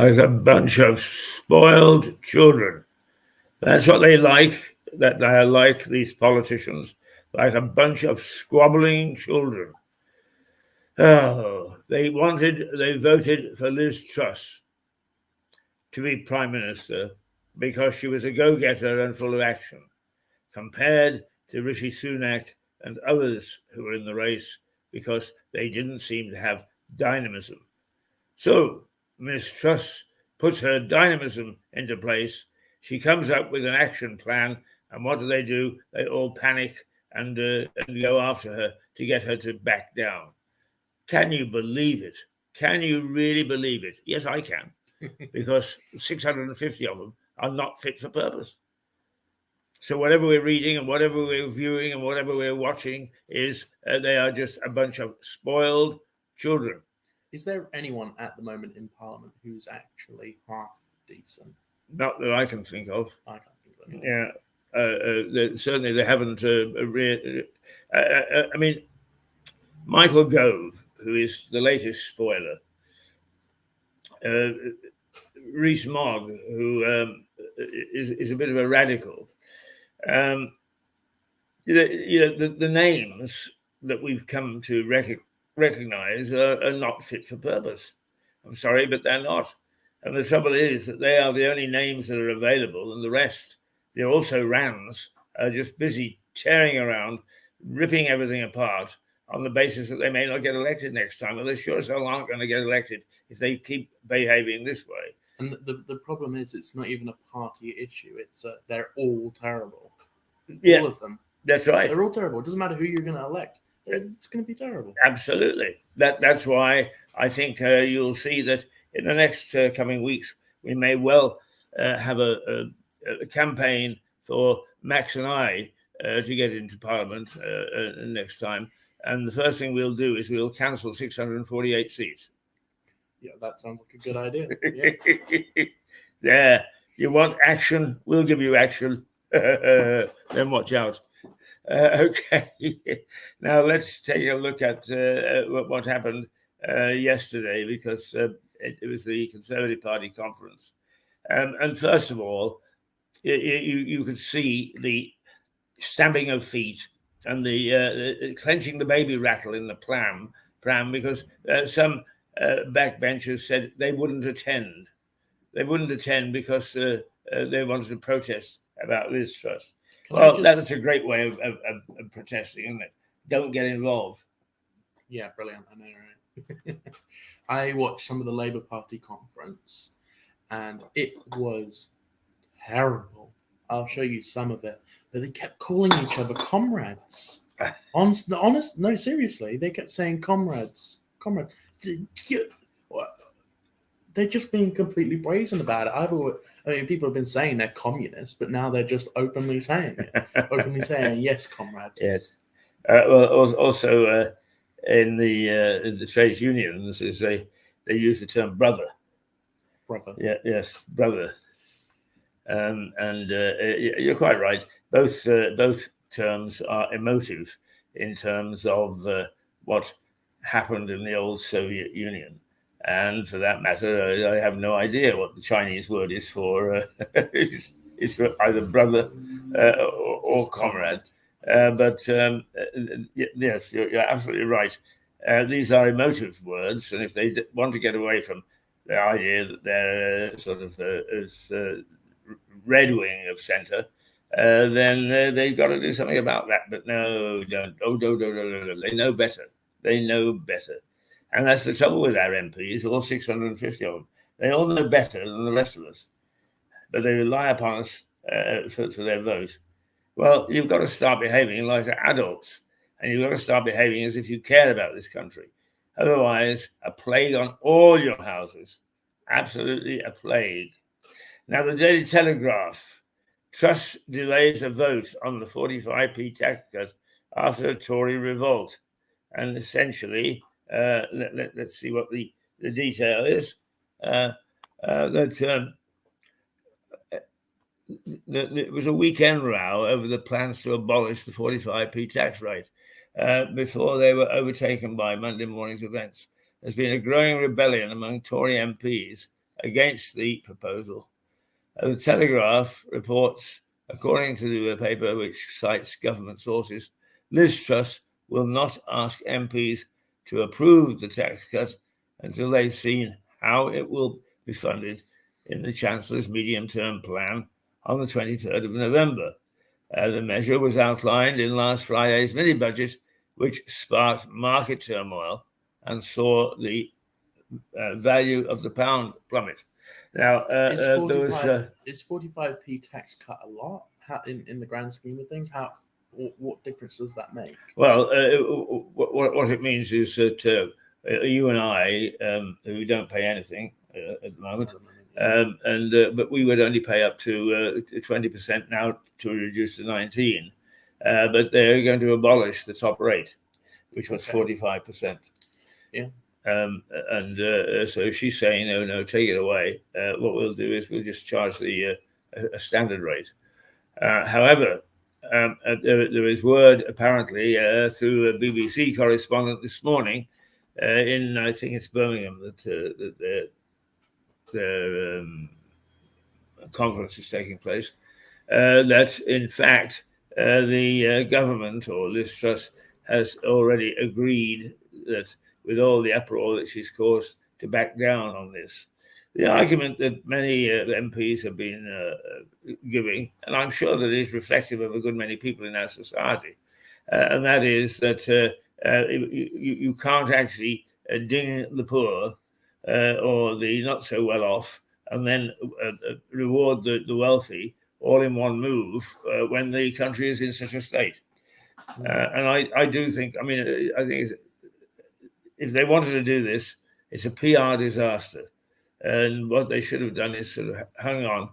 like a bunch of spoiled children. That's what they like, that they are like, these politicians, like a bunch of squabbling children. Oh, they voted for Liz Truss to be Prime Minister because she was a go-getter and full of action, compared to Rishi Sunak and others who were in the race because they didn't seem to have dynamism. So Ms. Truss puts her dynamism into place. She comes up with an action plan, and what do? They all panic and go after her to get her to back down. Can you believe it? Can you really believe it? Yes, I can, because 650 of them are not fit for purpose. So whatever we're reading and whatever we're viewing and whatever we're watching is they are just a bunch of spoiled children. Is there anyone at the moment in Parliament who's actually half decent? Not that I can think of. I can't think of anyone. Yeah, certainly they haven't. I mean, Michael Gove, who is the latest spoiler, Rees-Mogg, who is a bit of a radical. The names that we've come to recognize are not fit for purpose. I'm sorry, but they're not. And the trouble is that they are the only names that are available, and the rest, the also-rans, are just busy tearing around, ripping everything apart on the basis that they may not get elected next time. Well, they sure as hell aren't going to get elected if they keep behaving this way. And the problem is, it's not even a party issue. It's they're all terrible. Yeah, all of them. That's right. They're all terrible. It doesn't matter who you're going to elect. It's going to be terrible. Absolutely. That's why I think you'll see that in the next coming weeks, we may well have a campaign for Max and I to get into Parliament next time. And the first thing we'll do is we'll cancel 648 seats. Yeah, that sounds like a good idea. Yeah. Yeah. You want action? We'll give you action. Then watch out. Okay. Now let's take a look at what happened yesterday, because it was the Conservative Party conference. And first of all, you could see the stamping of feet and the clenching the baby rattle in the pram, because some backbenchers said they wouldn't attend. They wouldn't attend because they wanted to protest about Liz Truss. Well, that's a great way of protesting, isn't it? Don't get involved. Yeah, brilliant. I know, right? I watched some of the Labour Party conference, and it was terrible. I'll show you some of it. But they kept calling each other comrades. Honest, no, seriously. They kept saying comrades. They're just being completely brazen about it. People have been saying they're communists, but now they're just openly saying it. Yes, comrade. Yes. Well, also in the trade unions, they use the term brother. Brother. Yeah. Yes, brother. And you're quite right. Both terms are emotive in terms of what happened in the old Soviet Union. And for that matter, I have no idea what the Chinese word is for. Is for either brother or comrade. But yes, you're absolutely right. These are emotive words, and if they want to get away from the idea that they're sort of red wing of centre, then they've got to do something about that. But no, don't. Oh, no. They know better. They know better. And that's the trouble with our MPs, all 650 of them. They all know better than the rest of us, but they rely upon us for their vote. Well, you've got to start behaving like adults, and you've got to start behaving as if you care about this country. Otherwise, a plague on all your houses. Absolutely a plague. Now, the Daily Telegraph. Truss delays a vote on the 45p tax cut after a Tory revolt. And essentially, let's see what the detail is. That it was a weekend row over the plans to abolish the 45p tax rate before they were overtaken by Monday morning's events. There's been a growing rebellion among Tory MPs against the proposal. The Telegraph reports, according to the paper, which cites government sources, Liz Truss will not ask MPs to approve the tax cut until they've seen how it will be funded in the Chancellor's medium-term plan on the 23rd of November. The measure was outlined in last Friday's mini-budget, which sparked market turmoil and saw the value of the pound plummet. Now, Is there was 45p tax cut a lot? How, in the grand scheme of things, what difference does that make? well, what it means is that you and I, who don't pay anything at the moment, but we would only pay up to 20% now to reduce to 19%. But they're going to abolish the top rate, which was 45%. Yeah. So she's saying, no, take it away. What we'll do is we'll just charge a standard rate. However, there is word apparently through a BBC correspondent this morning in, I think it's Birmingham, that their conference is taking place, that in fact the government or Liz Truss has already agreed that with all the uproar that she's caused to back down on this. The argument that many MPs have been giving, and I'm sure that it is reflective of a good many people in our society, and that is that you can't actually ding the poor or the not so well off and then reward the wealthy all in one move when the country is in such a state. And I do think, I think if they wanted to do this, it's a PR disaster. And what they should have done is sort of hung on,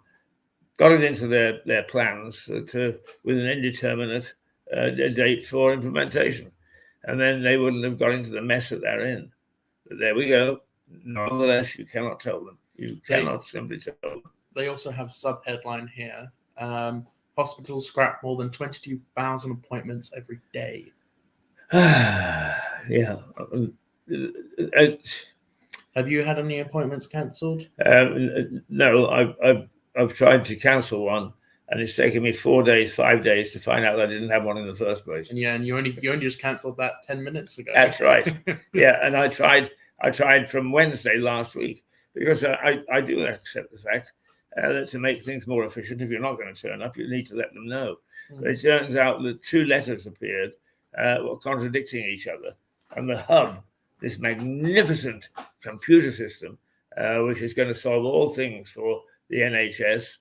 got it into their plans with an indeterminate date for implementation. And then they wouldn't have got into the mess that they're in. But there we go. Nonetheless, you cannot tell them. You cannot simply tell them. They also have a sub-headline here. Hospitals scrap more than 22,000 appointments every day. Yeah. Have you had any appointments cancelled? No, I've tried to cancel one, and it's taken me 4 days, 5 days to find out that I didn't have one in the first place. And you only just cancelled that 10 minutes ago. That's right. Yeah, and I tried from Wednesday last week because I do accept the fact that to make things more efficient, if you're not going to turn up, you need to let them know. But it turns out that 2 letters appeared contradicting each other, and the hub, this magnificent computer system, which is going to solve all things for the NHS,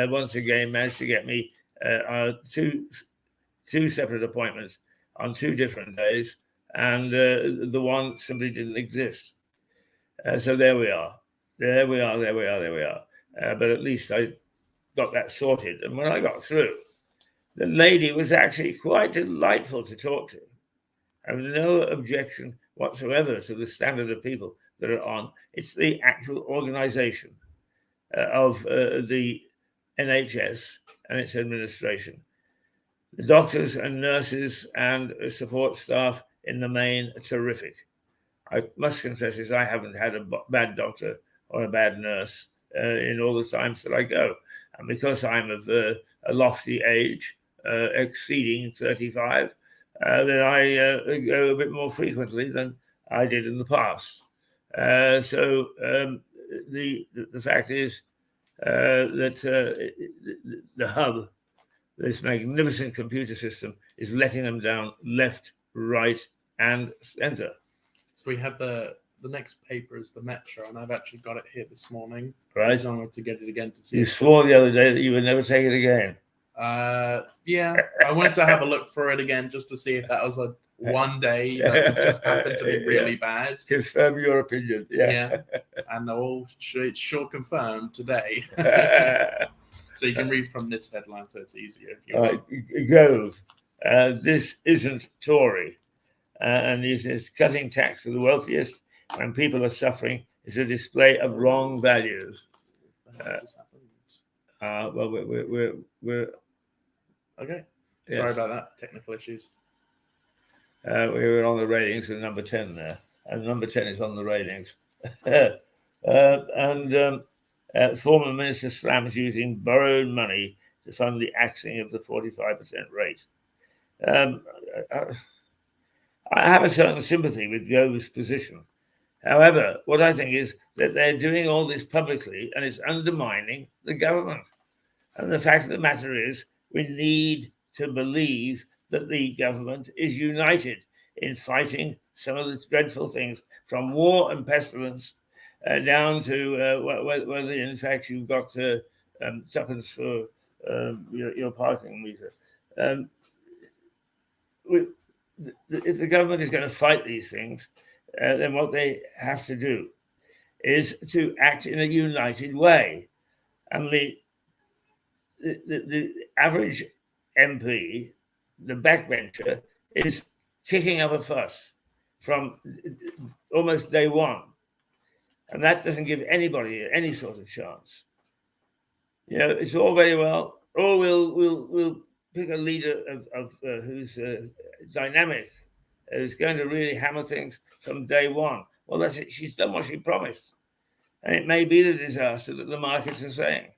once again managed to get me two separate appointments on 2 different days, and the one simply didn't exist. So there we are. But at least I got that sorted. And when I got through, the lady was actually quite delightful to talk to. I have no objection whatsoever to the standard of people that are on. It's the actual organization of the NHS and its administration. The doctors and nurses and support staff in the main are terrific. I must confess is I haven't had a bad doctor or a bad nurse in all the times that I go. And because I'm of a lofty age, exceeding 35, then I go a bit more frequently than I did in the past. So the fact is that the hub, this magnificent computer system, is letting them down left, right, and center. So we have the next paper is the Metro, and I've actually got it here this morning. Right. I wanted to get it again to see. You swore the other day that you would never take it again. Yeah, I wanted to have a look for it again just to see if that was a one day that just happened to be really bad. Confirm your opinion. Yeah. And it's sure confirmed today. So you can read from this headline, so it's easier. If you Gove, this isn't Tory. And this is cutting tax for the wealthiest when people are suffering is a display of wrong values. Well, we're okay. Yes. Sorry about that. Technical issues. We were on the ratings at number 10 there, and number 10 is on the ratings. Former Minister slams using borrowed money to fund the axing of the 45% rate. I have a certain sympathy with Gove's position. However, what I think is that they're doing all this publicly and it's undermining the government. And the fact of the matter is, we need to believe that the government is united in fighting some of the dreadful things, from war and pestilence down to whether, in fact, you've got tuppence for your parking meter. If the government is going to fight these things, then what they have to do is to act in a united way. And the average MP, the backbencher, is kicking up a fuss from almost day one. And that doesn't give anybody any sort of chance. It's all very well, we'll pick a leader of who's dynamic, who's going to really hammer things from day one. Well, that's it. She's done what she promised. And it may be the disaster that the markets are saying.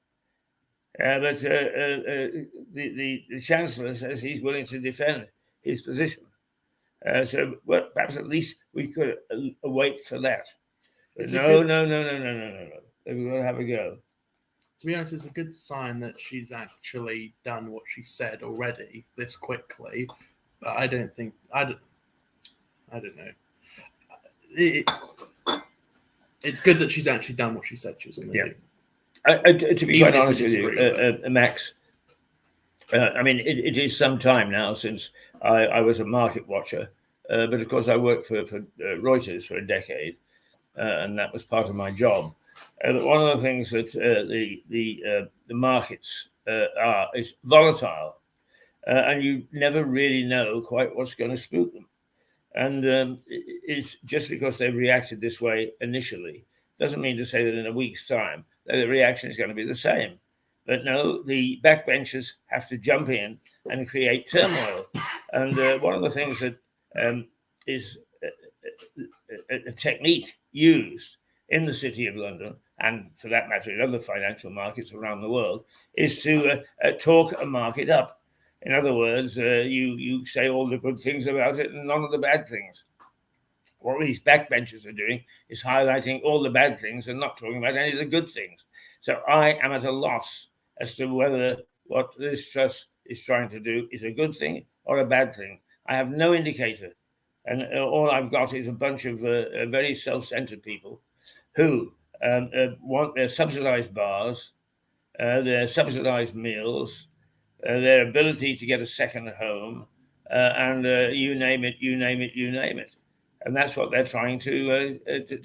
But the Chancellor says he's willing to defend his position. So perhaps at least we could wait for that. But no. We've got to have a go. To be honest, it's a good sign that she's actually done what she said already this quickly. But I don't know. It's good that she's actually done what she said she was going to do. To be quite honest with you, Max, I mean, it is some time now since I was a market watcher, but of course I worked for Reuters for a decade, and that was part of my job. One of the things that the markets are is volatile, and you never really know quite what's going to spook them. And it's just because they've reacted this way initially doesn't mean to say that in a week's time the reaction is going to be the same. But no, the backbenchers have to jump in and create turmoil. And one of the things that is a technique used in the City of London, and for that matter in other financial markets around the world, is to talk a market up. In other words, you say all the good things about it and none of the bad things. What these backbenchers are doing is highlighting all the bad things and not talking about any of the good things. So I am at a loss as to whether what this Truss is trying to do is a good thing or a bad thing. I have no indicator. And all I've got is a bunch of very self-centered people who want their subsidized bars, their subsidized meals, their ability to get a second home, and you name it. And that's what they're trying to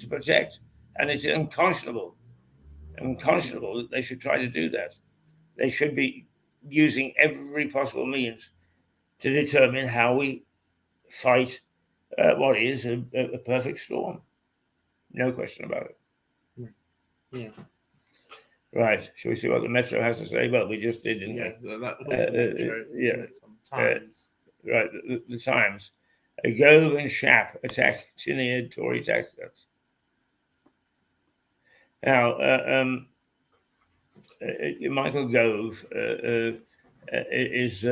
protect. And it's unconscionable that they should try to do that. They should be using every possible means to determine how we fight what is a perfect storm. No question about it. Yeah. Right. Shall we see what the Metro has to say? Well, we just did, didn't we? That was the Metro. Times. Right. The Times. Gove and Schaap attack Tinian Tory tax cuts. Now, Michael Gove is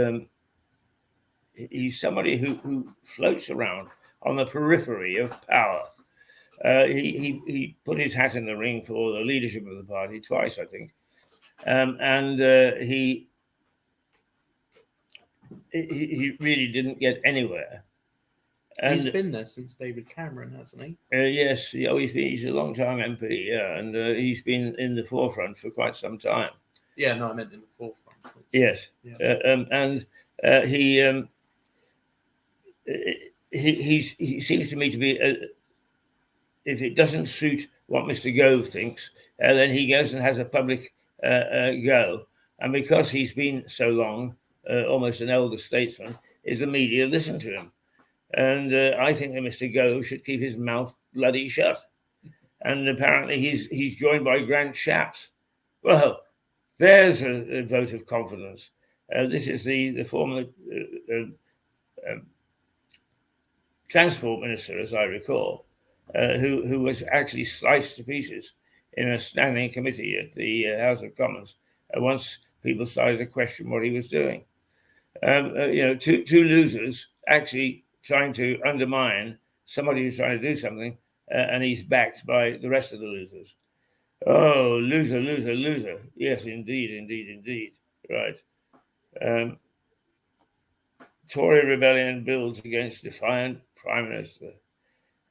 he's somebody who floats around on the periphery of power. He put his hat in the ring for the leadership of the party twice, I think, and he really didn't get anywhere. And he's been there since David Cameron, hasn't he? Yes, he's a long-time MP, and he's been in the forefront for quite some time. Yeah, no, I meant in the forefront. Yes, and he seems to me to be. If it doesn't suit what Mr. Gove thinks, then he goes and has a public go. And because he's been so long, almost an elder statesman, is the media listen to him? And I think that Mr. Gove should keep his mouth bloody shut. And apparently he's joined by Grant Shapps. Well, there's a vote of confidence. This is the former transport minister, as I recall, who was actually sliced to pieces in a standing committee at the House of Commons once people started to question what he was doing. Two losers actually trying to undermine somebody who's trying to do something, and he's backed by the rest of the losers. Oh, loser, loser, loser. Yes, indeed, indeed, indeed. Right. Tory rebellion builds against defiant Prime Minister.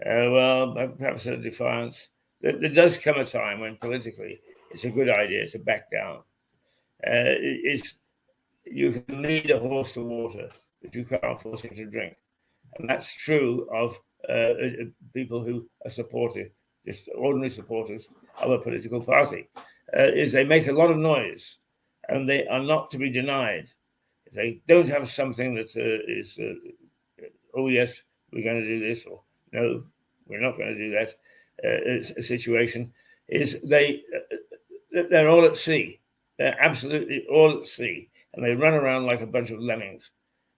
Well, perhaps a defiance. There does come a time when politically it's a good idea to back down. You can lead a horse to water, but you can't force him to drink. And that's true of people who are supportive, just ordinary supporters of a political party, is they make a lot of noise and they are not to be denied. If they don't have something that is, oh yes, we're going to do this, or no, we're not going to do that, a situation, is they're all at sea. They're absolutely all at sea. And they run around like a bunch of lemmings.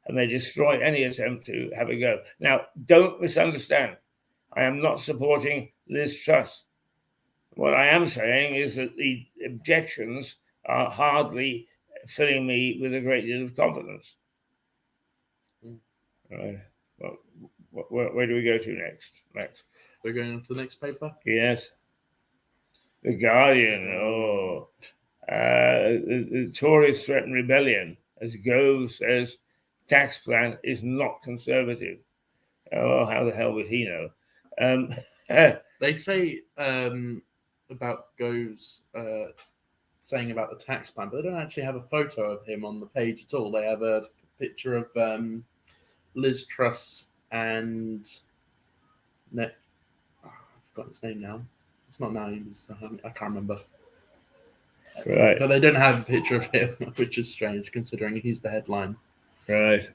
And they destroy any attempt to have a go. Now, don't misunderstand. I am not supporting Liz Truss. What I am saying is that the objections are hardly filling me with a great deal of confidence. Right. Well, where do we go to next, Max? We're going on to the next paper? Yes. The Guardian. Oh. The Tories threaten rebellion as Gove says tax plan is not conservative. Oh, how the hell would he know? They say about Gove's saying about the tax plan, but they don't actually have a photo of him on the page at all. They have a picture of Liz Truss and I've forgotten his name now. It's not now. I can't remember. Right. But they don't have a picture of him, which is strange considering he's the headline. Right.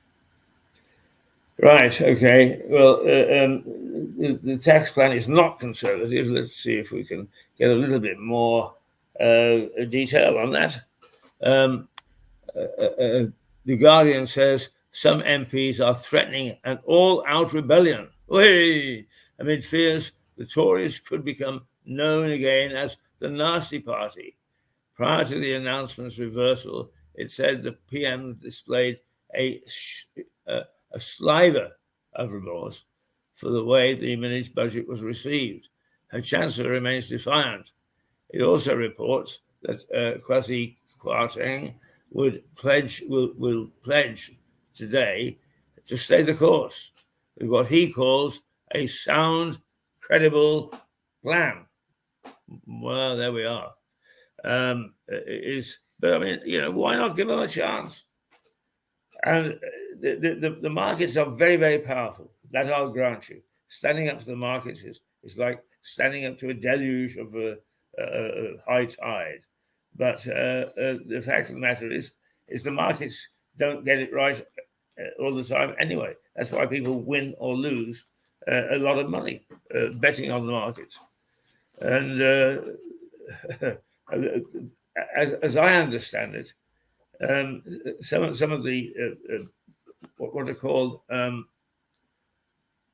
Right. Okay. Well, the tax plan is not conservative. Let's see if we can get a little bit more detail on that. The Guardian says some MPs are threatening an all-out rebellion. Amid fears the Tories could become known again as the Nasty Party. Prior to the announcement's reversal, it said the PM displayed a sliver of remorse for the way the mini's budget was received. Her Chancellor remains defiant. It also reports that Kwasi Kwarteng will pledge today to stay the course with what he calls a sound, credible plan. Well, there we are. But I mean, why not give them a chance? And the markets are very, very powerful. That I'll grant you. Standing up to the markets is like standing up to a deluge of high tide. But the fact of the matter is the markets don't get it right all the time anyway. That's why people win or lose a lot of money betting on the markets. And as I understand it, some of the what are called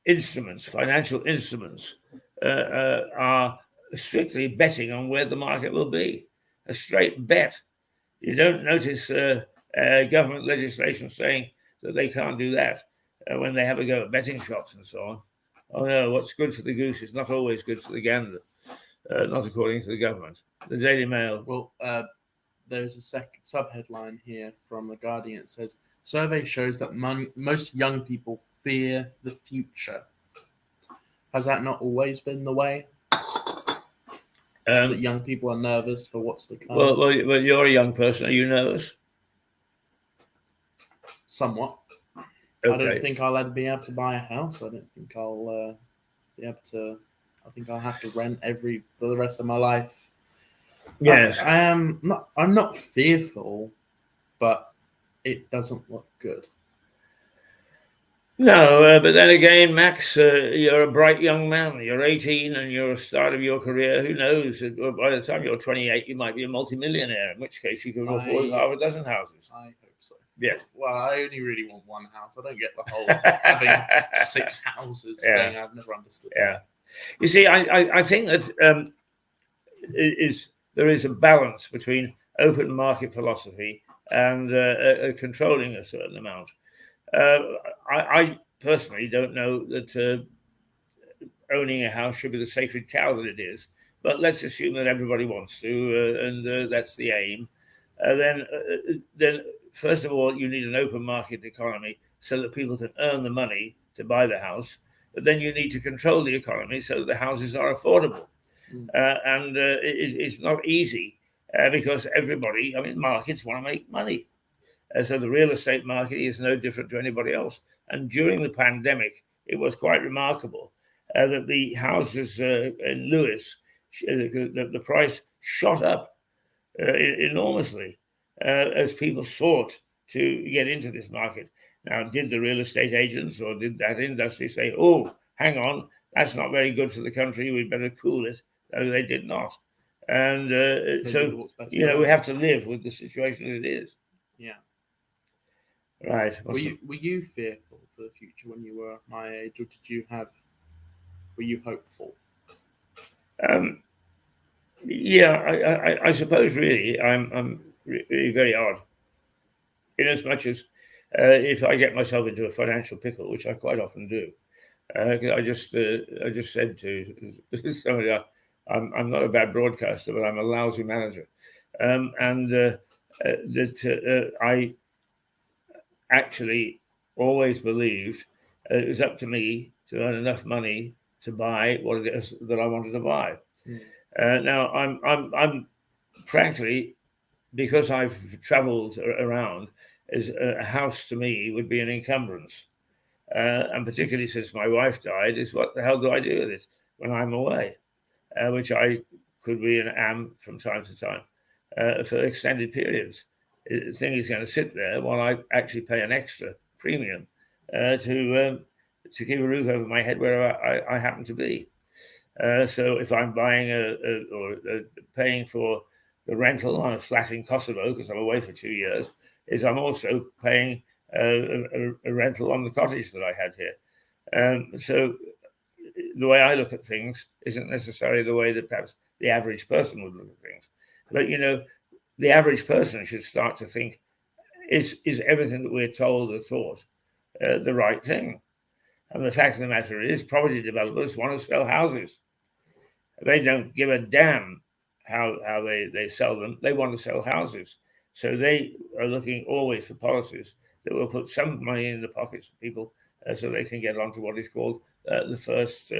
instruments, financial instruments, are strictly betting on where the market will be. A straight bet. You don't notice government legislation saying that they can't do that when they have a go at betting shops and so on. Oh no, what's good for the goose is not always good for the gander. Not according to the government. The Daily Mail. Well, there's a second sub-headline here from The Guardian. It says, survey shows that most young people fear the future. Has that not always been the way? That young people are nervous for what's to come? Well, you're a young person. Are you nervous? Somewhat. Okay. I don't think I'll ever be able to buy a house. I don't think I'll be able to... I think I'll have to rent for the rest of my life. Yes. I'm not fearful, but it doesn't look good. No, but then again, Max, you're a bright young man. You're 18 and you're at the start of your career. Who knows? By the time you're 28, you might be a multimillionaire, in which case you can afford half a dozen houses. I hope so. Yeah. Well, I only really want one house. I don't get the whole having 6 houses thing. I've never understood that. You see, I think that there is a balance between open market philosophy and controlling a certain amount. I personally don't know that owning a house should be the sacred cow that it is, but let's assume that everybody wants to, and that's the aim. Then, first of all, you need an open market economy so that people can earn the money to buy the house. But then you need to control the economy so that the houses are affordable. And it's not easy because everybody, markets want to make money. So the real estate market is no different to anybody else. And during the pandemic, it was quite remarkable that the houses in Lewis, the price shot up enormously as people sought to get into this market. Now, did the real estate agents or did that industry say, oh, hang on, that's not very good for the country, we better cool it? No, they did not. And we have to live with the situation as it is. Yeah. Right. Were you fearful for the future when you were my age, or were you hopeful? Yeah, I suppose really I'm really very odd. In as much as if I get myself into a financial pickle, which I quite often do, I just said to somebody, I'm not a bad broadcaster, but I'm a lousy manager, and that I actually always believed it was up to me to earn enough money to buy what it is that I wanted to buy. Now I'm frankly, because I've travelled around, as a house to me would be an encumbrance, and particularly since my wife died, is what the hell do I do with it when I'm away, which I could be and am from time to time for extended periods. The thing is going to sit there while I actually pay an extra premium to keep a roof over my head wherever I happen to be. So if I'm buying or paying for the rental on a flat in Kosovo because I'm away for 2 years, is I'm also paying a rental on the cottage that I had here. So the way I look at things isn't necessarily the way that perhaps the average person would look at things. But, the average person should start to think, is everything that we're told or taught the right thing? And the fact of the matter is, property developers want to sell houses. They don't give a damn how they sell them. They want to sell houses. So they are looking always for policies that will put some money in the pockets of people so they can get onto what is called the first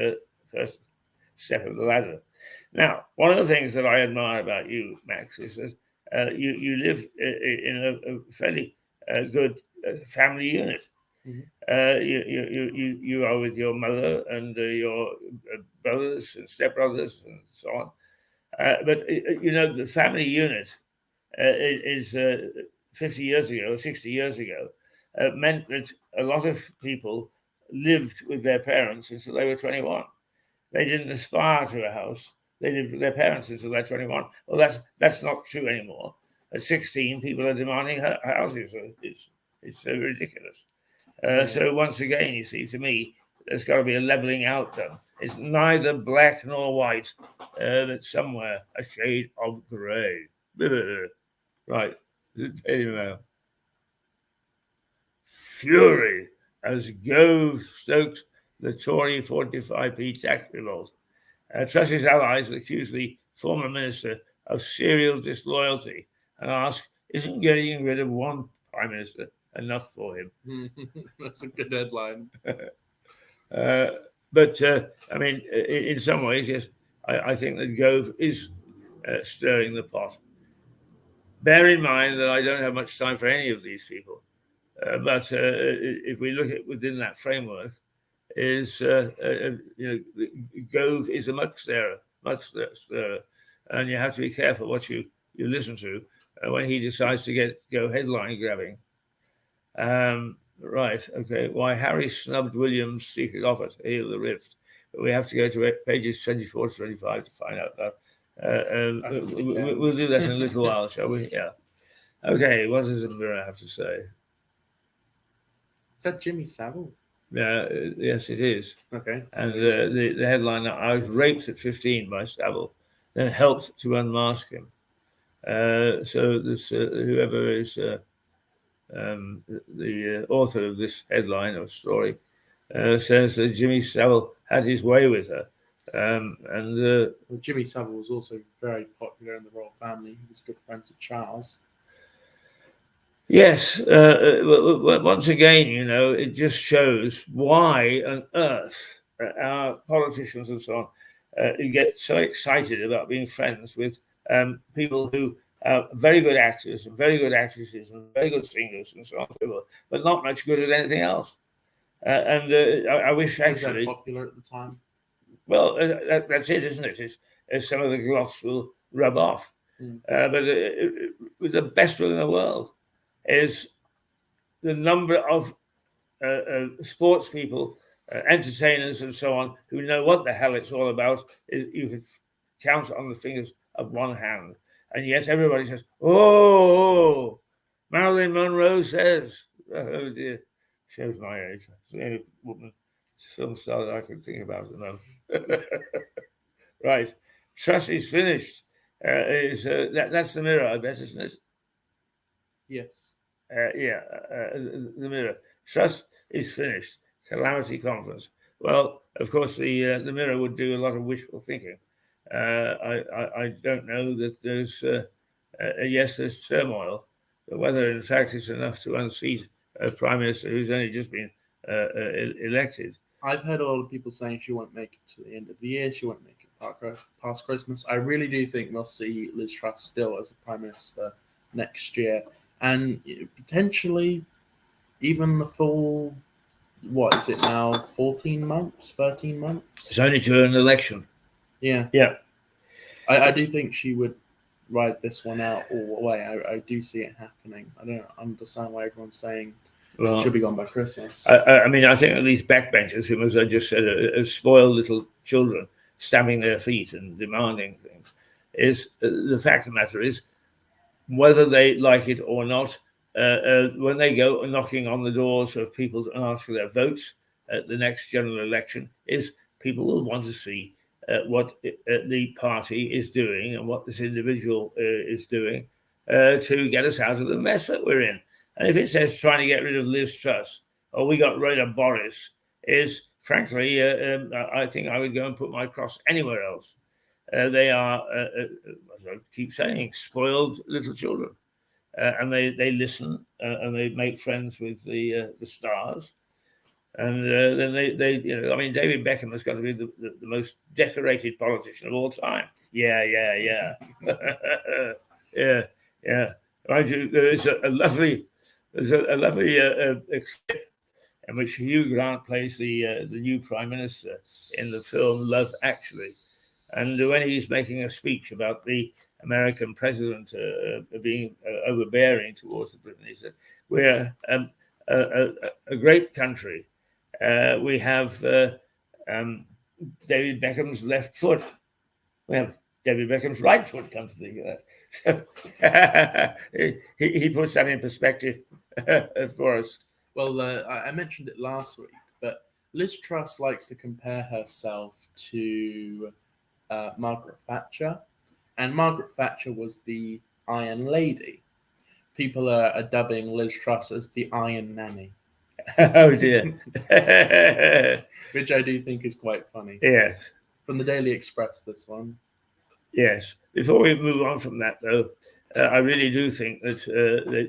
step of the ladder. Now, one of the things that I admire about you, Max, is that you live in a fairly good family unit. Mm-hmm. You are with your mother and your brothers and stepbrothers and so on. But the family unit is 50 years ago, 60 years ago, meant that a lot of people lived with their parents until they were 21. They didn't aspire to a house. They lived with their parents until they're 21. Well, that's not true anymore. At 16, people are demanding houses. It's ridiculous. So once again, you see, to me, there's got to be a leveling out done. It's neither black nor white, but somewhere a shade of grey. Right. Daily Mail. Fury as Gove stokes the Tory 45p tax revolt. Truss's allies accuse the former minister of serial disloyalty and ask, isn't getting rid of one prime minister enough for him? That's a good headline. But in some ways, yes, I think that Gove is stirring the pot. Bear in mind that I don't have much time for any of these people. But if we look at within that framework, is Gove is a muck stirrer, and you have to be careful what you listen to when he decides to go headline grabbing. Right, okay. Why Harry snubbed William's secret offer to heal the rift. But we have to go to pages 24 to 25 to find out that. We'll do that in a little while, shall we? Yeah. Okay, what does the Mirror have to say? Is that Jimmy Savile? Yes, it is. Okay. And the headline, I was raped at 15 by Savile. then helped to unmask him. So this whoever is the author of this headline or story says that Jimmy Savile had his way with her. Well, Jimmy Savile was also very popular in the royal family. He was good friends with Charles. Yes, once again, it just shows why on earth our politicians and so on get so excited about being friends with people who are very good actors and very good actresses and very good singers and so on and so forth, but not much good at anything else. I wish actually. Was that popular at the time? Well, that's it, isn't it? It's some of the gloss will rub off. But the best one in the world is the number of sports people, entertainers, and so on who know what the hell it's all about. You could count on the fingers of one hand, and yet everybody says, "Oh, Marilyn Monroe says." Oh dear, shows my age. It's the only woman film star that I can think about at the moment. Right, Truss is finished. That's the Mirror, I bet, isn't it? Yes. The Mirror. Truss is finished. Calamity Conference. Well, of course, the Mirror would do a lot of wishful thinking. I don't know that there's yes, there's turmoil, but whether in fact it's enough to unseat a prime minister who's only just been elected. I've heard a lot of people saying she won't make it to the end of the year. She won't make it past Christmas. I really do think we'll see Liz Truss still as a prime minister next year, and potentially even the full. What is it now? 14 months, 13 months. It's only to an election. Yeah. I do think she would ride this one out all the way. I do see it happening. I don't understand why everyone's saying she'll be gone by Christmas. I mean, I think these backbenchers, who, as I just said, are spoiled little children stamping their feet and demanding things, is the fact of the matter is, whether they like it or not, when they go knocking on the doors of people and ask for their votes at the next general election, is people will want to see what the party is doing and what this individual is doing to get us out of the mess that we're in. And if it says trying to get rid of Liz Truss, or we got rid of Boris, is frankly, I think I would go and put my cross anywhere else. They are, as I keep saying, spoiled little children. And they listen and they make friends with the stars. And then they I mean, David Beckham has got to be the most decorated politician of all time. Yeah. Yeah. Mind you, there's a lovely clip in which Hugh Grant plays the new prime minister in the film Love Actually, and when he's making a speech about the American president being overbearing towards the Britain, he said, "We're a great country. We have David Beckham's left foot. We have David Beckham's right foot, come to think of that." So he puts that in perspective for us. Well, I mentioned it last week, but Liz Truss likes to compare herself to Margaret Thatcher, and Margaret Thatcher was the Iron Lady. People are dubbing Liz Truss as the Iron Nanny. Oh dear. Which I do think is quite funny. Yes. From the Daily Express, this one. Yes. Before we move on from that, though, I really do think that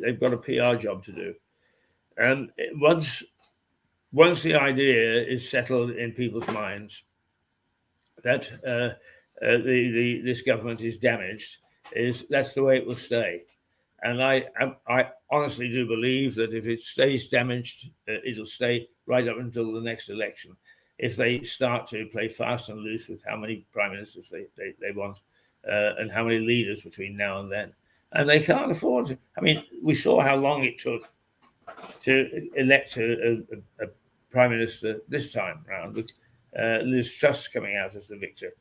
they've got a PR job to do. And once the idea is settled in people's minds that this government is damaged, that's the way it will stay. And I honestly do believe that if it stays damaged, it'll stay right up until the next election. If they start to play fast and loose with how many prime ministers they want and how many leaders between now and then. And they can't afford to. I mean, we saw how long it took to elect a prime minister this time round, with Liz Truss coming out as the victor.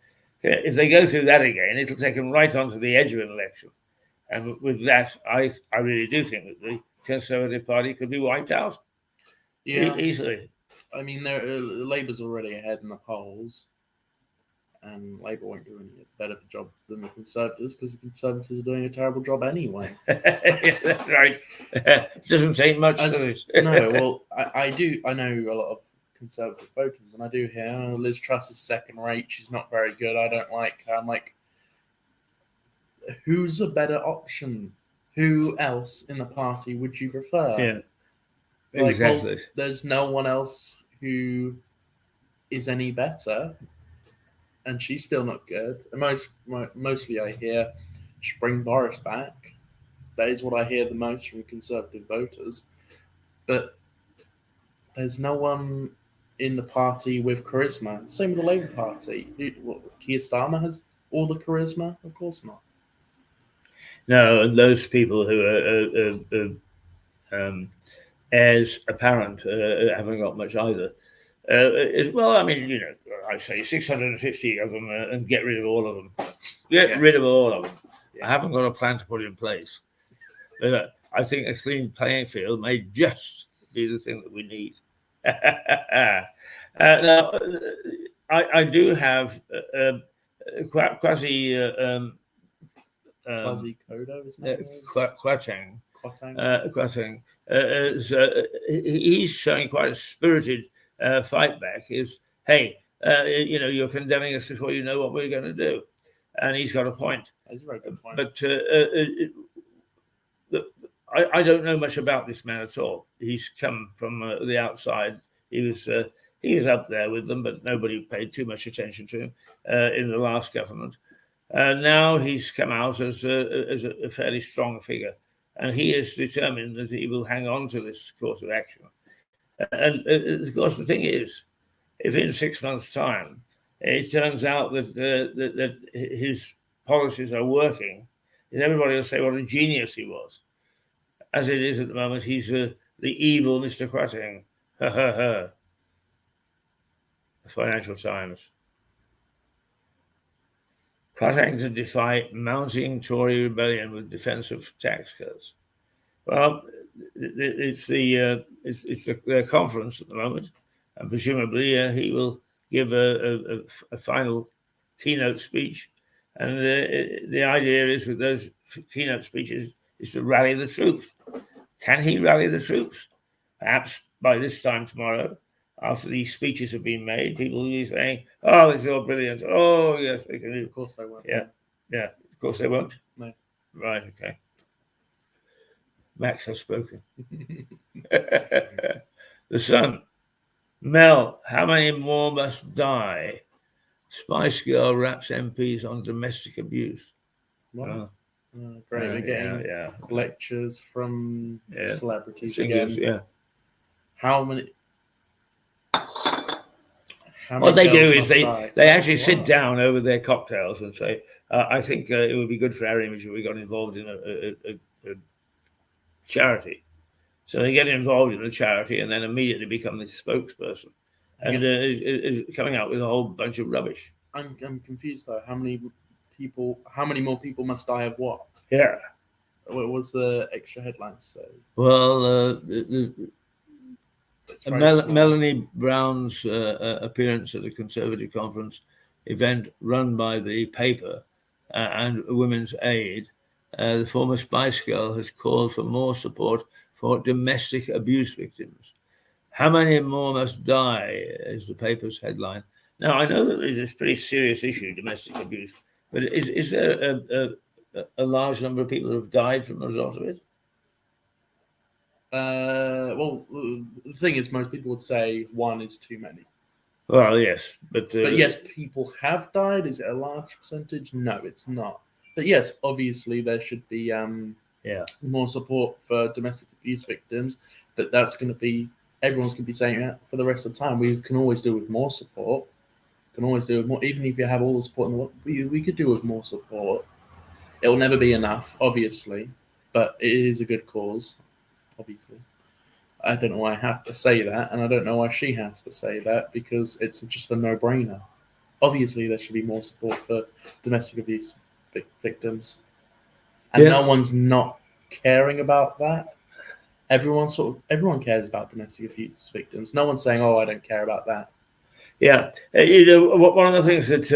If they go through that again, it'll take them right onto the edge of an election. And with that, I really do think that the Conservative Party could be wiped out easily. I mean, Labour's already ahead in the polls. And Labour won't do any better job than the Conservatives because the Conservatives are doing a terrible job anyway. Yeah, that's right. It doesn't take much. does it? No, well, I know a lot of Conservative voters, and I do hear Liz Truss is second rate. She's not very good. I don't like her. I'm like, who's a better option? Who else in the party would you prefer? Yeah, Like, exactly. well, there's no one else who is any better, and she's still not good. And mostly I hear, just bring Boris back. That is what I hear the most from Conservative voters. But there's no one in the party with charisma. Same with the Labour Party. Keir Starmer has all the charisma? Of course not. No, and those people who are heirs apparent haven't got much either. Well, I mean, I say 650 of them and get rid of all of them. Get rid of all of them. Yeah. I haven't got a plan to put in place. But I think a clean playing field may just be the thing that we need. Now, I do have Kwasi Kodo, isn't it? Kwarteng. Kwarteng. He's showing quite a spirited fight back. Hey, you're condemning us before you know what we're going to do, and he's got a point. That's a very good point. But I don't know much about this man at all. He's come from the outside. He was up there with them, but nobody paid too much attention to him in the last government. Now he's come out as a fairly strong figure, and he is determined that he will hang on to this course of action. And of course, the thing is, if in 6 months' time it turns out that his policies are working, then everybody will say what a genius he was. As it is at the moment, he's the evil Mr. Kwarteng. The Financial Times. Kwarteng to defy mounting Tory rebellion with defence of tax cuts. Well, it's their conference at the moment, and presumably he will give a final keynote speech. And the idea is with those keynote speeches is to rally the troops. Can he rally the troops? Perhaps by this time tomorrow, after these speeches have been made, people will be saying, "Oh, it's all brilliant. Oh, yes, we can do." Of course they won't. Yeah. Of course they won't. No. Right. Okay. Max has spoken. The Sun. Mel, how many more must die? Spice Girl raps MPs on domestic abuse. Wow. Great. We're getting lectures from celebrities Singers, again. Yeah. How many? What they do is they actually sit down over their cocktails and say, I think it would be good for our image if we got involved in a charity. So they get involved in the charity and then immediately become the spokesperson and is coming out with a whole bunch of rubbish. I'm confused though. How many more people must die of what? Yeah. What was the extra headline say? Well, Melanie Brown's appearance at the Conservative conference event run by the paper and Women's Aid, the former Spice Girl has called for more support for domestic abuse victims. How many more must die is the paper's headline. Now, I know that there's this pretty serious issue, domestic abuse, but is there a large number of people who have died from the result of it? Well, the thing is, most people would say one is too many. Well, yes, but yes, people have died. Is it a large percentage? No, it's not. But yes, obviously there should be more support for domestic abuse victims. But that's going to be everyone's going to be saying that for the rest of the time. We can always do with more support. Can always do with more, even if you have all the support in the world. We could do with more support. It will never be enough, obviously, but it is a good cause. Obviously, I don't know why I have to say that, and I don't know why she has to say that because it's just a no-brainer. Obviously, there should be more support for domestic abuse victims, and no one's not caring about that. Everyone cares about domestic abuse victims. No one's saying, "Oh, I don't care about that." Yeah, one of the things that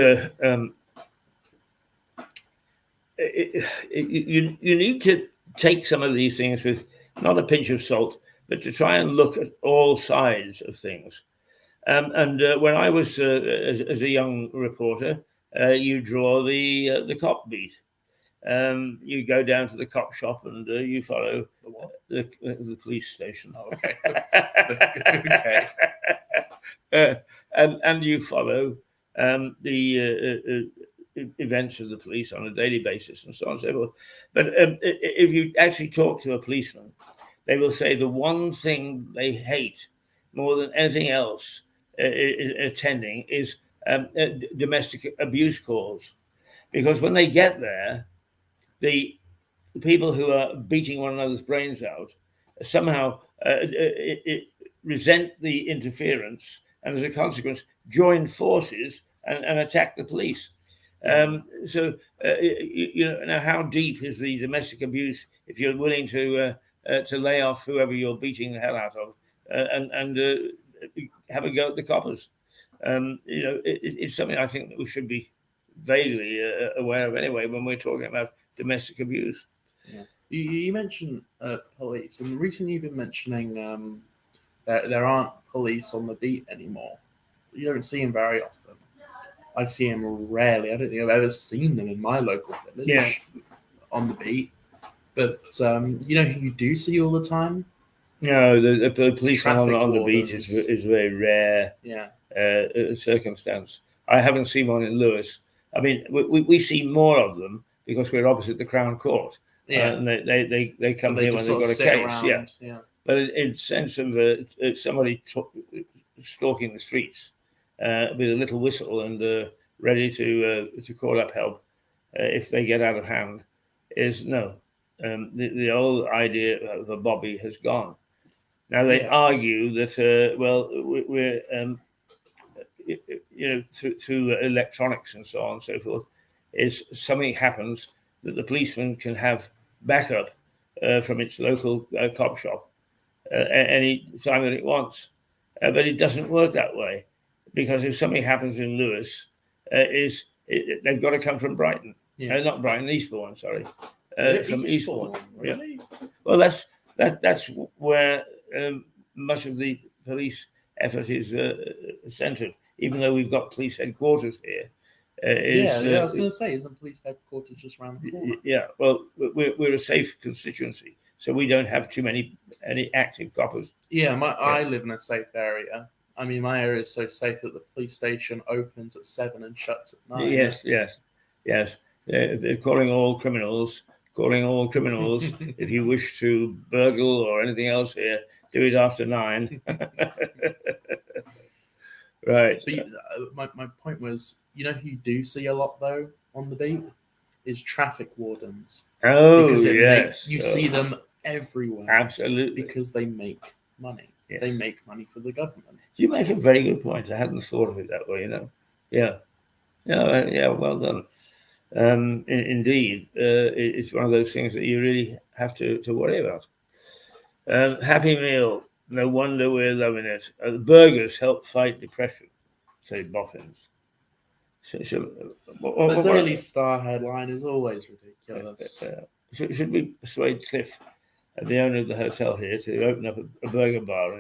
you need to take some of these things with not a pinch of salt, but to try and look at all sides of things. And when I was as a young reporter, you draw the cop beat. You go down to the cop shop and you follow The what? the police station. Oh, okay. Okay. And you follow the events of the police on a daily basis and so on and so forth. But if you actually talk to a policeman, they will say the one thing they hate more than anything else attending is domestic abuse calls. Because when they get there, the people who are beating one another's brains out somehow resent the interference and as a consequence join forces and attack the police. Now how deep is the domestic abuse if you're willing to lay off whoever you're beating the hell out of and have a go at the coppers? It's something I think that we should be vaguely aware of anyway when we're talking about domestic abuse. Yeah. You mentioned police, and recently you've been mentioning that there aren't police on the beat anymore. You don't see them very often. I see them rarely. I don't think I've ever seen them in my local village on the beat. But you know who you do see all the time? No, the policeman Traffic on the beat wardens. is very rare Yeah. circumstance. I haven't seen one in Lewis. I mean, we see more of them because we're opposite the Crown Court. Yeah. And they come But here when just they've sort got of a sit case. around. Yeah. But in sense of somebody stalking the streets with a little whistle and ready to call up help if they get out of hand is no. The old idea of a bobby has gone. Now they argue that we're through electronics and so on and so forth, is something happens that the policeman can have backup from its local cop shop any time that it wants. But it doesn't work that way because if something happens in Lewis, they've got to come from Brighton. Not Brighton, Eastbourne, sorry. From Eastbourne. Really? Yeah. Well, that's where much of the police effort is centred, even though we've got police headquarters here. I was going to say, isn't police headquarters just around the corner? Yeah, well, we're a safe constituency, so we don't have any active coppers. Yeah, I live in a safe area. I mean, my area is so safe that the police station opens at 7 and shuts at 9. Yes. Calling all criminals. If you wish to burgle or anything else here, do it after 9. Right. But my point was, you know who you do see a lot, though, on the beat? Is traffic wardens. Oh, because yes. You see them everywhere. Absolutely. Because they make money. Yes. They make money for the government. You make a very good point. I hadn't thought of it that way, Yeah. Well done. Indeed, it's one of those things that you really have to worry about. Happy Meal. No wonder we're loving it. The burgers help fight depression, say boffins. The Daily Star headline is always ridiculous. Should we persuade Cliff, the owner of the hotel here, to open up a burger bar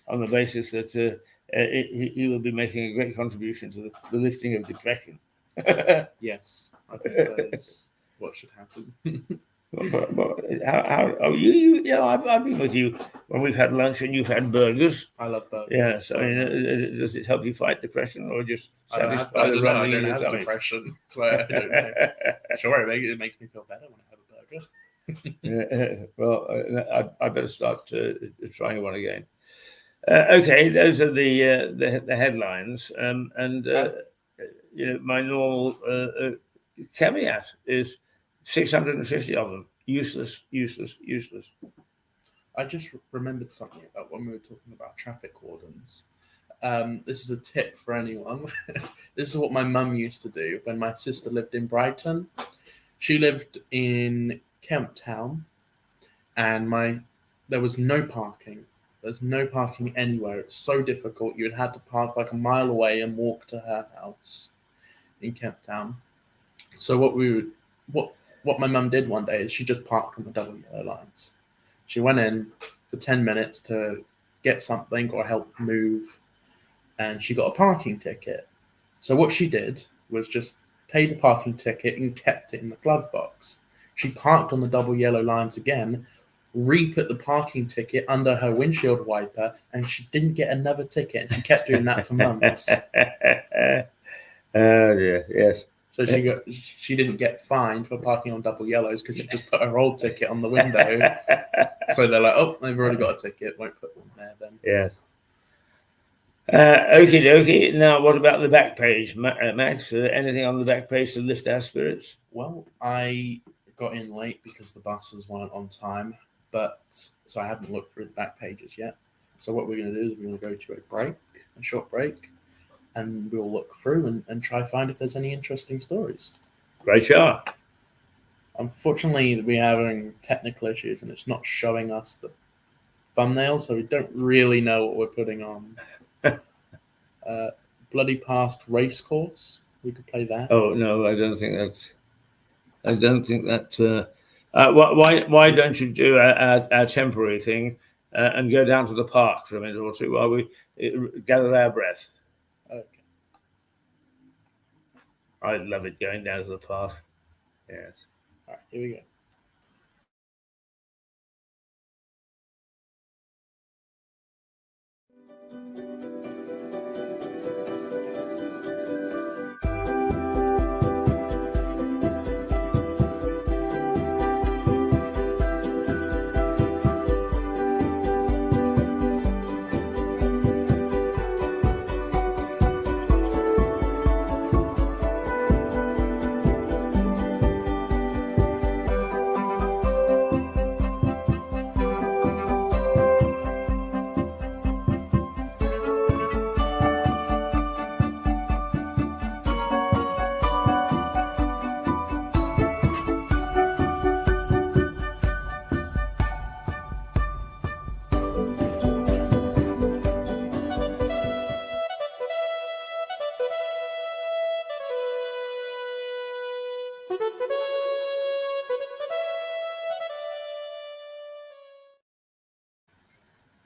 on the basis that he will be making a great contribution to the lifting of depression? Yes, I think that is what should happen. I've been with you when we've had lunch and you've had burgers. I love burgers. Yes, I mean, does it help you fight depression or just satisfy I the don't rumbling in your have stomach? depression, so I don't know. Sure, it makes me feel better when I have a burger. Well, I better start trying one again. Okay, those are the headlines, my normal caveat is 650 of them useless. I just remembered something about when we were talking about traffic wardens. This is a tip for anyone. This is what my mum used to do when my sister lived in Brighton. She lived in Kemp Town, and there was no parking. There's no parking anywhere. It's so difficult. You'd had to park like a mile away and walk to her house in Kemp Town. So what my mum did one day is she just parked on the double yellow lines. She went in for 10 minutes to get something or help move, and she got a parking ticket. So what she did was just paid the parking ticket and kept it in the glove box. She parked on the double yellow lines again, re-put the parking ticket under her windshield wiper, and she didn't get another ticket. And she kept doing that for months. Oh dear, yes. So she didn't get fined for parking on double yellows because she just put her old ticket on the window. So they're like, oh, they've already got a ticket, won't put one there then. Yes. Okie dokie. Now, what about the back page, Max? Anything on the back page to lift our spirits? Well, I got in late because the buses weren't on time, so I haven't looked through the back pages yet. So what we're going to do is we're going to go to a short break, and we'll look through and try to find if there's any interesting stories. Right, sure. Unfortunately, we're having technical issues, and it's not showing us the thumbnail, so we don't really know what we're putting on. Bloody Past Race Course. We could play that. Oh no, I don't think that. Why don't you do our temporary thing and go down to the park for a minute or two while we gather our breath? Okay. I love it going down to the park. Yes. All right, here we go.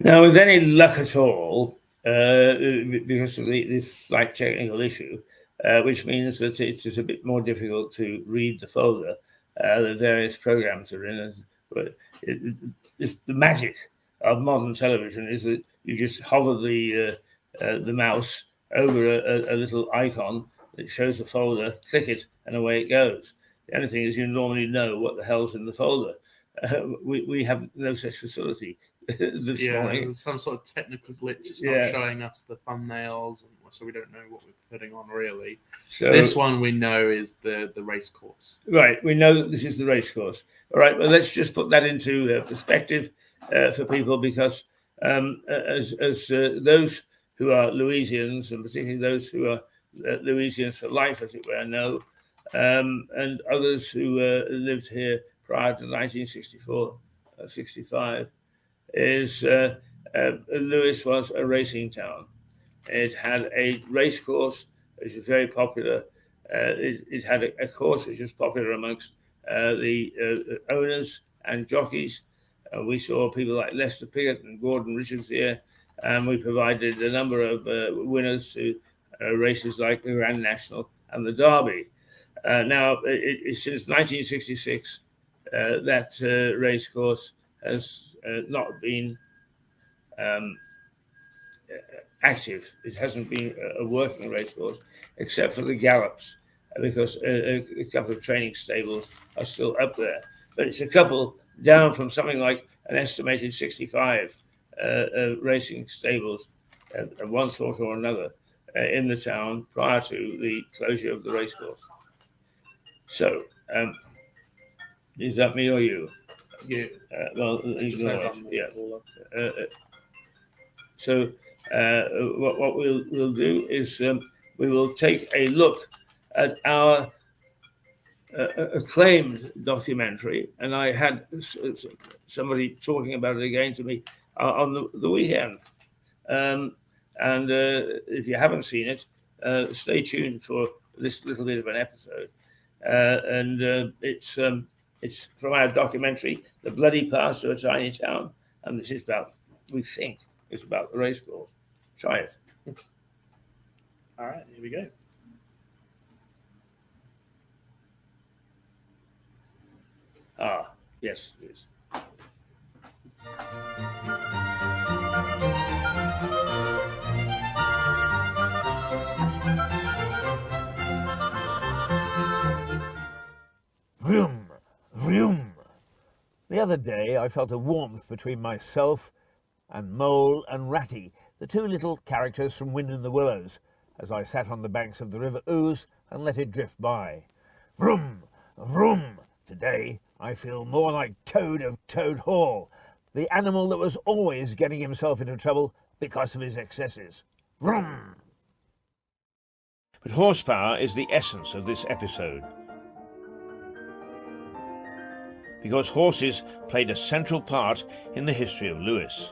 Now, with any luck at all, because of this slight technical issue, which means that it's just a bit more difficult to read the folder the various programs are in. The magic of modern television is that you just hover the mouse over a little icon that shows the folder, click it, and away it goes. The only thing is you normally know what the hell's in the folder. We have no such facility this morning. There's some sort of technical glitch. It's not showing us the thumbnails, so we don't know what we're putting on really. So this one we know is the race course. Right, we know that this is the race course. All right, well, let's just put that into perspective for people, because as those who are Louisians, and particularly those who are Louisians for life, as it were, know, and others who lived here prior to 1964, 65, is Lewis was a racing town. It had a race course which was very popular. It had a course which was popular amongst the owners and jockeys. We saw people like Lester Piggott and Gordon Richards here, and we provided a number of winners to races like the Grand National and the Derby. Now, since 1966, that race course has not been active. It hasn't been a working race course, except for the gallops, because a couple of training stables are still up there. But it's a couple down from something like an estimated 65 racing stables of one sort or another in the town prior to the closure of the race course. So, is that me or you? You. Well, yeah. So what we'll do is we will take a look at our acclaimed documentary, and I had somebody talking about it again to me. on the weekend. And if you haven't seen it, stay tuned for this little bit of an episode. It's from our documentary, The Bloody Path to a Tiny Town. And this is about, we think, it's about the racecourse. Try it. All right, here we go. Ah, yes, yes. Vroom, vroom. The other day I felt a warmth between myself and Mole and Ratty, the two little characters from Wind in the Willows, as I sat on the banks of the River Ouse and let it drift by. Vroom, vroom. Today I feel more like Toad of Toad Hall, the animal that was always getting himself into trouble because of his excesses. Vroom. But horsepower is the essence of this episode, because horses played a central part in the history of Lewes.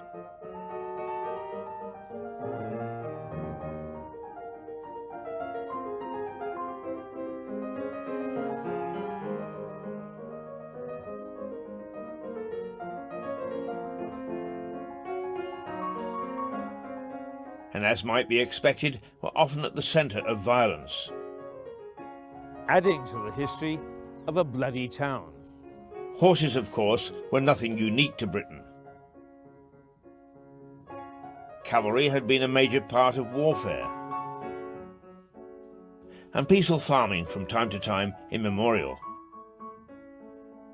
And as might be expected, were often at the centre of violence, Adding to the history of a bloody town. Horses, of course, were nothing unique to Britain. Cavalry had been a major part of warfare, and peaceful farming from time to time immemorial.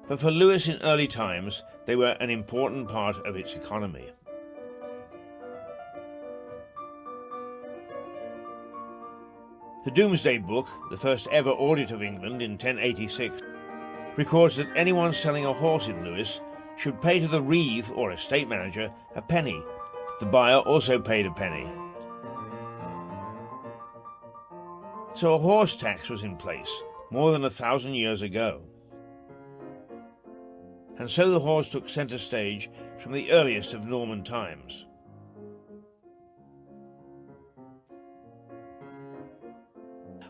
But for Lewes in early times, they were an important part of its economy. The Domesday Book, the first ever audit of England in 1086, records that anyone selling a horse in Lewes should pay to the reeve or estate manager a penny. The buyer also paid a penny. So a horse tax was in place more than 1,000 years ago. And so the horse took centre stage from the earliest of Norman times.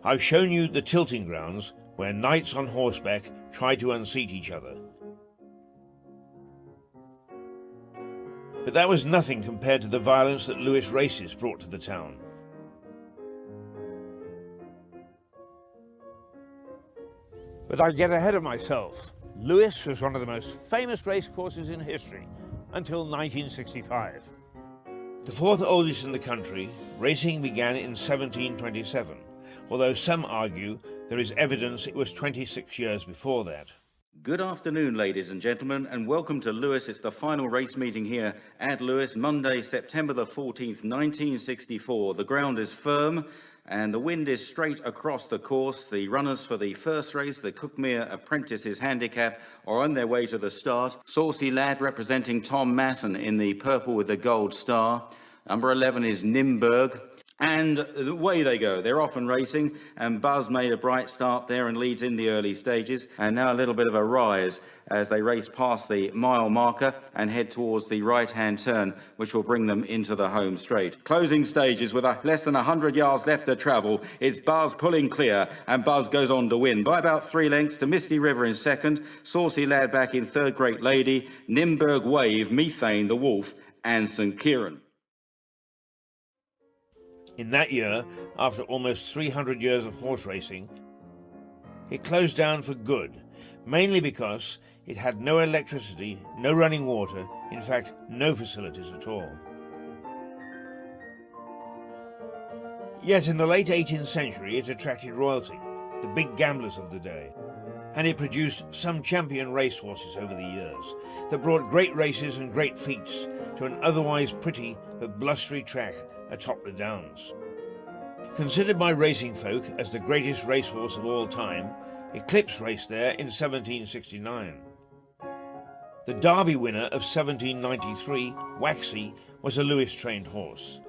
I've shown you the tilting grounds where knights on horseback try to unseat each other. But that was nothing compared to the violence that Lewes races brought to the town. But I get ahead of myself. Lewes was one of the most famous racecourses in history until 1965. The fourth oldest in the country, racing began in 1727, although some argue there is evidence it was 26 years before that. Good afternoon, ladies and gentlemen, and welcome to Lewes. It's the final race meeting here at Lewes, Monday, September the 14th, 1964. The ground is firm and the wind is straight across the course. The runners for the first race, the Cuckmere Apprentices Handicap, are on their way to the start. Saucy Lad representing Tom Masson in the purple with the gold star. Number 11 is Nimberg. And away they go. They're off and racing, and Buzz made a bright start there and leads in the early stages. And now a little bit of a rise as they race past the mile marker and head towards the right-hand turn, which will bring them into the home straight. Closing stages with less than 100 yards left to travel. It's Buzz pulling clear, and Buzz goes on to win by about 3 lengths to Misty River in second, Saucy Lad back in third, Great Lady, Nimberg Wave, Methane, the Wolf, and St. Kieran. In that year, after almost 300 years of horse racing, it closed down for good, mainly because it had no electricity, no running water, in fact, no facilities at all. Yet in the late 18th century, it attracted royalty, the big gamblers of the day, and it produced some champion racehorses over the years that brought great races and great feats to an otherwise pretty but blustery track atop the Downs. Considered by racing folk as the greatest racehorse of all time, Eclipse raced there in 1769. The Derby winner of 1793, Waxy, was a Lewes-trained horse,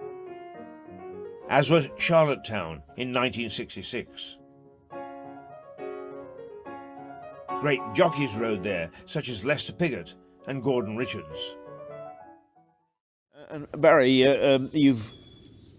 as was Charlottetown in 1966. Great jockeys rode there, such as Lester Piggott and Gordon Richards. And Barry,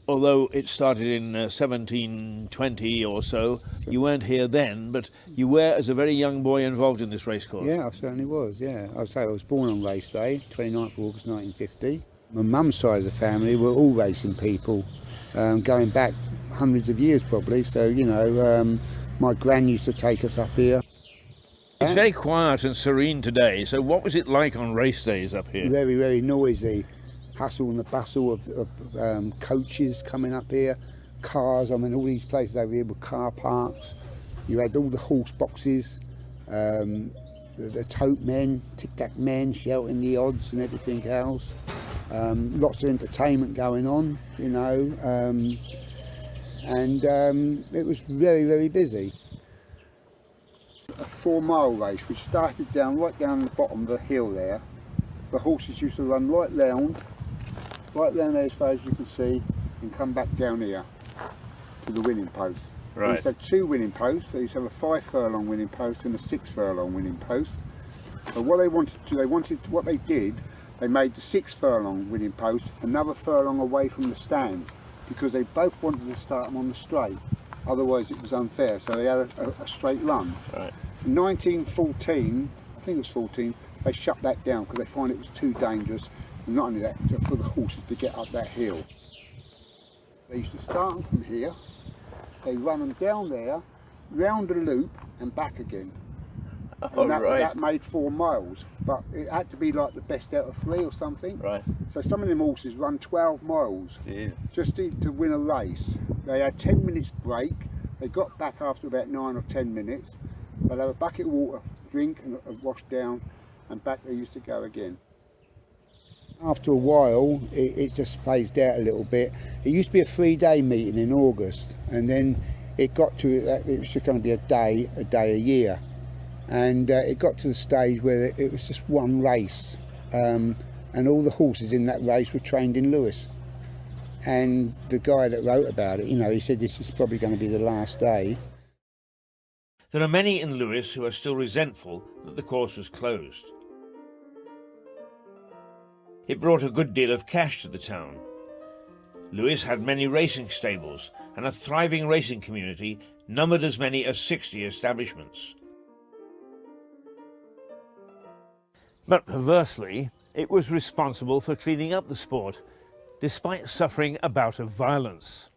although it started in 1720 or so, you weren't here then, but you were, as a very young boy, involved in this racecourse. Yeah, I certainly was, yeah. I say I was born on race day, 29th of August 1950. My mum's side of the family were all racing people, going back hundreds of years probably. So, you know, my gran used to take us up here. It's very quiet and serene today, so what was it like on race days up here? Very, very noisy. Hustle and the bustle of coaches coming up here, cars. I mean, all these places over here were car parks. You had all the horse boxes, the tote men, tic-tac men shouting the odds and everything else. Lots of entertainment going on, you know, and it was very, very busy. A 4-mile race which started right down the bottom of the hill there. The horses used to run right down there as far as you can see, and come back down here to the winning post. Right. They used to have 2 winning posts. They used to have a 5 furlong winning post and a 6 furlong winning post. But what they wanted to do, what they did, they made the 6 furlong winning post another furlong away from the stand, because they both wanted to start them on the straight. Otherwise it was unfair, so they had a straight run. Right. In 1914, I think it was 14, they shut that down because they found it was too dangerous. And not only that, for the horses to get up that hill. They used to start them from here, they run them down there, round the loop and back again. And that made 4 miles, but it had to be like the best out of 3 or something. Right. So some of them horses run 12 miles Yeah. just to win a race. They had 10 minutes break. They got back after about 9 or 10 minutes. They'd have a bucket of water, drink and wash down, and back they used to go again. After a while, it just phased out a little bit. It used to be a 3-day meeting in August, and then it got to that it was just going to be a day a year. And it got to the stage where it was just one race, and all the horses in that race were trained in Lewes. And the guy that wrote about it, you know, he said this is probably going to be the last day. There are many in Lewes who are still resentful that the course was closed. It brought a good deal of cash to the town. Lewes had many racing stables, and a thriving racing community numbered as many as 60 establishments. But perversely, it was responsible for cleaning up the sport, despite suffering a bout of violence.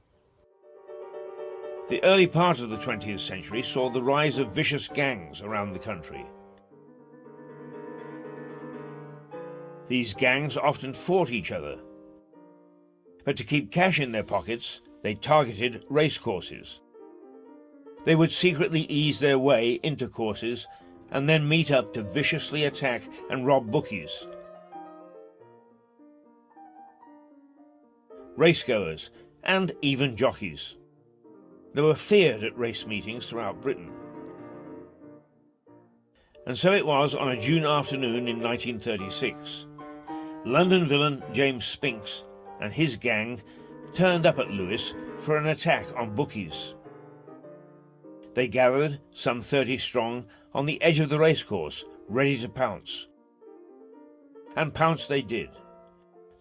The early part of the 20th century saw the rise of vicious gangs around the country. These gangs often fought each other, but to keep cash in their pockets, they targeted racecourses. They would secretly ease their way into courses and then meet up to viciously attack and rob bookies. Racegoers, and even jockeys. They were feared at race meetings throughout Britain. And so it was on a June afternoon in 1936. London villain James Spinks and his gang turned up at Lewes for an attack on bookies. They gathered, some 30 strong, on the edge of the racecourse, ready to pounce. And pounce they did.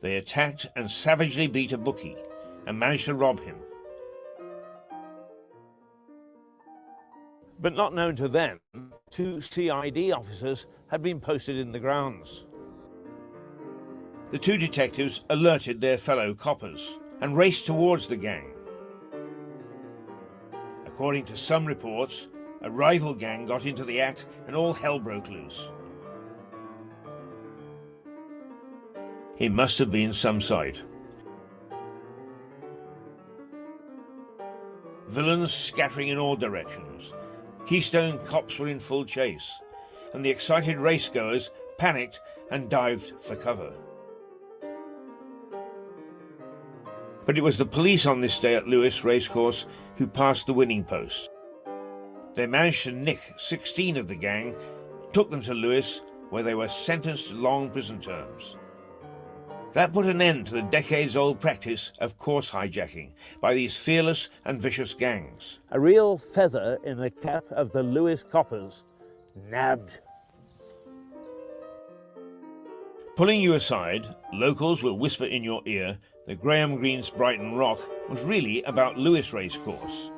They attacked and savagely beat a bookie and managed to rob him. But not known to them, 2 CID officers had been posted in the grounds. The 2 detectives alerted their fellow coppers and raced towards the gang. According to some reports, a rival gang got into the act and all hell broke loose. It must have been some sight. Villains scattering in all directions. Keystone cops were in full chase, and the excited racegoers panicked and dived for cover. But it was the police on this day at Lewes Racecourse who passed the winning post. They managed to nick 16 of the gang, took them to Lewes, where they were sentenced to long prison terms. That put an end to the decades-old practice of course hijacking by these fearless and vicious gangs. A real feather in the cap of the Lewes coppers, nabbed. Pulling you aside, locals will whisper in your ear that Graham Greene's Brighton Rock was really about Lewes Racecourse.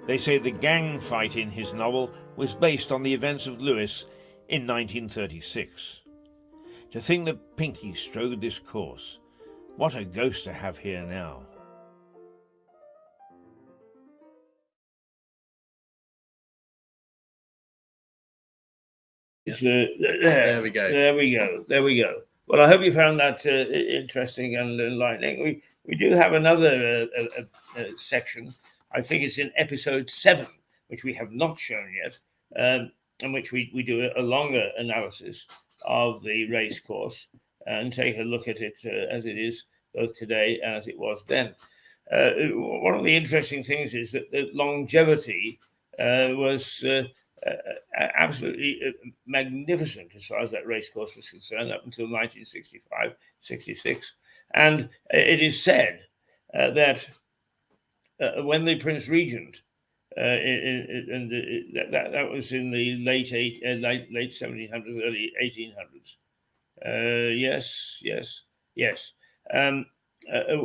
They say the gang fight in his novel was based on the events of Lewes in 1936. To think that Pinky strode this course, what a ghost to have here now. There we go. There we go. Well, I hope you found that interesting and enlightening. We do have another section. I think it's in episode 7, which we have not shown yet, in which we do a longer analysis of the race course and take a look at it as it is both today and as it was then. One of the interesting things is that the longevity was absolutely magnificent as far as that race course was concerned up until 1965, 66. And it is said that when the Prince Regent, and that was in the late 1700s, early 1800s,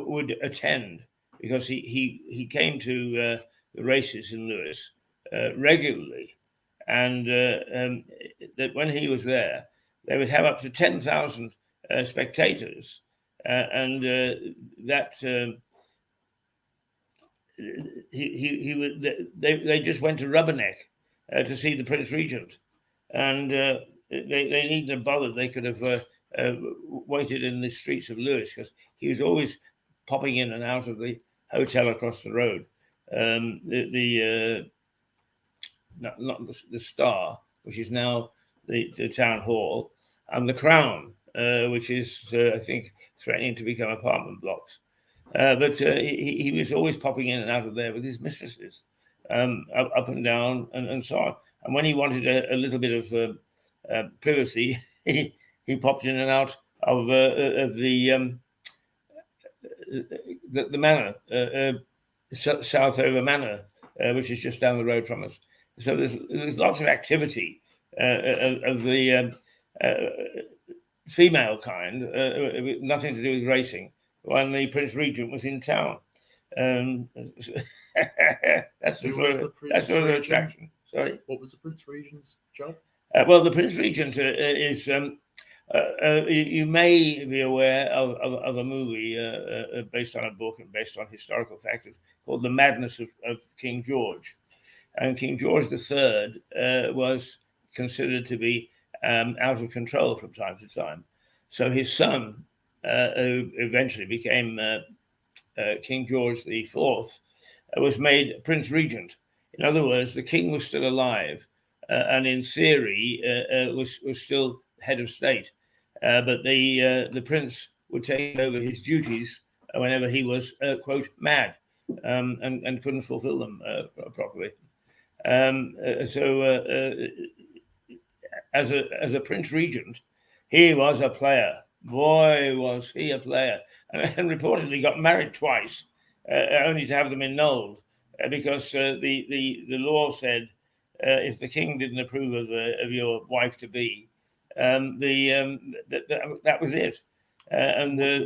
would attend, because he came to the races in Lewes regularly, and that when he was there, they would have up to 10,000 spectators, and that they just went to Rubberneck to see the Prince Regent, and they needn't have bothered. They could have waited in the streets of Lewes, because he was always popping in and out of the hotel across the road. Not the Star, which is now the town hall, and the Crown, which is I think threatening to become apartment blocks. But he was always popping in and out of there with his mistresses, up and down and so on. And when he wanted a little bit of privacy, he popped in and out of the manor, Southover Manor, which is just down the road from us. So there's lots of activity of the female kind, nothing to do with racing, when the Prince Regent was in town. That's the sort of attraction. Sorry? What was the Prince Regent's job? Well, the Prince Regent is... you may be aware of a movie based on a book and based on historical facts called The Madness of King George. And King George III was considered to be out of control from time to time. So his son, who eventually became King George IV, was made Prince Regent. In other words, the king was still alive and in theory was still head of state. But the prince would take over his duties whenever he was, quote, mad, and couldn't fulfill them properly. So as a Prince Regent, he was a player. Boy, was he a player. And reportedly got married twice, only to have them annulled, because the law said if the king didn't approve of your wife-to-be, that was it.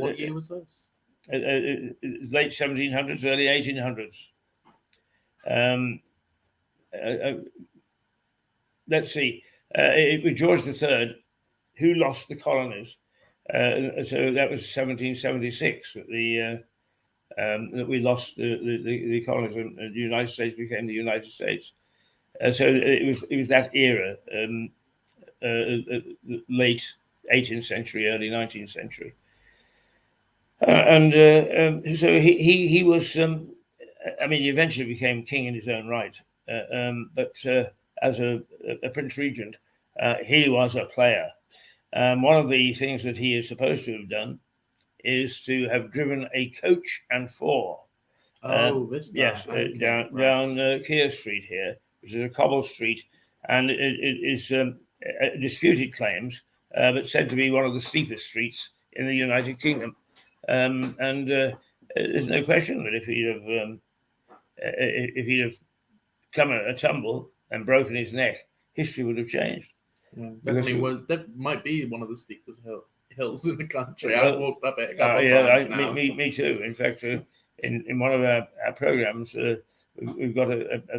What year was this? Late 1700s, early 1800s. Let's see. It was George III who lost the colonies. So that was 1776 that we lost the colonies, and the United States became the United States. So it was that era. Late 18th century, early 19th century, so he was. I mean, he eventually became king in his own right, but as a Prince Regent, he was a player. One of the things that he is supposed to have done is to have driven a coach and four. Yes, down Keir Street here, which is a cobble street, and it is disputed claims, but said to be one of the steepest streets in the United Kingdom. And there's no question that if he'd have come a tumble and broken his neck, history would have changed. Yeah, Because definitely we- was. That might be one of the steepest hills in the country. Well, I've walked up it a couple of times now. me too. In fact, in one of our programs, we've got a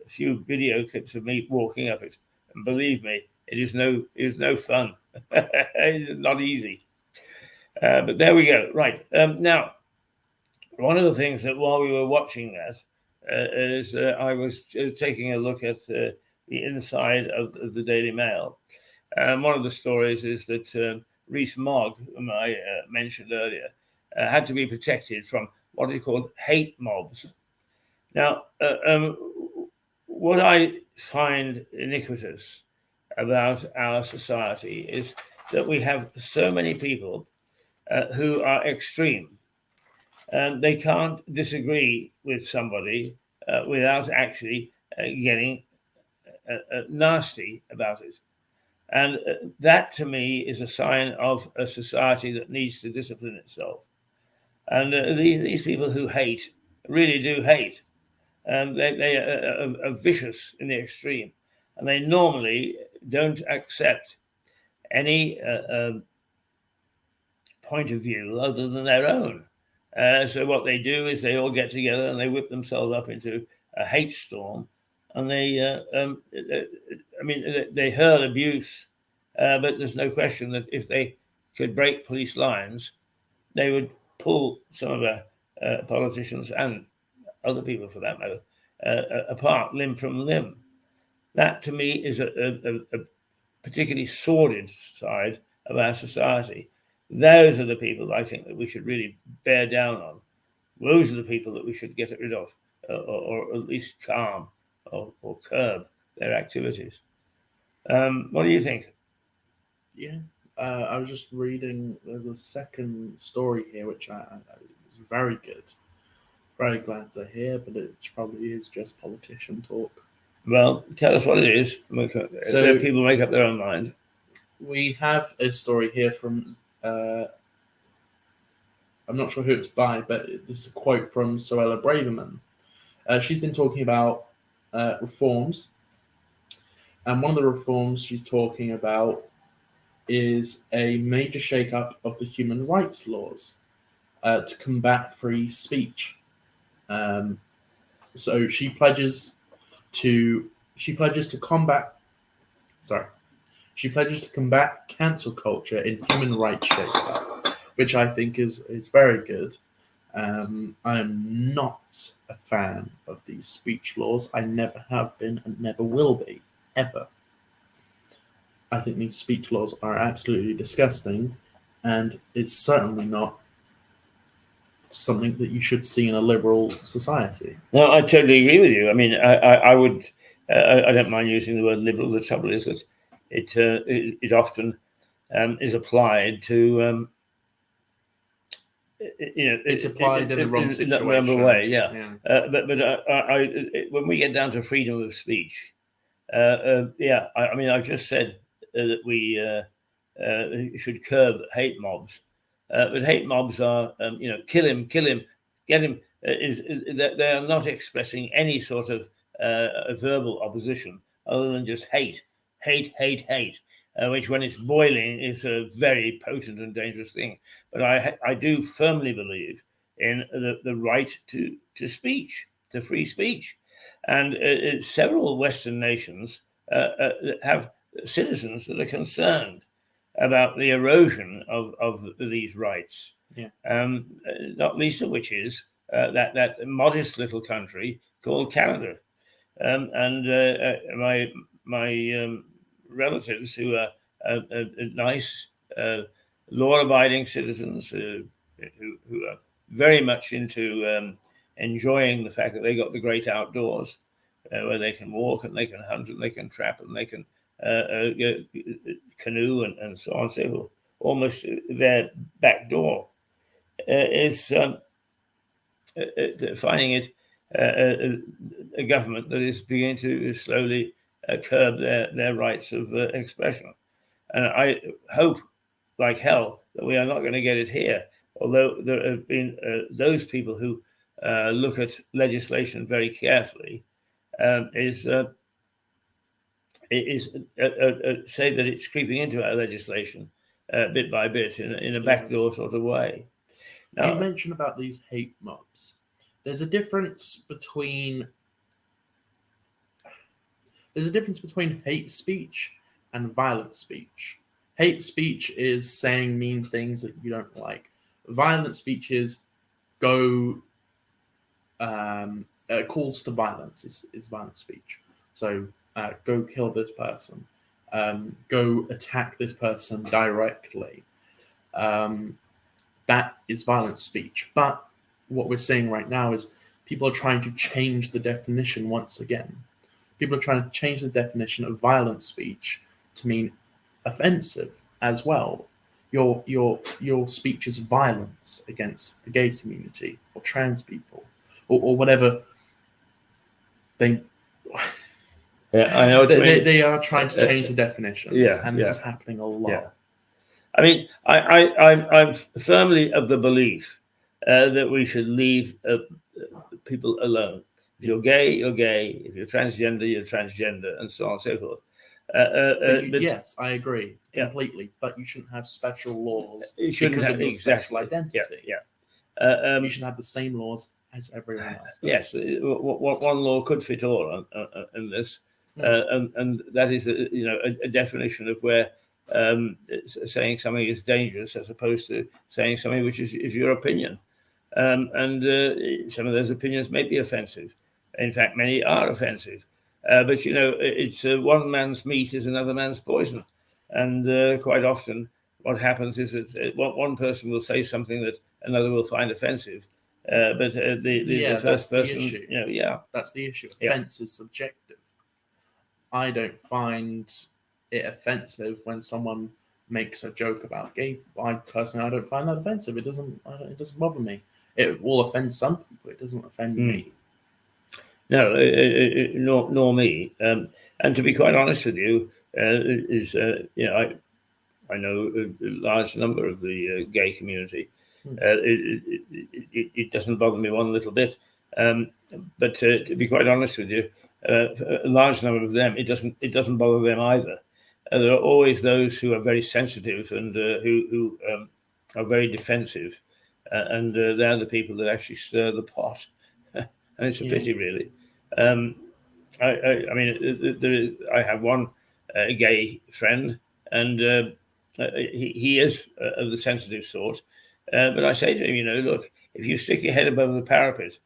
few video clips of me walking up it, and believe me, it is no fun. It's not easy. But there we go. Right now, one of the things that while we were watching that is I was taking a look at the inside of the Daily Mail. One of the stories is that Rees-Mogg, whom I mentioned earlier, had to be protected from what is called hate mobs. Now, what I find iniquitous about our society is that we have so many people who are extreme. They can't disagree with somebody without actually getting nasty about it. And that to me is a sign of a society that needs to discipline itself. And these people who hate really do hate. They are vicious in the extreme. And they normally don't accept any point of view other than their own. So what they do is they all get together and they whip themselves up into a hate storm. And they hurl abuse, but there's no question that if they could break police lines, they would pull some of our politicians and other people, for that matter, apart limb from limb. That, to me, is a particularly sordid side of our society. Those are the people I think that we should really bear down on. Those are the people that we should get rid of, or at least calm or curb their activities. What do you think? Yeah, I was just reading. There's a second story here, which is very good. Very glad to hear, but it probably is just politician talk. Well, tell us what it is. So- Let people make up their own mind. We have a story here from. I'm not sure who it's by, but this is a quote from Suella Braverman. She's been talking about reforms, and one of the reforms she's talking about is a major shake-up of the human rights laws to combat free speech. So she pledges to combat cancel culture in human rights shake-up, which I think is very good. I'm not a fan of these speech laws. I never have been and never will be, ever. I think these speech laws are absolutely disgusting, and it's certainly not something that you should see in a liberal society. No, I totally agree with you. I mean, I would. I don't mind using the word liberal. The trouble is that it often is applied to. It's applied in the wrong in that wrong situation. way. Yeah. But when we get down to freedom of speech, I mean, I've just said that we should curb hate mobs, but hate mobs are, kill him, get him. They are not expressing any sort of verbal opposition other than just hate, which when it's boiling is a very potent and dangerous thing. But I do firmly believe in the right to speech, to free speech. And several Western nations have citizens that are concerned about the erosion of these rights. Yeah. Not least of which is that modest little country called Canada. My relatives who are nice, law-abiding citizens who are very much into enjoying the fact that they got the great outdoors, where they can walk and they can hunt and they can trap and they can canoe and so on and so forth, almost their back door, is finding it a government that is beginning to slowly curb their rights of expression. And I hope, like hell, that we are not going to get it here, although there have been those people who look at legislation very carefully, is is say that it's creeping into our legislation bit by bit in a backdoor sort of way. Now, you mentioned about these hate mobs. There's a difference between hate speech and violent speech. Hate speech is saying mean things that you don't like. Violent speech is calls to violence is violent speech. So go kill this person, go attack this person directly. That is violent speech. But what we're seeing right now is people are trying to change the definition once again. People are trying to change the definition of violent speech to mean offensive as well. Your speech is violence against the gay community or trans people or whatever. Yeah, I know what you mean. They are trying to change the definitions, and this is happening a lot. Yeah. I mean, I'm firmly of the belief that we should leave people alone. If you're gay, you're gay. If you're transgender, you're transgender, and so on and so forth. But yes, I agree completely. But you shouldn't have special laws because of your sexual identity. You should have the same laws as everyone else. Yes, one law could fit all in this, and that is a definition of where saying something is dangerous as opposed to saying something which is your opinion, and some of those opinions may be offensive. In fact, many are offensive. But it's one man's meat is another man's poison, and quite often what happens is that one person will say something that another will find offensive, but the first person, that's the issue. Offense is subjective. I don't find it offensive when someone makes a joke about gay. I don't find that offensive. It doesn't bother me. It will offend some people. It doesn't offend me. No, nor me. And to be quite honest with you, I know a large number of the gay community. It doesn't bother me one little bit. But to be quite honest with you, a large number of them, it doesn't bother them either. There are always those who are very sensitive and who are very defensive, and they're the people that actually stir the pot. And it's a pity, really. I mean, I have one gay friend, and he is of the sensitive sort. But I say to him, look, if you stick your head above the parapet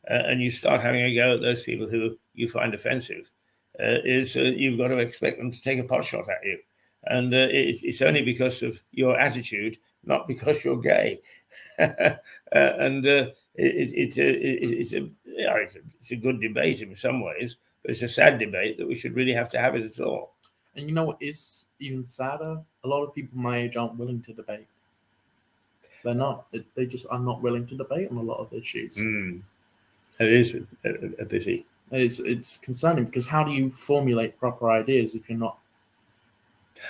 and you start having a go at those people who you find offensive, you've got to expect them to take a pot shot at you. And it's only because of your attitude, not because you're gay. And it's a good debate in some ways, but it's a sad debate that we should really have to have it at all. And you know what is even sadder? A lot of people my age aren't willing to debate. They're not. They just are not willing to debate on a lot of issues. It is a pity. It's concerning because how do you formulate proper ideas if you're not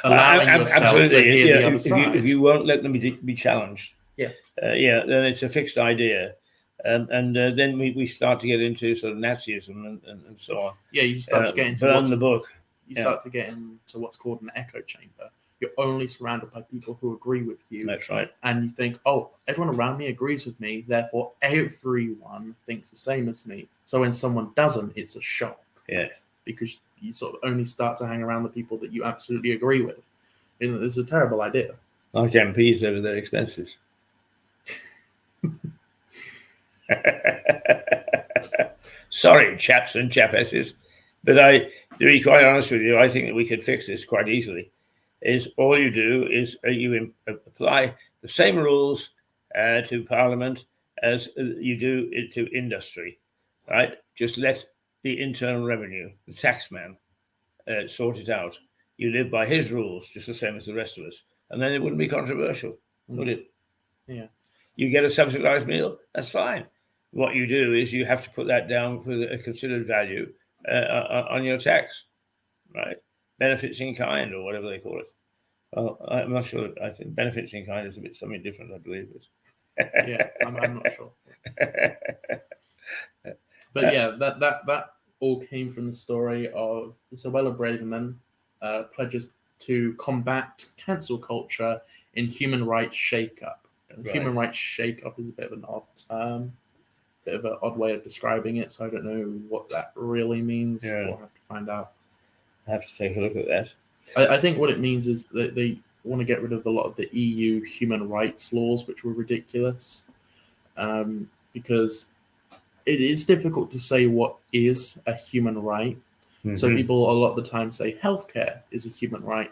allowing yourself to hear the other side? If you won't let them be challenged, then it's a fixed idea. And then we start to get into sort of Nazism and so on. Yeah, you start to get into burn the book. You start to get into what's called an echo chamber. You're only surrounded by people who agree with you. That's right. And you think, oh, everyone around me agrees with me, therefore everyone thinks the same as me. So when someone doesn't, it's a shock. Yeah. Because you sort of only start to hang around the people that you absolutely agree with. It's a terrible idea. Like MPs over their expenses. Sorry, chaps and chapesses, but to be quite honest with you, I think that we could fix this quite easily. Is all you do is you apply the same rules to Parliament as you do to industry, right? Just let the Internal Revenue, the taxman, sort it out. You live by his rules, just the same as the rest of us, and then it wouldn't be controversial, would it? Yeah. You get a subsidized meal, that's fine. What you do is you have to put that down with a considered value on your tax, right? Benefits in kind or whatever they call it. Well, I'm not sure. I think benefits in kind is a bit something different, I believe. Yeah, I'm not sure. But yeah, that all came from the story of Isabella Braverman pledges to combat cancel culture in human rights shake-up. Right. Human rights shake-up is a bit of an odd term, bit of an odd way of describing it, so I don't know what that really means. Yeah. We'll have to find out. I have to take a look at that. I think what it means is that they want to get rid of a lot of the EU human rights laws, which were ridiculous, because it is difficult to say what is a human right. So Mhm. people a lot of the time say healthcare is a human right.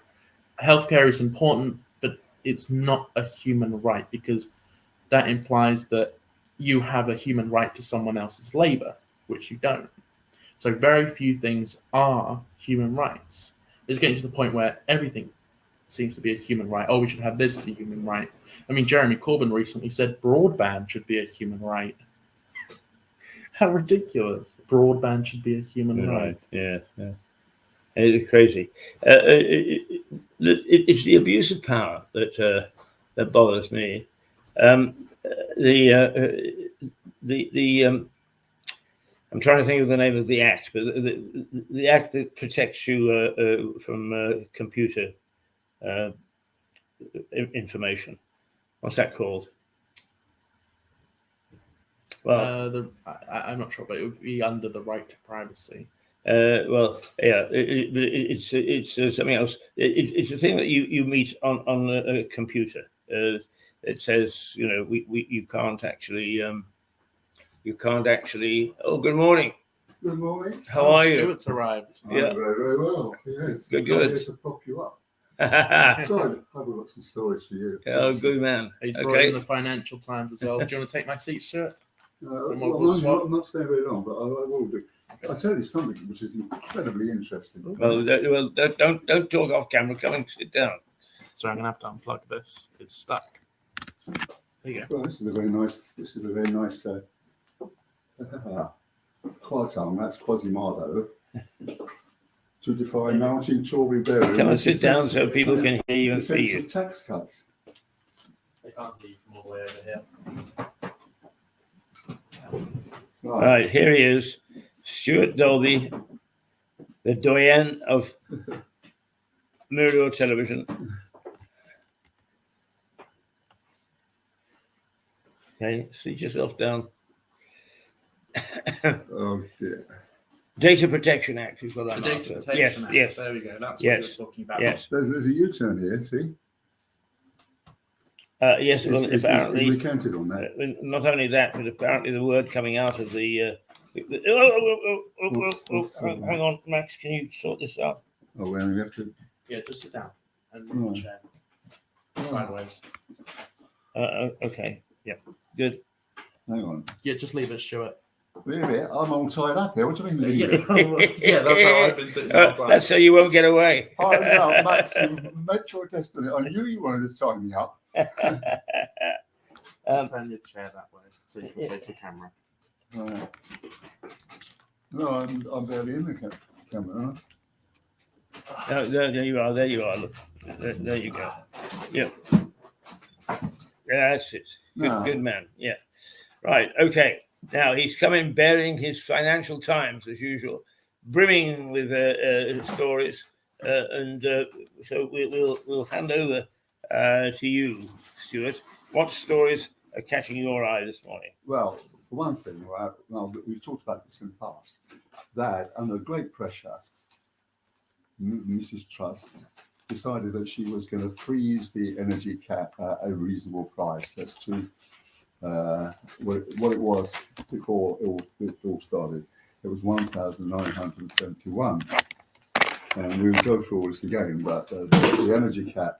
Healthcare is important, but it's not a human right because that implies that you have a human right to someone else's labor, which you don't. So very few things are human rights. It's getting to the point where everything seems to be a human right. Oh, we should have this as a human right. I mean, Jeremy Corbyn recently said broadband should be a human right. How ridiculous. Broadband should be a human right. Yeah. It's crazy. It's the abuse of power that bothers me. I'm trying to think of the name of the act, but the act that protects you from computer information. What's that called? Well, I'm not sure, but it would be under the right to privacy. It's something else. It's a thing that you meet on a computer. It says, you can't actually. Oh, good morning. Good morning. How are you? Stuart's arrived. Yeah. I'm very, very well. Yes. Good, I'm good. here to prop you up. Oh, Good. I've got some stories for you. good man. He's brought in the Financial Times as well. Do you want to take my seat, Stuart? I'm not staying very long, but I will do. I'll tell you something which is incredibly interesting. Well, don't talk off camera. Come and sit down. Sorry, I'm gonna have to unplug this. It's stuck. There you go. Well, this is a very nice. Quietung, that's Quasimodo. To defy mounting Tory berry. Come and sit down so people can hear you and see you. Tax cuts. They can't leave from all the way over here. Right, here he is, Stuart Dolby, the doyen of Muriel Television. Okay, sit yourself down. Oh dear. Data Protection Act is what The I'm Data after. Protection Act. Yes. There we go. That's Yes. what we're talking about. Yes. There's a U-turn here. See. Yes. Well, apparently, we counted on that. not only that, but apparently the word coming out of the. Hang on, Max. Can you sort this out? Oh, well, we have to. Yeah, just sit down and move the chair sideways. Okay. Yeah. Good. Hang on. Yeah, just leave it, Stuart. Wait a minute. I'm all tied up here. What do you mean? Yeah, leave? yeah, that's how I've been sitting all the time. That's so you won't get away. Oh no, Max, you made your destiny. I knew you wanted to tie me up. Turn your chair that way so you can face the camera. Right. No, I'm barely in the camera. No, there you are. There you are. Look, there you go. Yeah. Yeah, that's it. Good man. Yeah. Right. Okay. Now he's coming bearing his Financial Times as usual, brimming with stories, and so we'll hand over to you, Stuart. What stories are catching your eye this morning? Well, for one thing, we've talked about this in the past, that under great pressure, Mrs. Truss decided that she was going to freeze the energy cap at a reasonable price. That's to what it was before it all started. It was 1,971. And we'll go through all this again, but the energy cap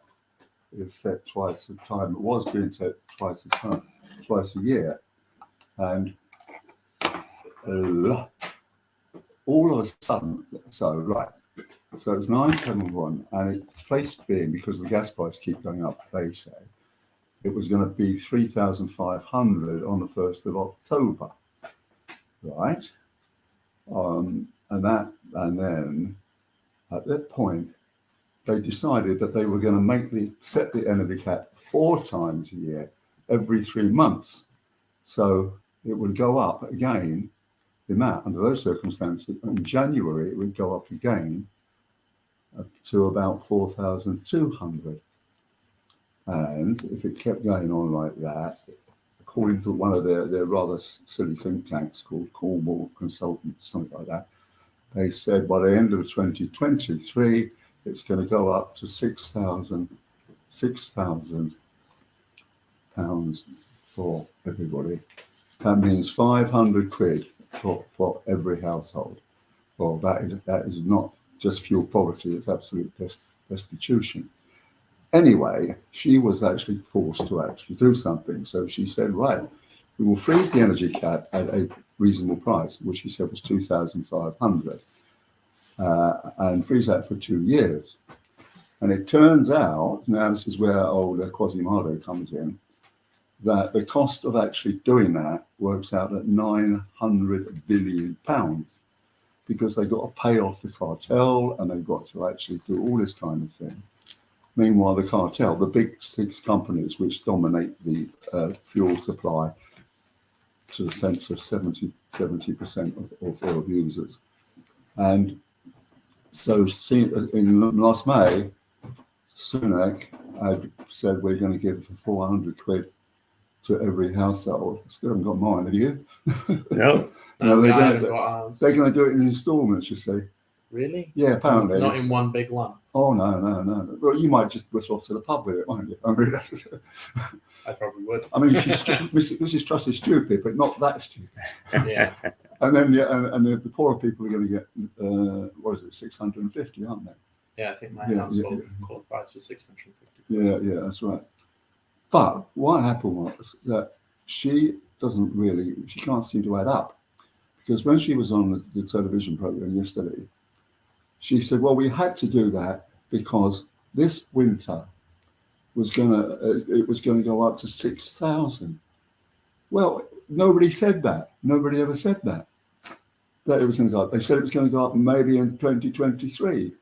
is set twice a time. It was being set twice a year. And all of a sudden, so it was 971, and it faced being, because the gas price keep going up, they say, it was going to be 3,500 on the 1st of October, right? And then at that point, they decided that they were going to set the energy cap 4 times a year, every 3 months. So it would go up again, the amount under those circumstances. In January, it would go up again to about 4,200. And if it kept going on like that, according to one of their rather silly think tanks called Cornwall Consultants, something like that, they said by the end of 2023, it's going to go up to £6,000 for everybody. That means 500 quid for every household. Well, that is not just fuel poverty, it's absolute destitution. Anyway, she was actually forced to actually do something. So she said, right, we will freeze the energy cap at a reasonable price, which she said was 2,500, and freeze that for 2 years. And it turns out, now this is where old Quasimodo comes in, that the cost of actually doing that works out at £900 billion, because they've got to pay off the cartel and they've got to actually do all this kind of thing. Meanwhile, the cartel, the big 6 companies which dominate the fuel supply to the sense of 70% of oil users. And so in last May, Sunak had said we're going to give 400 quid to every household. Still haven't got mine, have you? No. No, they're I haven't got ours. going to do it in installments, you see. Really? Yeah, apparently. Not in one big lump. Oh, no. Well, you might just rush off to the pub with it, won't you? I mean, I probably would. I mean, Mrs. Truss is stupid, but not that stupid. Yeah. And then, and the poorer people are going to get, 650, aren't they? Yeah, I think my Yeah, household yeah. qualifies for 650. Yeah, that's right. But what happened was that she can't seem to add up. Because when she was on the television program yesterday, she said, well, we had to do that because this winter was going to go up to 6,000. Well, nobody said that. Nobody ever said that it was going to go up. They said it was going to go up maybe in 2023.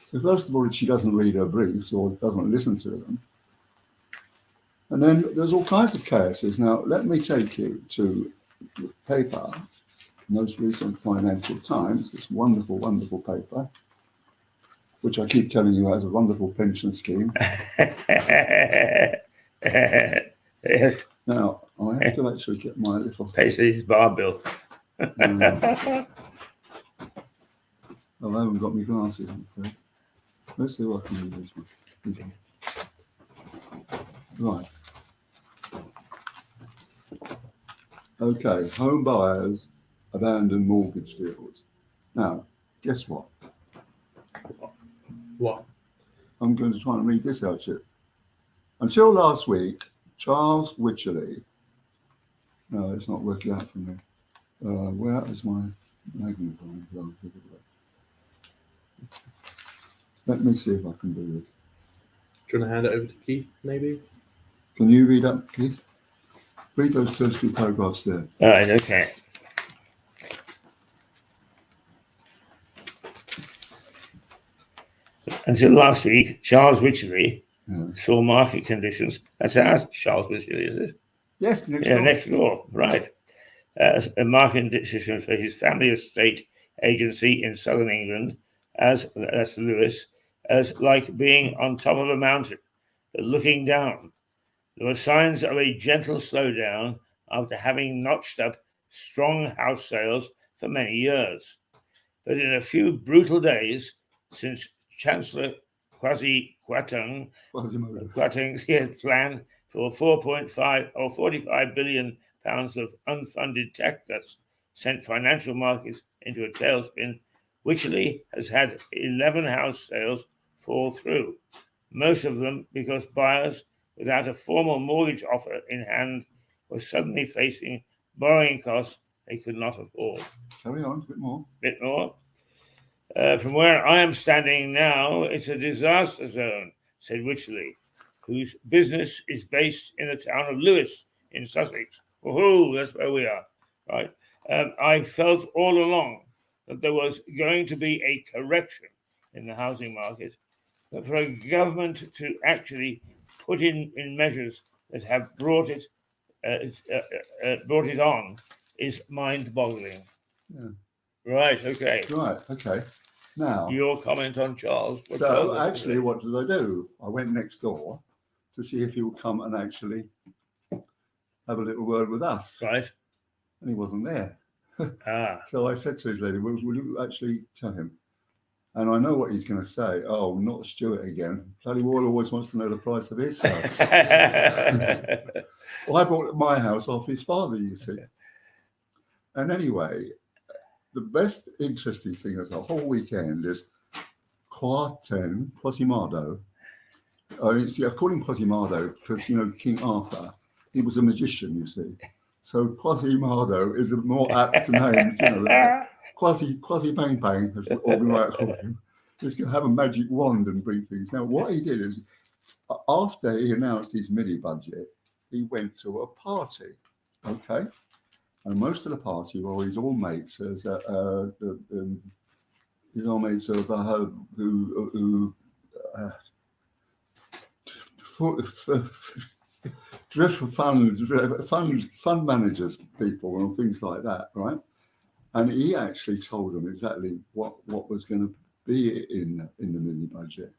So first of all, she doesn't read her briefs or doesn't listen to them. And then there's all kinds of chaoses. Now, let me take you to the paper, most recent Financial Times, this wonderful, wonderful paper, which I keep telling you has a wonderful pension scheme. Yes. Now, I have to actually get my little... Paisley's bar bill. I haven't got my glasses, I'm afraid. Let's see what I can do this one. Right. Okay, home buyers abandon mortgage deals. Now, guess what? What? I'm going to try and read this out to you. Until last week, Charles Wycherley. No, it's not working out for me. Where is my magnifying glass? Let me see if I can do this. Do you want to hand it over to Keith, maybe? Can you read up, Keith? Read those first 2 paragraphs there. All right, okay. Until last week, Charles Wycherley saw market conditions. That's our Charles Wycherley, is it? Yes, next Yeah, door. next door, right. A market decision for his family estate agency in southern England, that's Lewis, as like being on top of a mountain, but looking down. There were signs of a gentle slowdown after having notched up strong house sales for many years. But in a few brutal days, since Chancellor Kwasi Kwarteng's plan for 4.5 or 45 billion pounds of unfunded tax cuts sent financial markets into a tailspin, Wycherley has had 11 house sales fall through, most of them because buyers without a formal mortgage offer in hand were suddenly facing borrowing costs they could not afford. Carry on, a bit more. Bit more. From where I am standing now, it's a disaster zone, said Wycherley, whose business is based in the town of Lewes in Sussex. Woohoo, that's where we are, right? I felt all along that there was going to be a correction in the housing market, but for a government to actually put in measures that have brought it on is mind-boggling. Yeah. Right. Okay. Right. Okay. Now, Your comment on Charles. What so Charles has to actually, say. what did I do? I went next door to see if he would come and actually have a little word with us, Right. and he wasn't there. Ah. So I said to his lady, will you actually tell him? And I know what he's going to say. Oh, not Stuart again. Bloody Wall always wants to know the price of his house. Well, I bought my house off his father, you see. And anyway, the best interesting thing of the whole weekend is Quasimodo. I call him Quasimodo because, King Arthur, he was a magician, you see. So Quasimodo is a more apt name, Quasi Bang Bang, as what we might call him. He's going to have a magic wand and bring things. Now, what he did is, after he announced his mini budget, he went to a party, okay? And most of the party were his all mates, his all mates of who fund managers, people, and things like that, right? And he actually told them exactly what was going to be in the mini budget,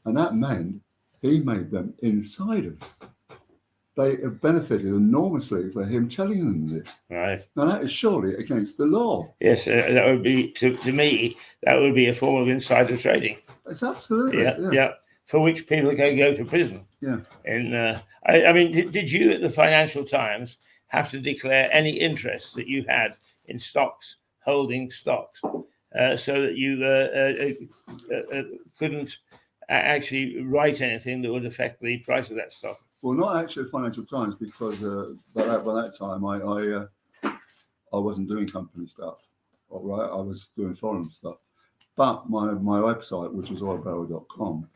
and that meant he made them insiders. They have benefited enormously for him telling them this. Right. Now that is surely against the law. Yes, that would be to me. That would be a form of insider trading. It's absolutely Yeah. For which people can go to prison. Yeah. And I mean, did you at the Financial Times have to declare any interest that you had in stocks, holding stocks, so that you couldn't actually write anything that would affect the price of that stock? Well, not actually the Financial Times, because by that time I wasn't doing company stuff. All right, I was doing foreign stuff. But my website, which was oilbarrel.com,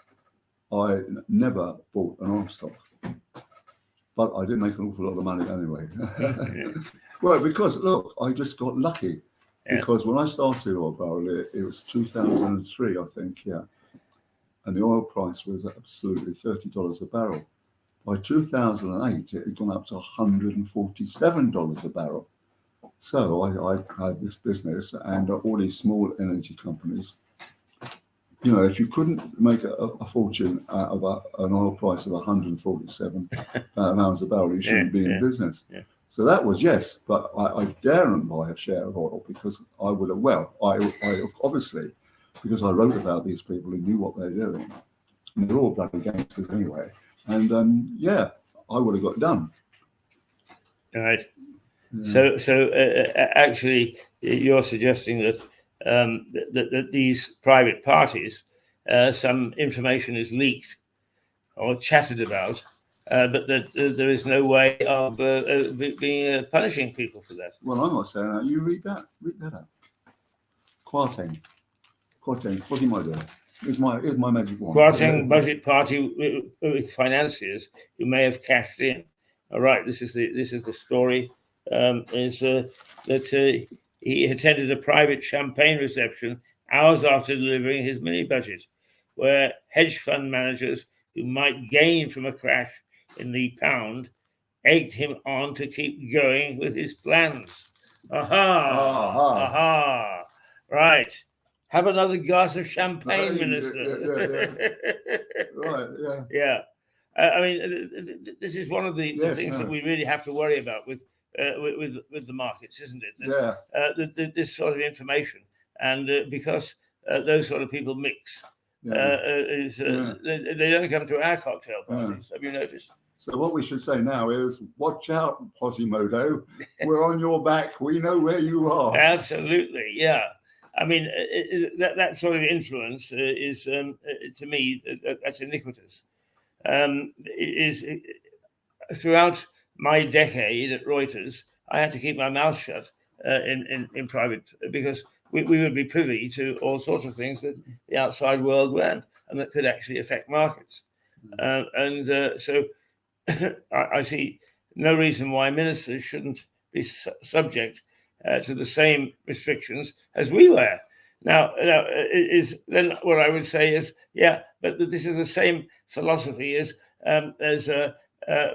I never bought an oil stock. But I did make an awful lot of money anyway. Well, because look, I just got lucky. Yeah. Because when I started Oil Barrel, it was 2003, I think, yeah. And the oil price was absolutely $30 a barrel. By 2008, it had gone up to $147 a barrel. So I had this business, and all these small energy companies, if you couldn't make a fortune out of an oil price of 147 pounds a barrel, you shouldn't be in business. Yeah. So that was yes, but I daren't buy a share of oil because I would have, I obviously, because I wrote about these people who knew what they're doing, and they're all bloody gangsters anyway. And I would have got done. Right. Yeah. So actually, you're suggesting that that these private parties, some information is leaked or chatted about, but that there is no way of being punishing people for that. Well, I'm not saying that. You read that. Read that out. Kwarteng. What am I doing? Here's my magic wand. Kwarteng budget party with financiers who may have cashed in. All right, this is the story. That he attended a private champagne reception hours after delivering his mini budget, where hedge fund managers who might gain from a crash in the pound egged him on to keep going with his plans. Aha. Right. Have another glass of champagne, Minister. Right, yeah. Yeah. I mean, this is one of the things that we really have to worry about with the markets, isn't it? This sort of information, and because those sort of people mix, they don't come to our cocktail parties. Have you noticed? So what we should say now is, watch out, Quasimodo. We're on your back. We know where you are. Absolutely, yeah. I mean, that sort of influence is, to me, that's iniquitous. Throughout my decade at Reuters, I had to keep my mouth shut in private, because we would be privy to all sorts of things that the outside world weren't, and that could actually affect markets. So I see no reason why ministers shouldn't be subject to the same restrictions as we were. Now, then what I would say is, but this is the same philosophy as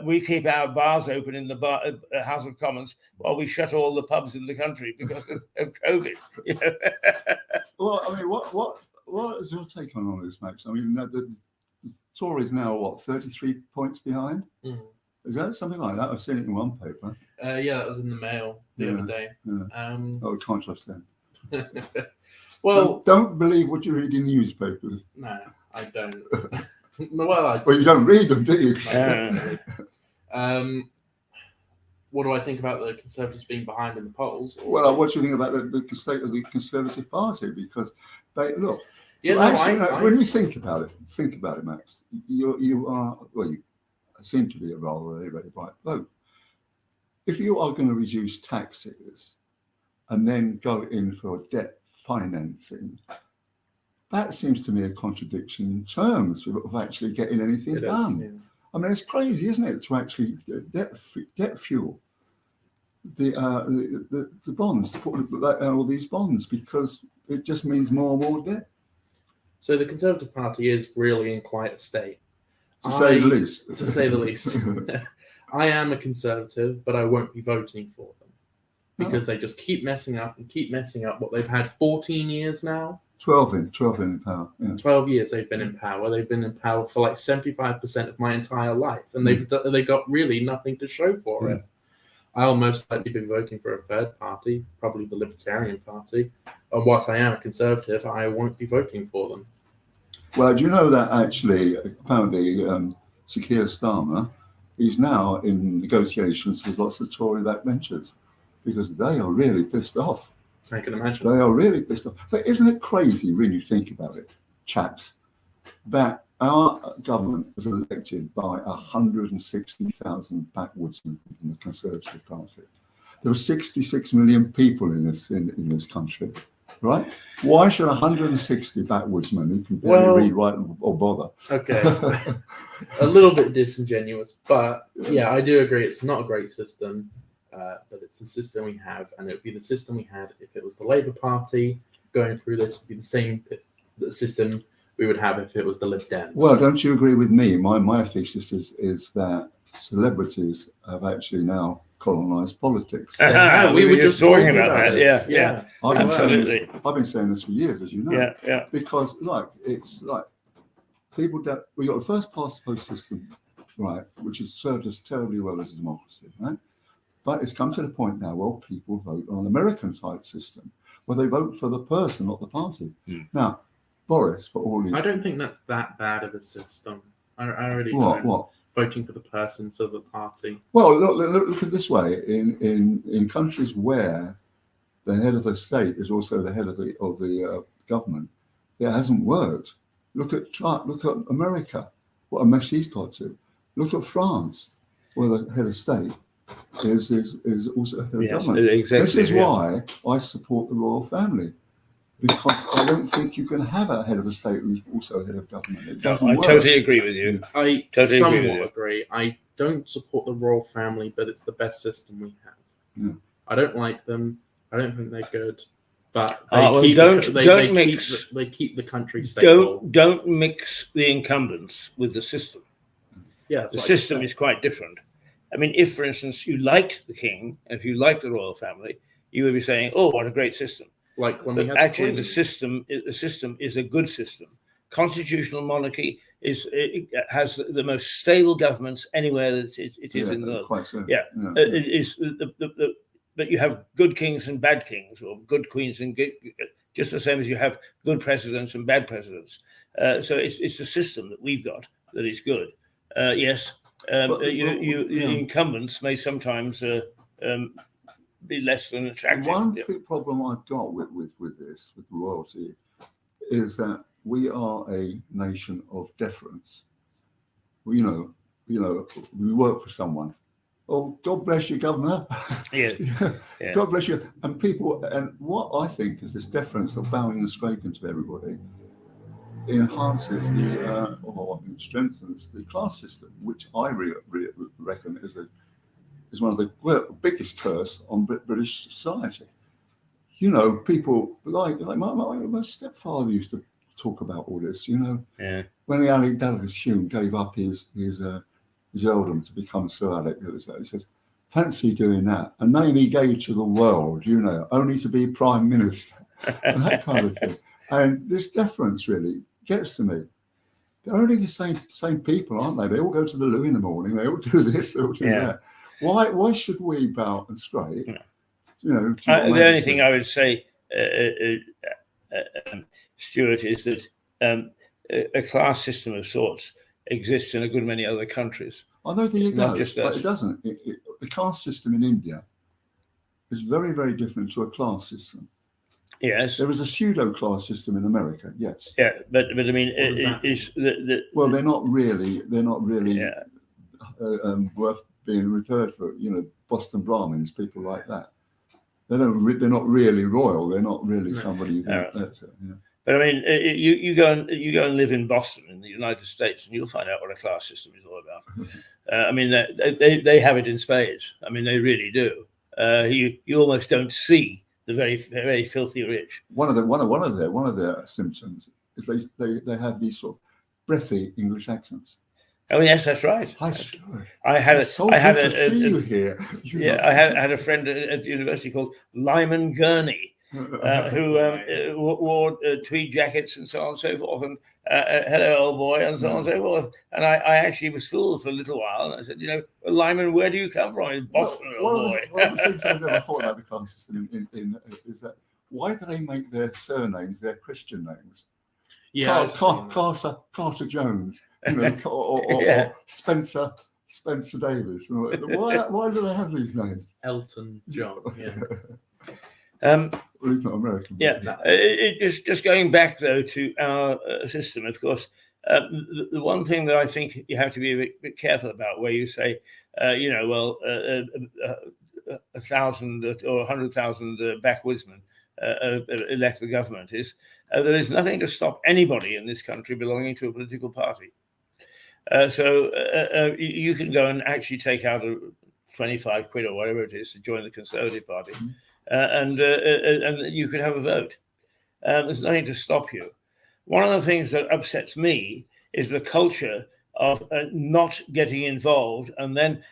we keep our bars open in the House of Commons while we shut all the pubs in the country because of COVID. You know? Well, I mean, what is your take on all this, Max? I mean, the Tories now, what, 33 points behind? Mm. Is that something like that? I've seen it in one paper. Yeah, that was in the Mail the other day. Yeah. Oh, we can't trust them. Well, don't believe what you read in newspapers. no, I don't. Well, you don't read them, do you? What do I think about the Conservatives being behind in the polls? Well, what do you think about the state of the Conservative Party? Because they look. Yeah, so no, actually, when you think about it, Max, you are, well, you seem to be a rather very bright bloke. If you are going to reduce taxes and then go in for debt financing, that seems to me a contradiction in terms of actually getting anything done. Yeah. I mean, it's crazy, isn't it, to actually debt fuel the bonds, all these bonds, because it just means more and more debt. So the Conservative Party is really in quite a state. To say the least. To say the least. I am a Conservative, but I won't be voting for them because they just keep messing up what they've had 14 years now. 12 in power. Yeah. 12 years they've been in power. They've been in power for like 75% of my entire life, and they got really nothing to show for it. I'll most likely be voting for a third party, probably the Libertarian Party. And whilst I am a Conservative, I won't be voting for them. Well, do you know that actually, apparently, Sir Keir Starmer is now in negotiations with lots of Tory backbenchers because they are really pissed off. I can imagine. They are really pissed off. But isn't it crazy when you think about it, chaps, that our government was elected by 160,000 backwoodsmen from the Conservative Party? There were 66 million people in this country, right? Why should 160 backwoodsmen who can barely read, write, or bother? Okay, a little bit disingenuous, but yeah, I do agree. It's not a great system. But it's the system we have, and it would be the system we had if it was the Labour Party going through this. Would be the same system we would have if it was the Lib Dems. Well, don't you agree with me? My thesis is that celebrities have actually now colonised politics. We were just talking about that. Yeah. Absolutely. I've been saying this for years, as you know. Yeah. Because it's like people that we got the first past the post system, right, which has served us terribly well as a democracy, right? But it's come to the point now where people vote on an American-type system, where they vote for the person, not the party. Now, Boris, for all his... I don't think that's that bad of a system. I really don't. What? Voting for the person, so the party. Well, look at it this way. In countries where the head of the state is also the head of the government, it hasn't worked. Look at America, what a mess he's got to. Look at France, where the head of state is also head of government. Exactly, this is why I support the royal family, because I don't think you can have a head of a state who's also head of government. It doesn't work. Totally agree with you. I totally somewhat agree. I don't support the royal family, but it's the best system we have. Yeah. I don't like them. I don't think they're good. But they keep the country stable. Don't mix the incumbents with the system. Yeah, the system is quite different. I mean, if, for instance, you liked the king, if you liked the royal family, you would be saying, "Oh, what a great system!" Like when we had actually, the system is a good system. Constitutional monarchy has the most stable governments anywhere that it is in the world. Quite so. Yeah. It is but you have good kings and bad kings, or good queens and good, just the same as you have good presidents and bad presidents. So it's the system that we've got that is good. Yes. The incumbents may sometimes be less than attractive. One big problem I've got with royalty is that we are a nation of deference. We work for someone. Oh, God bless you, Governor. Yeah. God bless you. And people, and what I think is this deference of bowing and scraping to everybody enhances strengthens the class system, which I reckon is one of the biggest curse on British society. You know, people like my stepfather used to talk about all this. You know, when Alec Douglas Hume gave up his his earldom to become Sir Alec. He says, fancy doing that. A name he gave to the world, you know, only to be Prime Minister, and that kind of thing. And this deference really gets to me. They're only the same people, aren't they? They all go to the loo in the morning. They all do this, they all do that. Why should we bow and straight? Yeah. You know, The only thing I would say, Stuart, is that a class system of sorts exists in a good many other countries. I don't think it Not does, just but us. it doesn't. The caste system in India is very, very different to a class system. Yes. There is a pseudo-class system in America, yes. Yeah, but I mean, What does that it's the Well, they're not really yeah. worth being referred for. You know, Boston Brahmins, people like that. They're not really royal. They're not really somebody you can. But I mean, you go and live in Boston in the United States, and you'll find out what a class system is all about. I mean, they have it in spades. I mean, they really do. You almost don't see the very, very filthy rich. One of their symptoms is they have these sort of breathy English accents. Oh yes, that's right. Hi, Stuart. I had It's so good to see you a here. I had a friend at the university called Lyman Gurney, who wore tweed jackets and so on and so forth, and hello, old boy, and so on and so forth. And I actually was fooled for a little while, and I said, you know, Lyman, where do you come from? He's Boston, old boy. One of the things I've never thought about the class system is that why do they make their surnames their Christian names? Yeah, Carter Jones, you know, or Spencer Davis. Why do they have these names? Elton John. Yeah. Well, he's not American. Yeah, just going back though to our system, of course. The one thing that I think you have to be a bit careful about, where you say, you know, well, 1,000 or 100,000 backwoodsmen elect the government, is there is nothing to stop anybody in this country belonging to a political party. So you can go and actually take out 25 quid or whatever it is to join the Conservative Party. And you could have a vote. There's nothing to stop you. One of the things that upsets me is the culture of not getting involved and then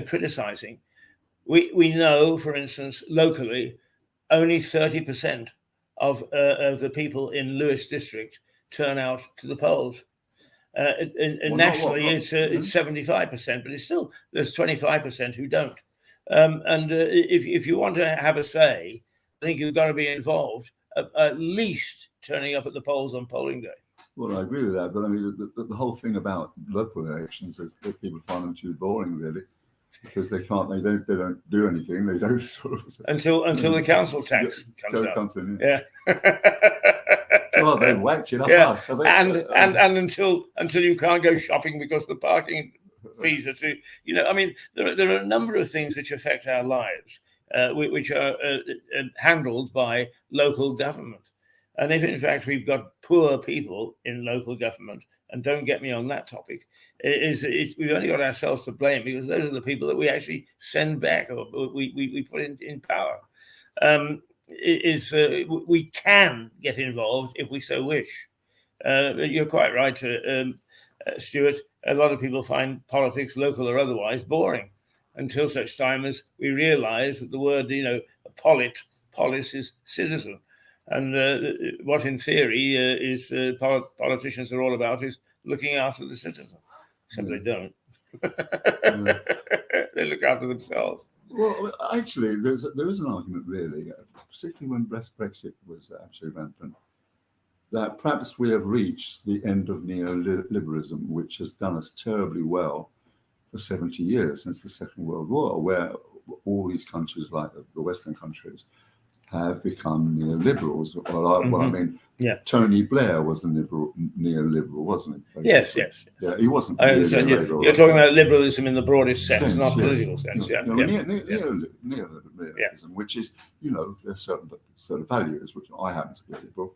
criticizing. We know, for instance, locally, only 30% of the people in Lewis district turn out to the polls. Nationally, it's 75%, but it's still, there's 25% who don't. And if you want to have a say, I think you've got to be involved, at least turning up at the polls on polling day. Well, I agree with that, but I mean, the whole thing about local elections is that people find them too boring, really, because they don't do anything. They don't sort of until the council tax comes in. Yeah. Well, they've whacked it up us. And until you can't go shopping because the parking fees are too. You know, I mean, there are a number of things which affect our lives, which are handled by local government. And if in fact we've got poor people in local government, and don't get me on that topic, we've only got ourselves to blame, because those are the people that we actually send back or we put in power. We can get involved if we so wish. You're quite right, Stuart. A lot of people find politics, local or otherwise, boring, until such time as we realise that the word, you know, polis is citizen. And what in theory is politicians are all about is looking after the citizen. Simply don't. They look after themselves. Well, actually, there is an argument, really, particularly when Brexit was actually rampant, that perhaps we have reached the end of neoliberalism, which has done us terribly well for 70 years since the Second World War, where all these countries, like the Western countries, have become neoliberals. Well, I mean, Tony Blair was a neoliberal, wasn't he? Yes. Yeah, he wasn't. You're talking about liberalism in the broadest sense, not political sense. Neoliberalism, which is, you know, there's certain values which I happen to be liberal.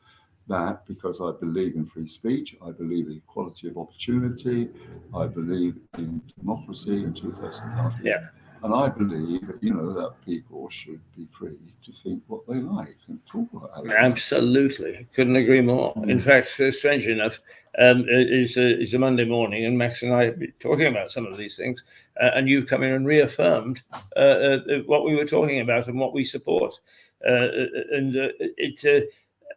That because I believe in free speech, I believe in equality of opportunity, I believe in democracy and two-thirds parties. Yeah. And I believe, you know, that people should be free to think what they like and talk about it. Absolutely. Couldn't agree more. In fact, strangely enough, is a Monday morning, and Max and I have been talking about some of these things, and you've come in and reaffirmed what we were talking about and what we support.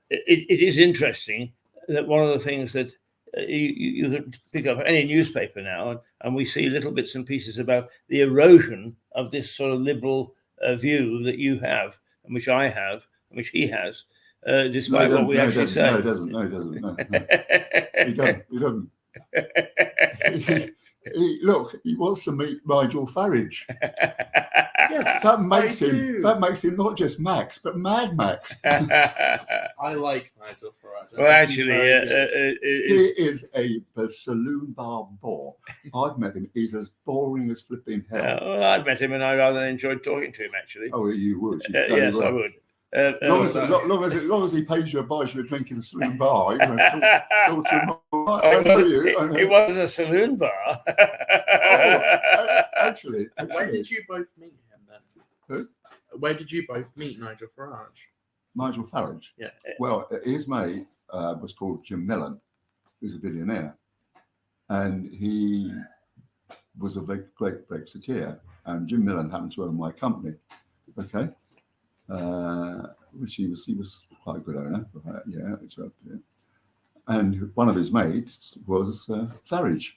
It is interesting that one of the things that you can pick up any newspaper now, and we see little bits and pieces about the erosion of this sort of liberal view that you have, and which I have, and which he has, despite what we actually say. No, he doesn't. No, he doesn't. No. He doesn't. Look, he wants to meet Nigel Farage. Yes, That makes I him. do. That makes him not just Max, but Mad Max. I like Nigel Farage. Well, actually, He is a saloon bar bore. I've met him. He's as boring as flipping hell. well, I've met him, and I rather enjoyed talking to him. Actually, Oh, you would. yes, I would. Long as he pays you, buys you a drink in the saloon bar, you're going to talk to him. It wasn't a saloon bar. Actually, Where did you both meet him then? Who? Where did you both meet Nigel Farage? Nigel Farage. Yeah. Well, his mate was called Jim Mellon, who's a billionaire, and he was a very great Brexiteer. And Jim Mellon happened to own my company, okay, which he was quite a good owner. Yeah, it's up there. And one of his mates was Farage.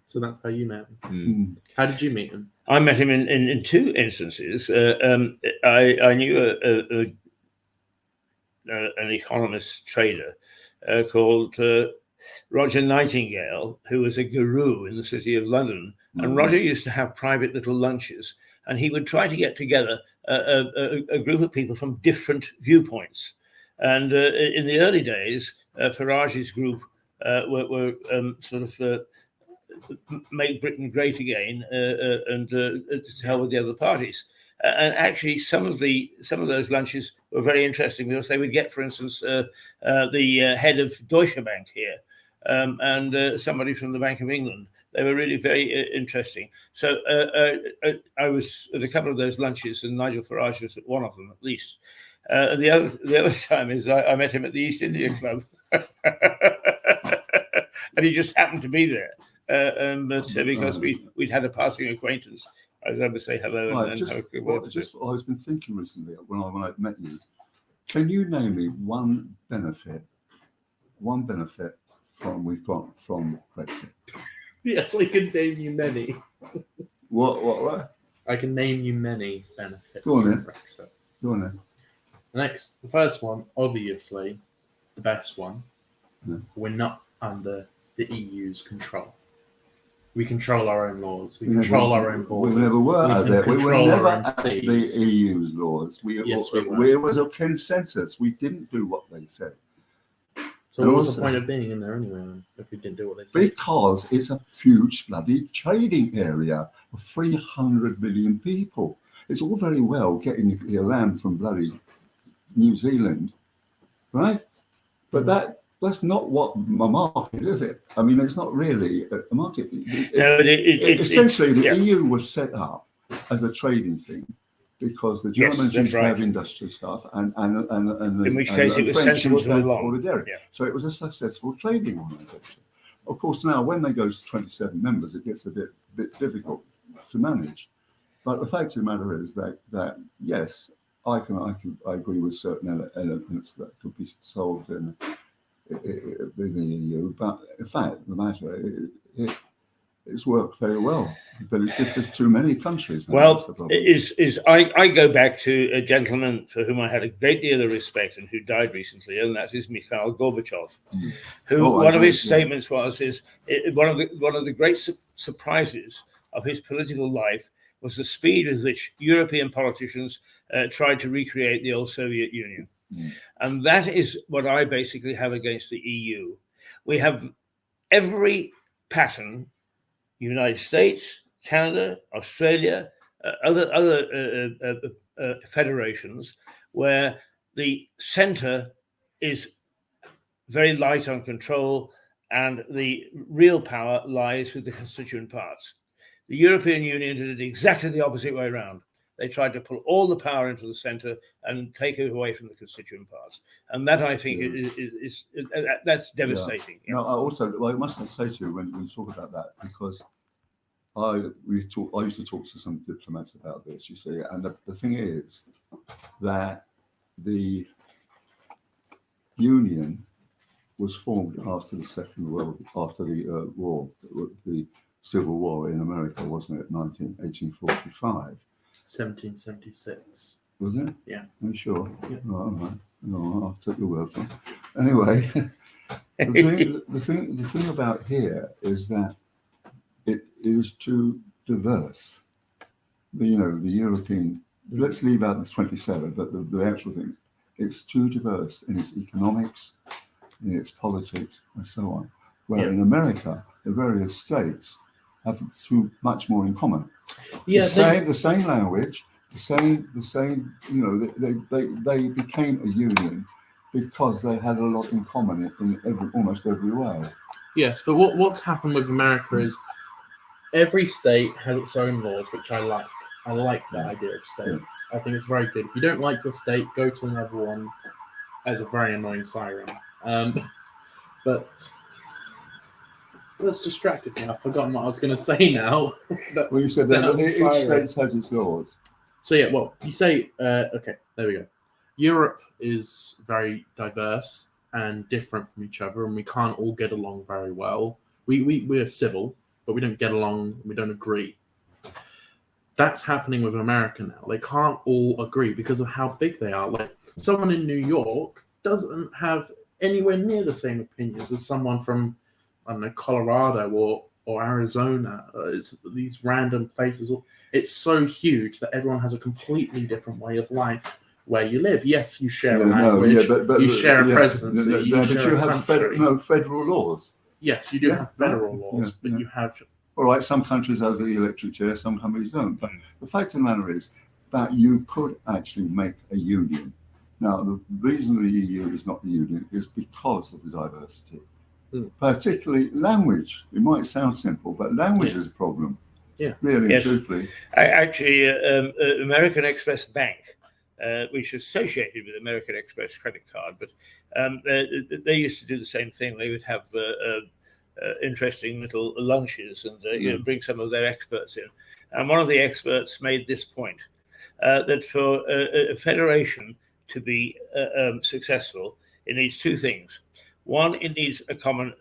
So that's how you met him. Mm. How did you meet him? I met him in two instances. I knew an economist trader called Roger Nightingale, who was a guru in the city of London. And Roger used to have private little lunches, and he would try to get together a group of people from different viewpoints. And in the early days, Farage's group were sort of make Britain great again and to hell with the other parties. And actually, some of those lunches were very interesting because they would get, for instance, the head of Deutsche Bank here and somebody from the Bank of England. They were really very interesting. So I was at a couple of those lunches, and Nigel Farage was at one of them at least. The other time is I met him at the East India Club, and he just happened to be there. Because we'd had a passing acquaintance, I was able to say hello and have a good word. I've been thinking recently when I met you. Can you name me one benefit from we've got from Brexit? Yes, I can name you many. What? I can name you many benefits Go on from then. Brexit. Go on then. The first one, obviously, the best one. Yeah. We're not under the EU's control. We control our own laws. We We control never- our own borders. We never were out can there. We were control never our own at the seas. EU's laws. Yes, we were. There was a consensus. We didn't do what they said So And what was also- the point of being in there anyway then, if we didn't do what they said? because it's a huge bloody trading area of 300 million people. It's all very well getting your lamb from bloody New Zealand, right? But that's not what a market is, it? I mean, it's not really a market. No, Essentially, the yeah. EU was set up as a trading thing because the Yes, Germans that's used to right. have industrial stuff, and in which and case the it was French sensible used to have belong. all the dairy. Yeah. So it was a successful trading organisation. Of course, now when they go to 27 members, it gets a bit difficult to manage. But the fact of the matter is that yes, I agree with certain elements that could be solved in the EU. But in fact, the matter it's worked very well. But it's just there's too many countries. Now, that's the Well, problem. I go back to a gentleman for whom I had a great deal of respect and who died recently, and that is Mikhail Gorbachev, who Oh, I one of his agree, yeah. statements was one of the great surprises of his political life was the speed with which European politicians tried to recreate the old Soviet Union. Mm. And that is what I basically have against the EU. We have every pattern, United States, Canada, Australia, other federations, where the center is very light on control and the real power lies with the constituent parts. The European Union did it exactly the opposite way around. they tried to pull all the power into the centre and take it away from the constituent parts. And that, I think, that's devastating. Yeah. No, I must say to you when we talk about that, because I used to talk to some diplomats about this, you see, and the thing is that the Union was formed after the war, the Civil War in America, wasn't it, 1845? 1776. Was it? Yeah. Are you sure? Yeah. Right, all right. No, I'll take your word for it. Anyway, the thing about here is that it is too diverse. The European, let's leave out the 27, but the actual thing, it's too diverse in its economics, in its politics, and so on. Where in America, the various states have too much more in common. Yeah, The same language, the same. They became a union because they had a lot in common in almost every way. Yes, but what's happened with America is every state has its own laws, which I like. I like that idea of states. I think it's very good. If you don't like your state, go to another one. As a very annoying siren. But that's distracted me. I've forgotten what I was going to say now. Well, you said that each state has its laws. So yeah, well, you say, okay, there we go. Europe is very diverse and different from each other, and we can't all get along very well. We're civil, but we don't get along, we don't agree. That's happening with America now. They can't all agree because of how big they are. Like, someone in New York doesn't have anywhere near the same opinions as someone from, I don't know, Colorado or Arizona. It's these random places. It's so huge that everyone has a completely different way of life where you live. Yes, you share a language, but you share a presidency, but you have federal laws. Yes, you do have federal laws, but you have... All right, some countries have the electric chair, some countries don't. But the fact of the matter is that you could actually make a union. Now, the reason the EU is not the union is because of the diversity, particularly language. It might sound simple, but language is a problem. Yeah, really, and truthfully. Actually, American Express Bank, which is associated with American Express credit card, but they used to do the same thing. They would have interesting little lunches and bring some of their experts in. And one of the experts made this point, that for a federation to be successful, it needs two things. One, it needs a common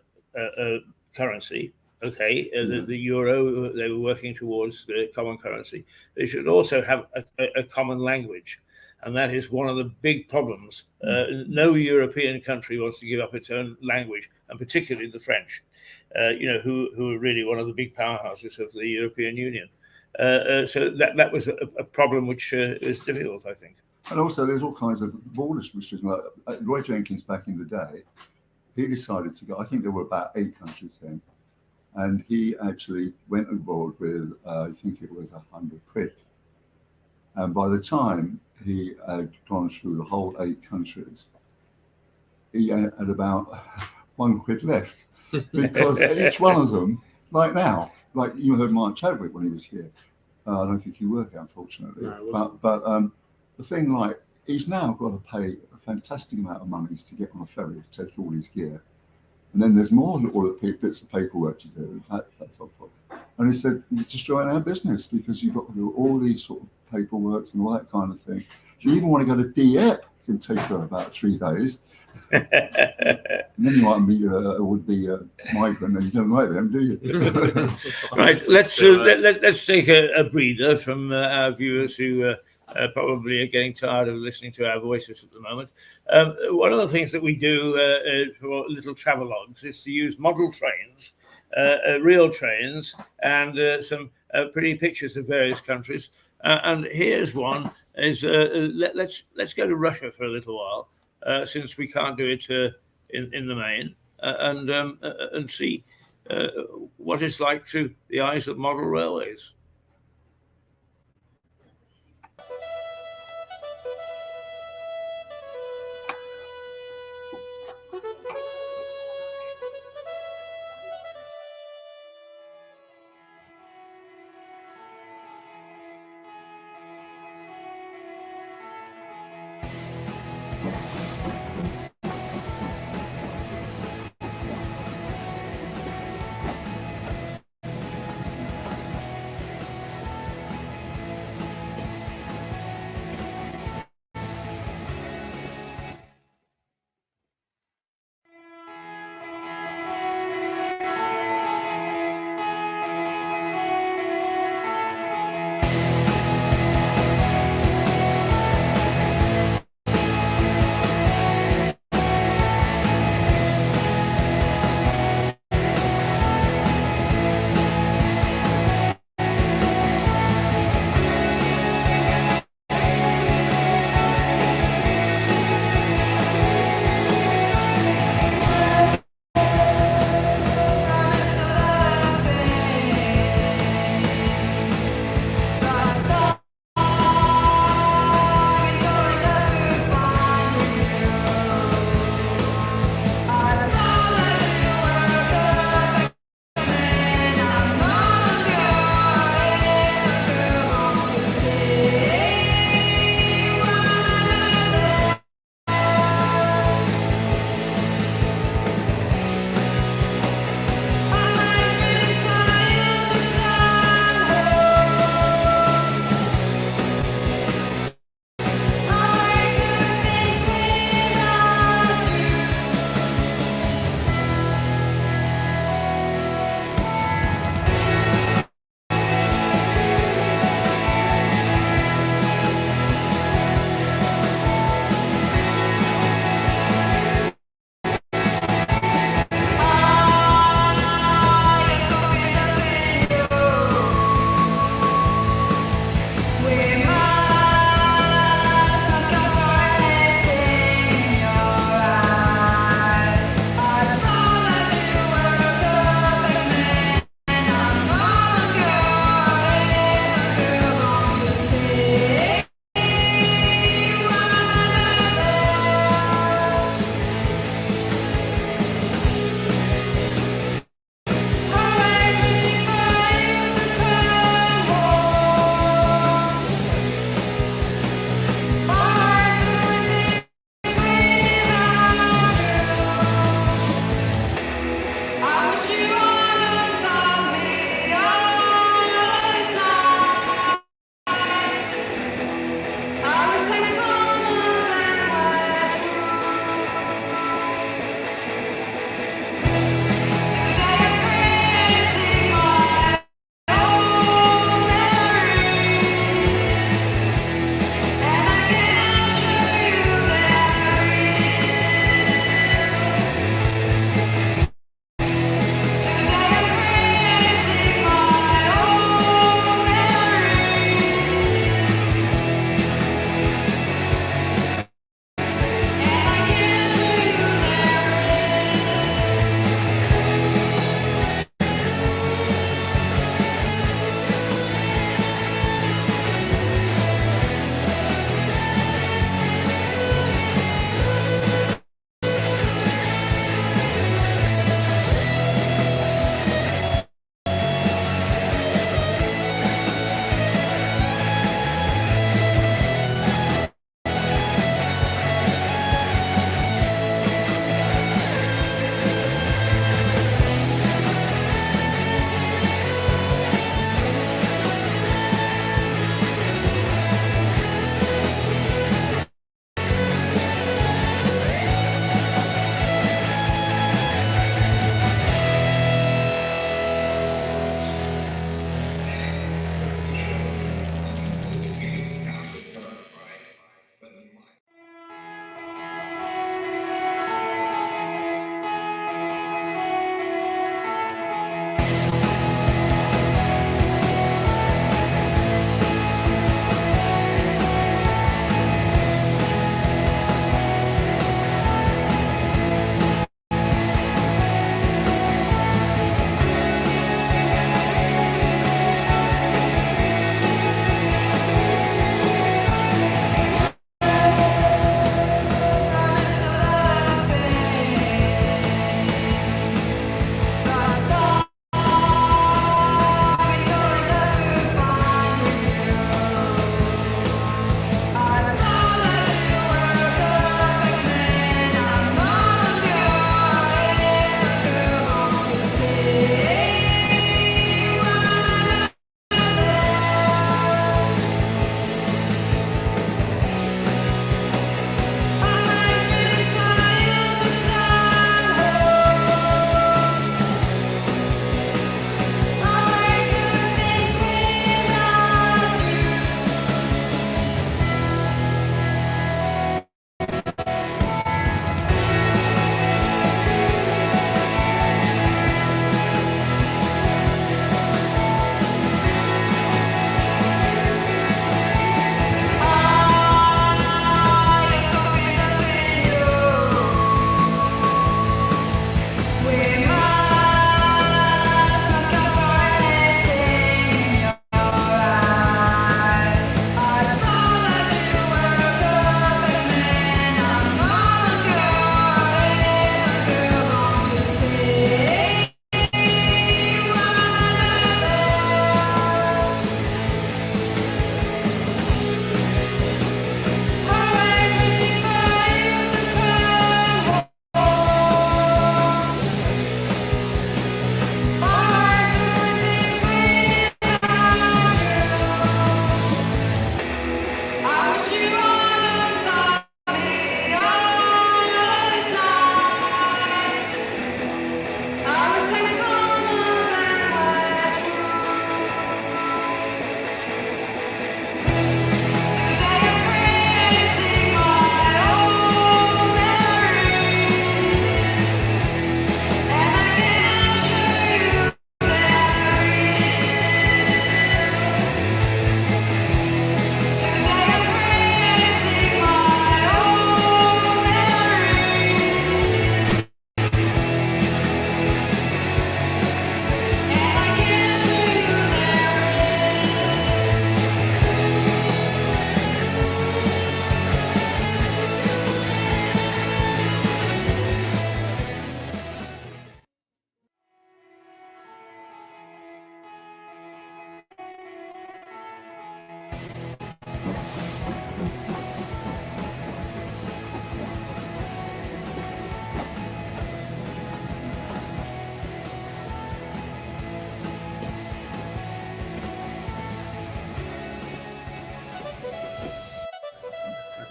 currency. Okay, the euro, they were working towards the common currency. They should also have a common language. And that is one of the big problems. No European country wants to give up its own language, and particularly the French, who are really one of the big powerhouses of the European Union. So that was a problem which is difficult, I think. And also, there's all kinds of border restrictions. Like Roy Jenkins back in the day, he decided to go. I think there were about 8 countries then, and he actually went abroad with I think it was 100 quid. And by the time he had gone through the whole 8 countries, he had about 1 quid left, because each one of them, like now, like you heard Mark Chadwick when he was here. I don't think he worked, unfortunately. No, but the thing, like, he's now got to pay a fantastic amount of money to get on a ferry to take all his gear. And then there's more little bits of paperwork to do. And he said, you're destroying our business because you've got to do all these sort of paperwork and all that kind of thing. If you even want to go to Dieppe, it can take you about 3 days. And then you might be a would-be migrant, and you don't like them, do you? Right, let's take a breather from our viewers who probably are getting tired of listening to our voices at the moment. One of the things that we do for little travelogues is to use model trains, real trains, and some pretty pictures of various countries. And here's one: let's go to Russia for a little while, since we can't do it in the main, and see what it's like through the eyes of model railways.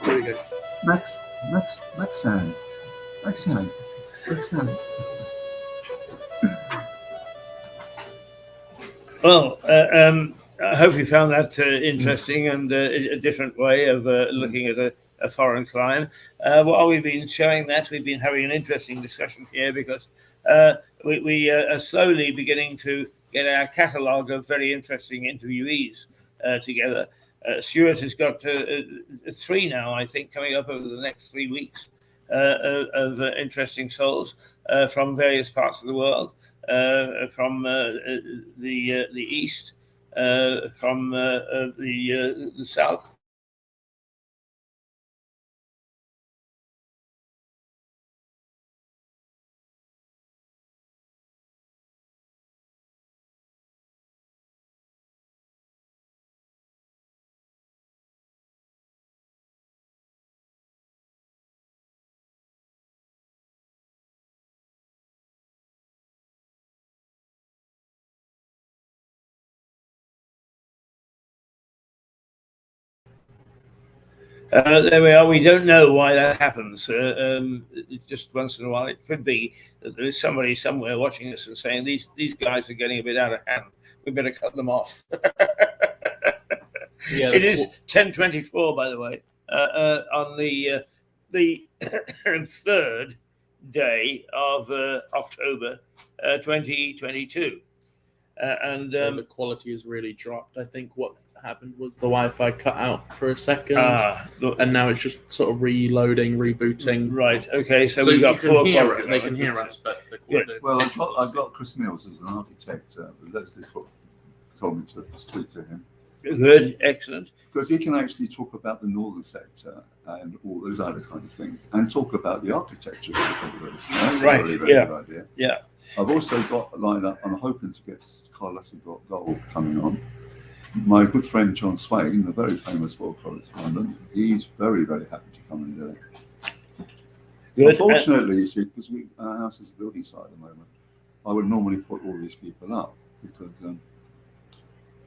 There we go. Maxan. Well, I hope you found that interesting and a different way of looking at a foreign clime. While we've been showing that, we've been having an interesting discussion here because we are slowly beginning to get our catalogue of very interesting interviewees together. Stuart has got 3 now, I think, coming up over the next 3 weeks of interesting souls from various parts of the world. From the east, from the south. There we are. We don't know why that happens. Just once in a while, it could be that there is somebody somewhere watching us and saying these guys are getting a bit out of hand. We better cut them off. Yeah, It is 10:24, by the way, on the 3rd day of October 2022. So the quality has really dropped. I think what happened was the Wi-Fi cut out for a second, and now it's just sort of reloading, rebooting. Right. Okay. So you we've got can poor hear quality. it. They can hear us, but the Good. Well, picture I've quality- got Chris Mills as an architect. Leslie told me to speak to him Good. Excellent. because he can actually talk about the northern sector and all those other kind of things, and talk about the architecture. That's Right, a very, very yeah. good idea. Yeah. I've also got lined up. I'm hoping to get Carlotta Gold coming on. My good friend John Swain, the very famous world correspondent, he's very, very happy to come and do it. Good. Unfortunately, you see, because our house is a building site at the moment, I would normally put all these people up because,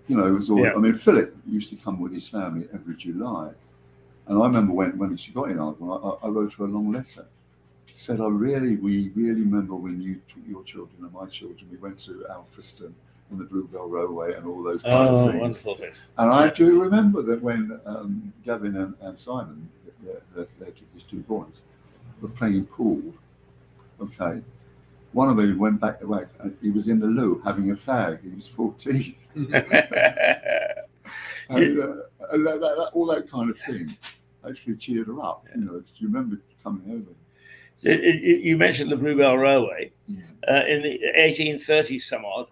it was all. Yeah. I mean, Philip used to come with his family every July, and I remember when she got in Ardmore, I wrote her a long letter. Said, we really remember when you took your children and my children. We went to Alfriston and the Bluebell Railway and all those kind of things. Wonderful things. And I do remember that when Gavin and Simon, his 2 boys, were playing pool. Okay, one of them went back to work and he was in the loo having a fag. He was 14, and all that kind of thing actually cheered her up. Yeah. Do you remember coming over? You mentioned the Bluebell Railway. Yeah. In the 1830s, some odd,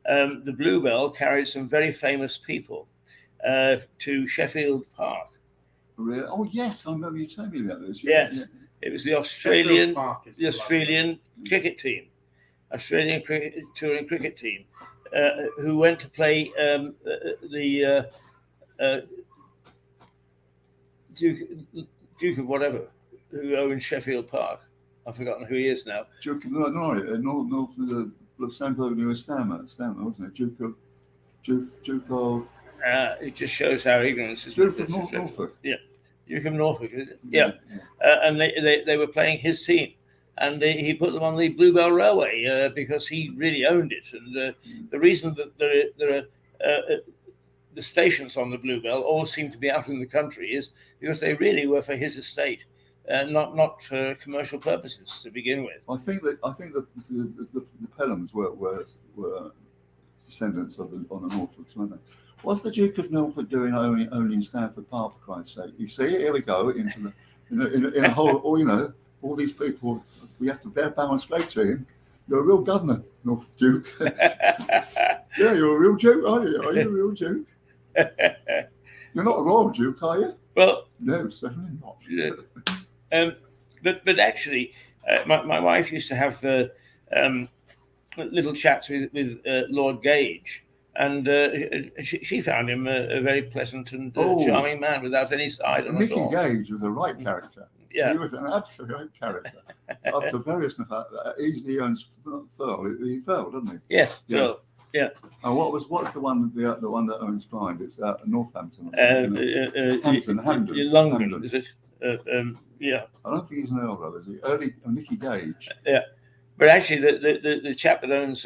the Bluebell carried some very famous people to Sheffield Park. Really? Oh yes, I remember you telling me about this. Yes. Yeah. It was the Australian Park is the Australian cricket team, Australian touring cricket team, who went to play the Duke of whatever, who owned Sheffield Park. I've forgotten who he is now. Duke of North of the Sandburg near Stanmore, wasn't it? Duke of It just shows how ignorance is. Duke of Norfolk. Duke of Norfolk, is it? Yeah. And they were playing his team, and he put them on the Bluebell Railway because he really owned it. And the reason that there are the stations on the Bluebell all seem to be out in the country is because they really were for his estate, not for commercial purposes to begin with. I think that the Pelhams were descendants of the Norfolks, weren't they? What's the Duke of Norfolk doing only in Stanford Park, for Christ's sake? You see, here we go into in a whole, all these people. We have to bow and scrape to him. You're a real governor, Norfolk Duke. Yeah, you're a real Duke, aren't you? Are you a real Duke? You're not a royal Duke, are you? Well, no, certainly not. Yeah. But actually, my wife used to have little chats with Lord Gage, and she found him a very pleasant and Oh. charming man without any side on at Mickey all. Gage was a right character. Yeah. He was an absolute right character. Up to various he owns Furl. He Furl, doesn't he? Yes, Yeah. so And what's the one that owns Blind? It's Northampton or something. isn't it? Hampden. London, Hampden. is it? Yeah. I don't think he's an Earl, brother, is he? Early Mickey Gage. But actually, the chap that owns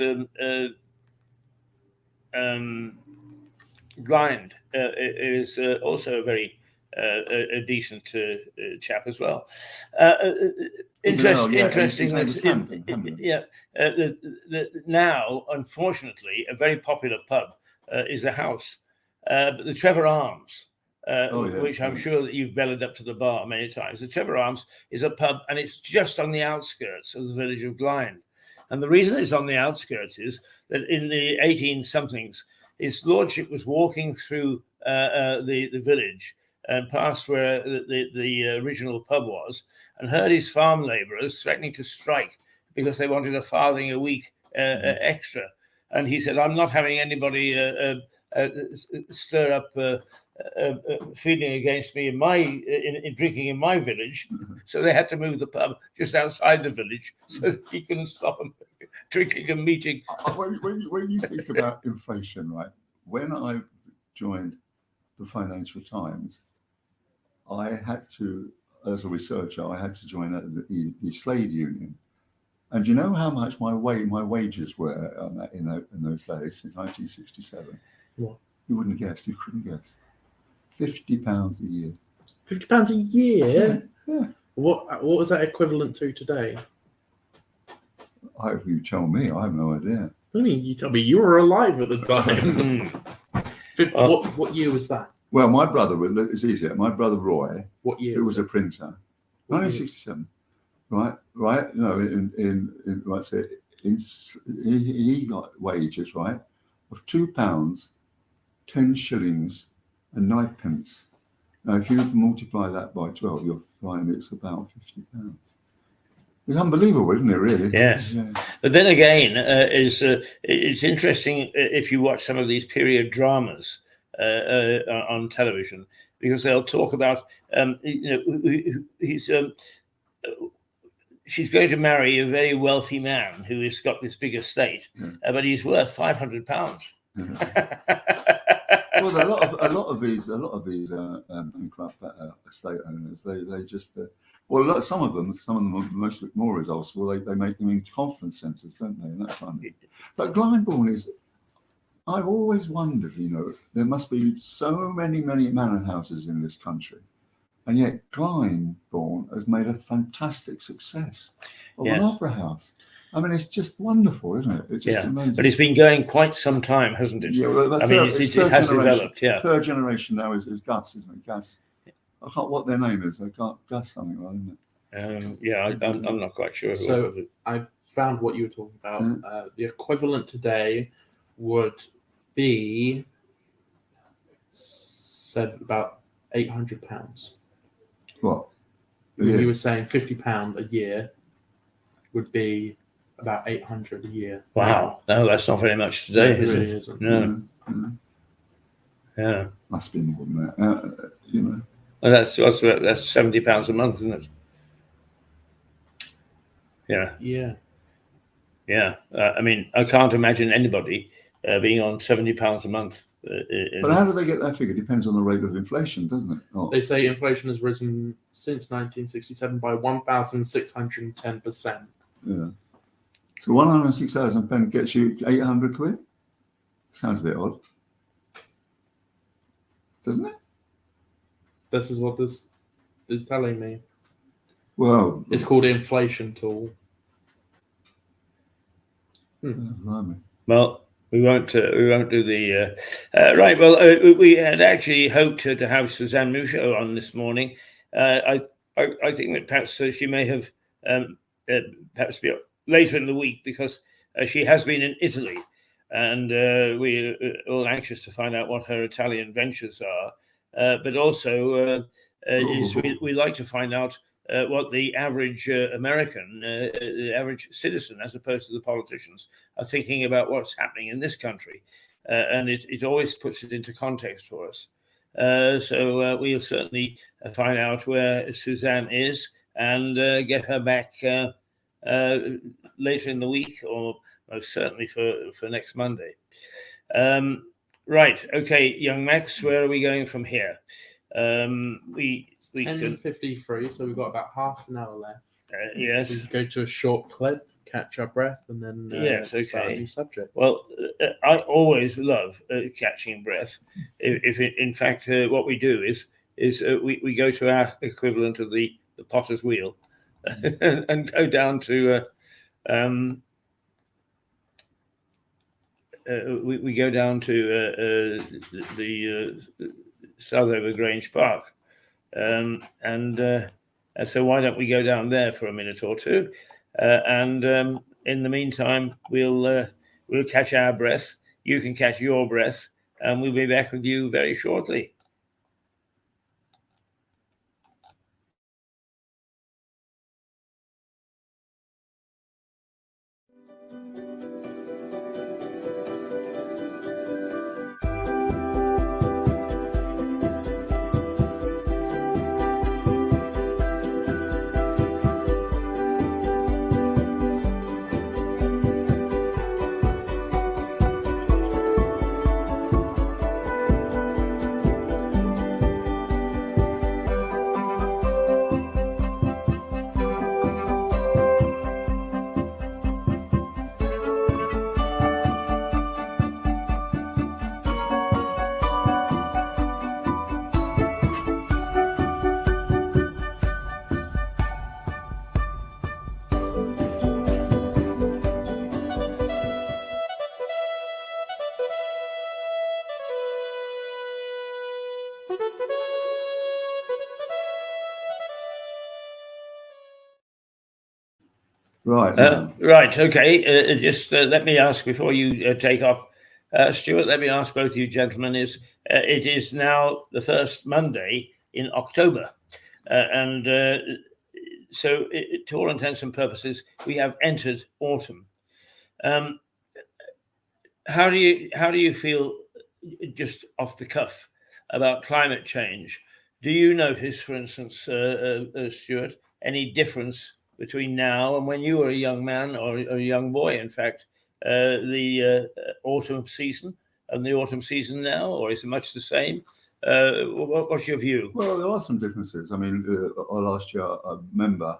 Blind is also a very a decent chap as well. Interesting. Hampden. Now, unfortunately, a very popular pub is a house, but the Trevor Arms. Which I'm sure that you've bellied up to the bar many times. The Trevor Arms is a pub, and it's just on the outskirts of the village of Blind. And the reason it's on the outskirts is that in the 18-somethings, his lordship was walking through the village and past where the original pub was, and heard his farm labourers threatening to strike because they wanted a farthing a week extra. And he said, "I'm not having anybody stir up feeling against me in drinking in my village." So they had to move the pub just outside the village so that he couldn't stop them drinking and meeting. When you think about inflation, right? When I joined the Financial Times, I had to, as a researcher, I had to join the Slade Union. And do you know how much my wages were in those days, in 1967? What? You wouldn't guess. You couldn't guess. £50 a year. £50 a year? Yeah. What was that equivalent to today? You tell me. I have no idea. I mean, you tell me, you were alive at the time. What year was that? Well, my brother, it's easier. My brother Roy, What year? who was a printer, 1967. Right. No, he got wages, right, of £2, 10 shillings and 9p. Now, if you multiply that by 12, you'll find it's about £50. It's unbelievable, isn't it? Really? Yes. Yeah. But then again, it's interesting if you watch some of these period dramas on television, because they'll talk about she's going to marry a very wealthy man who has got this big estate, but he's worth £500. Well, a lot of these bankrupt estate owners, they just some of them are most more resourceful. They make them into conference centres, don't they? And that kind of thing. But Glyndebourne is. I've always wondered, there must be so many manor houses in this country, and yet Glyndebourne has made a fantastic success of an opera house. I mean, it's just wonderful, isn't it? It's just amazing. But it's been going quite some time, hasn't it? Yeah, well, it has developed. Yeah, third generation now is Gus, isn't it? Gus. I can't what their name is. They got Gus something, right? Isn't it? I'm not quite sure. So I found what you were talking about. The equivalent today would be about £800. What? You were saying £50 a year would be about 800 a year. Wow, no, that's not very much today, it is really it? isn't. No. Yeah. Must be more than that. And that's £70 a month, isn't it? Yeah. I mean, I can't imagine anybody being on £70 a month. But how do they get that figure? Depends on the rate of inflation, doesn't it? Oh. They say inflation has risen since 1967 by 1,610%. Yeah. So 106,000 pen gets you 800 quid? Sounds a bit odd. Doesn't it? This is what this is telling me. Well, it's called inflation tool. Well, we won't do the right. Well, we had actually hoped to have Suzanne Mouchot on this morning. I think that perhaps she may have perhaps be later in the week, because she has been in Italy, and we're all anxious to find out what her Italian ventures are. But also, we like to find out what the average American, the average citizen, as opposed to the politicians, are thinking about what's happening in this country. and it always puts it into context for us. So we'll certainly find out where Suzanne is and get her back later in the week, or most certainly for next Monday. Right, okay, young Max, where are we going from here? We can 10:53, so we've got about half an hour left. yes. We go to a short clip, catch our breath, and then Yes, start a okay. new subject. Well, I always love catching breath. In fact, what we do is we go to our equivalent of the potter's wheel and go down to we go down to the Southover Grange Park, and so why don't we go down there for a minute or two, and in the meantime we'll catch our breath. You can catch your breath, and we'll be back with you very shortly. Right. Right. Okay. Just let me ask before you take up, Stuart. Let me ask both you gentlemen: it is now the first Monday in October, and so to all intents and purposes, we have entered autumn. How do you feel, just off the cuff, about climate change? Do you notice, for instance, Stuart, any difference between now and when you were a young man or a young boy, in fact, the autumn season and the autumn season now, or is it much the same? What's your view? Well, there are some differences. I mean, last year, I remember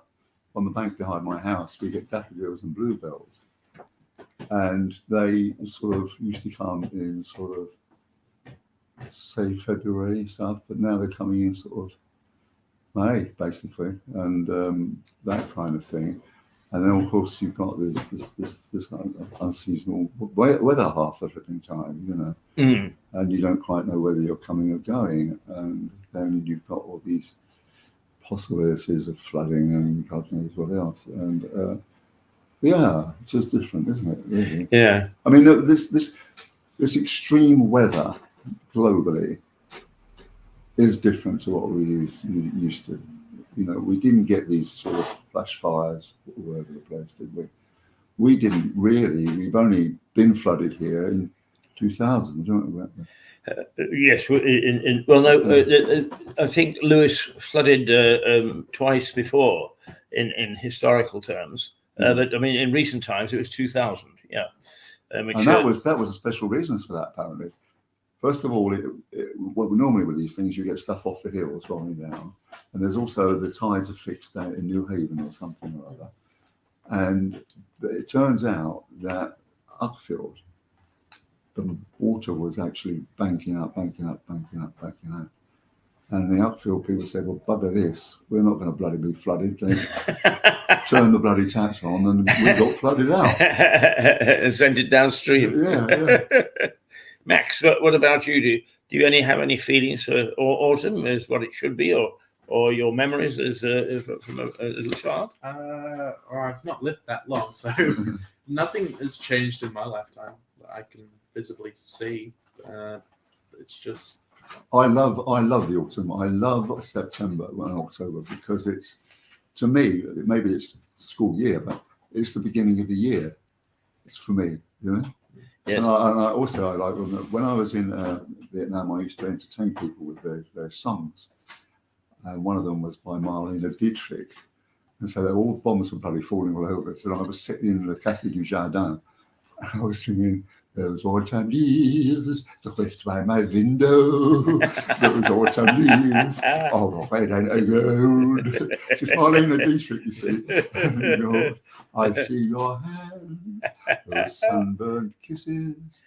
on the bank behind my house, we get daffodils and bluebells. And they sort of used to come in sort of, say, February stuff, but now they're coming in sort of May, basically, and that kind of thing. And then, of course, you've got this kind of unseasonal weather half the flipping time, you know, and you don't quite know whether you're coming or going. And then you've got all these possibilities of flooding and God knows what else. And yeah, it's just different, isn't it? Really? Yeah. I mean, this extreme weather globally is different to what we used to. You know, we didn't get these sort of flash fires all over the place, did we? We didn't really. We've only been flooded here in 2000, don't we? Yes. I think Lewes flooded twice before in historical terms. But I mean, in recent times, it was 2000. Yeah. And that was special reasons for that, apparently. First of all, normally with these things, you get stuff off the hills rolling down. And there's also the tides are fixed out in New Haven or something or other. And it turns out that Uckfield, the water was actually banking up. And the Uckfield people said, well, bugger this. We're not going to bloody be flooded. Turn the bloody taps on and we got flooded out. And sent it downstream. Yeah. Max, what about you? Do you have any feelings for autumn as what it should be, or your memories as from a little child? I've not lived that long, so nothing has changed in my lifetime that I can visibly see. It's just I love the autumn. I love September and October because it's, to me, maybe it's school year, but it's the beginning of the year. It's for me, you know. Yes. And I also I like when I was in Vietnam, I used to entertain people with their songs. And one of them was by Marlene Dietrich. And so all bombs were bloody falling all over us. And I was sitting in the Café du Jardin and I was singing, "Those autumn leaves, the rift by my window, those autumn leaves, all red and gold." It's Marlene Dietrich, you see. Lord, I see your hands, those sunburned kisses,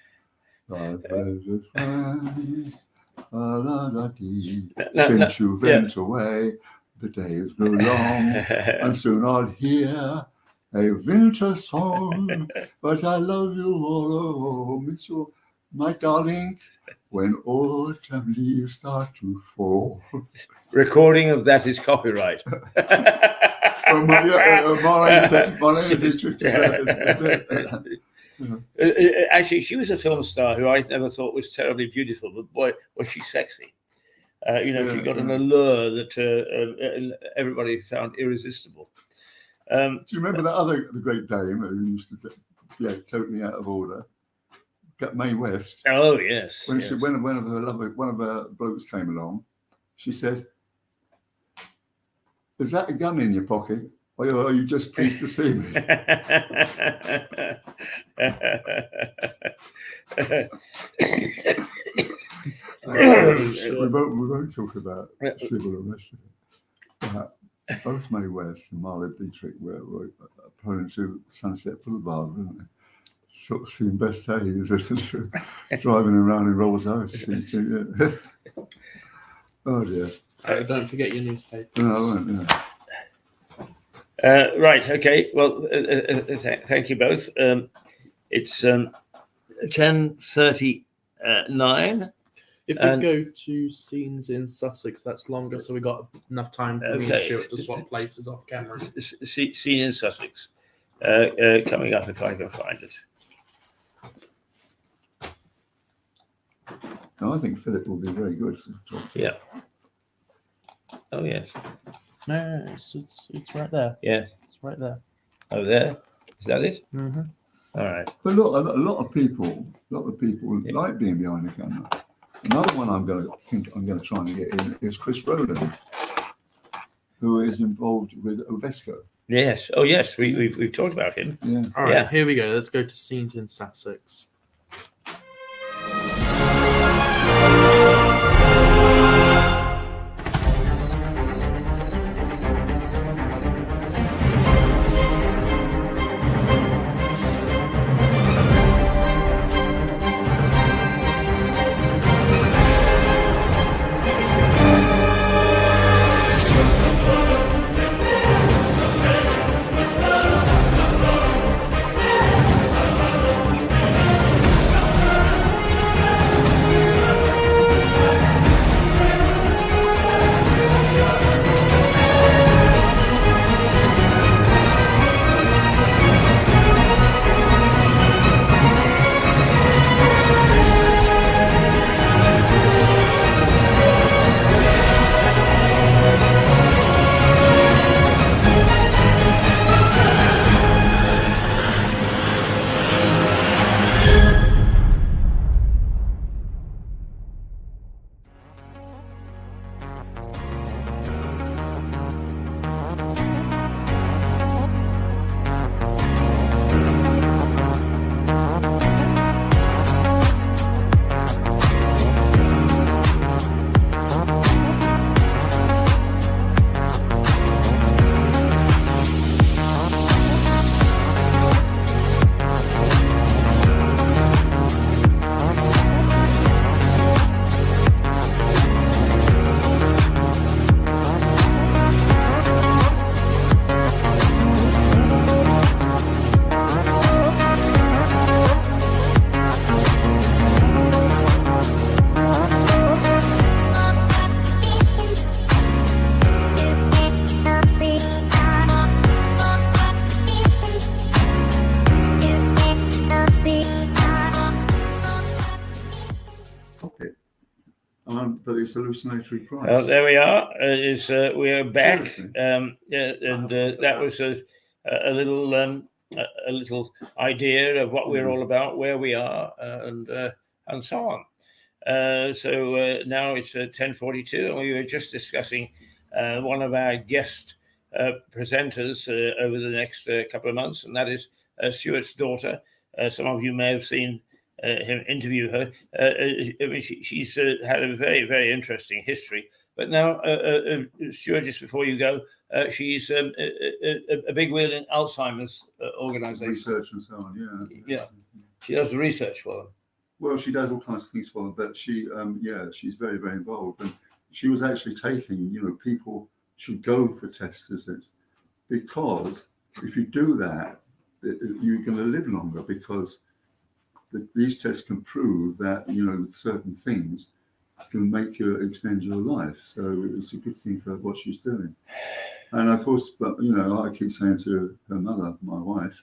thy velvet hands, since you went away, the days grow long, and soon I'll hear a winter song. But I love you all, miss you, my darling, when autumn leaves start to fall. Recording of that is copyright. Marlene Dietrich Actually, she was a film star who I never thought was terribly beautiful, but boy, was she sexy. She got an allure that everybody found irresistible. Do you remember the great dame who used to be totally out of order? Mae West. Oh yes. When yes. one of her blokes came along, she said, "Is that a gun in your pocket? Or are you just pleased to see me?" we won't talk about civil unrest. Both Mae West and Marlene Dietrich were prone to Sunset Boulevard, weren't they? Sort of seeing best days driving around in Rolls Royce. Oh dear. Don't forget your newspaper. No, I won't. No. Right. Okay. Well, thank you both. It's 10:39. If we go to scenes in Sussex, that's longer, so we got enough time for me and Stuart to swap places off camera. Scene in Sussex coming up if I can find it. No, I think Philip will be very good. Yeah. Oh yes. No, it's right there. Yeah. It's right there. Oh, there. Is that it? Mm-hmm. All right. But look, a lot of people like being behind the camera. Another one I'm going to try and get in is Chris Rowland, who is involved with Ovesco. Yes. Oh, yes. We've talked about him. Yeah. All right, Yeah. Here we go. Let's go to scenes in Sussex. But it's hallucinatory price. There we are. We are back. Seriously? That was a little a little idea of what we're all about, where we are, and so on. So now it's 10:42, and we were just discussing one of our guest presenters over the next couple of months, and that is Stuart's daughter. Some of you may have seen him interview her. I mean, she's had a very, very interesting history. But now, Stuart, just before you go, she's a big wheel in Alzheimer's organisation. Research and so on, Yeah. She does the research for them. Well, she does all kinds of things for them, but she, she's very, very involved. And she was actually taking, people should go for test visits, because if you do that, you're going to live longer, because these tests can prove that, certain things can make you extend your life. So it's a good thing for what she's doing. And of course, but I keep saying to her mother, my wife,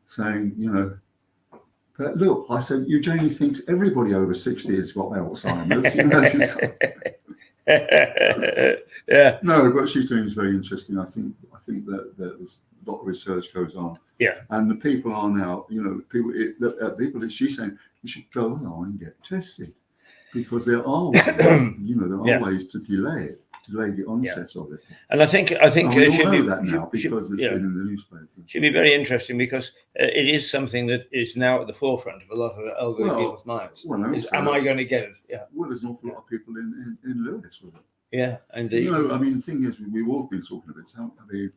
saying, but look, I said, Eugenie thinks everybody over 60 has got Alzheimer's. Yeah. No, what she's doing is very interesting. I think that there's a lot of research goes on. Yeah. And the people are now, people that she's saying you should go along and get tested, because there are ways, ways to delay the onset of it. And I think we all know that now, because it's been in the newspaper. Should be very interesting, because it is something that is now at the forefront of a lot of elderly people's minds. Am I going to get it? Yeah. Well, there's an awful lot of people in Lewes with it. Yeah, indeed. The thing is, we've all been talking about it.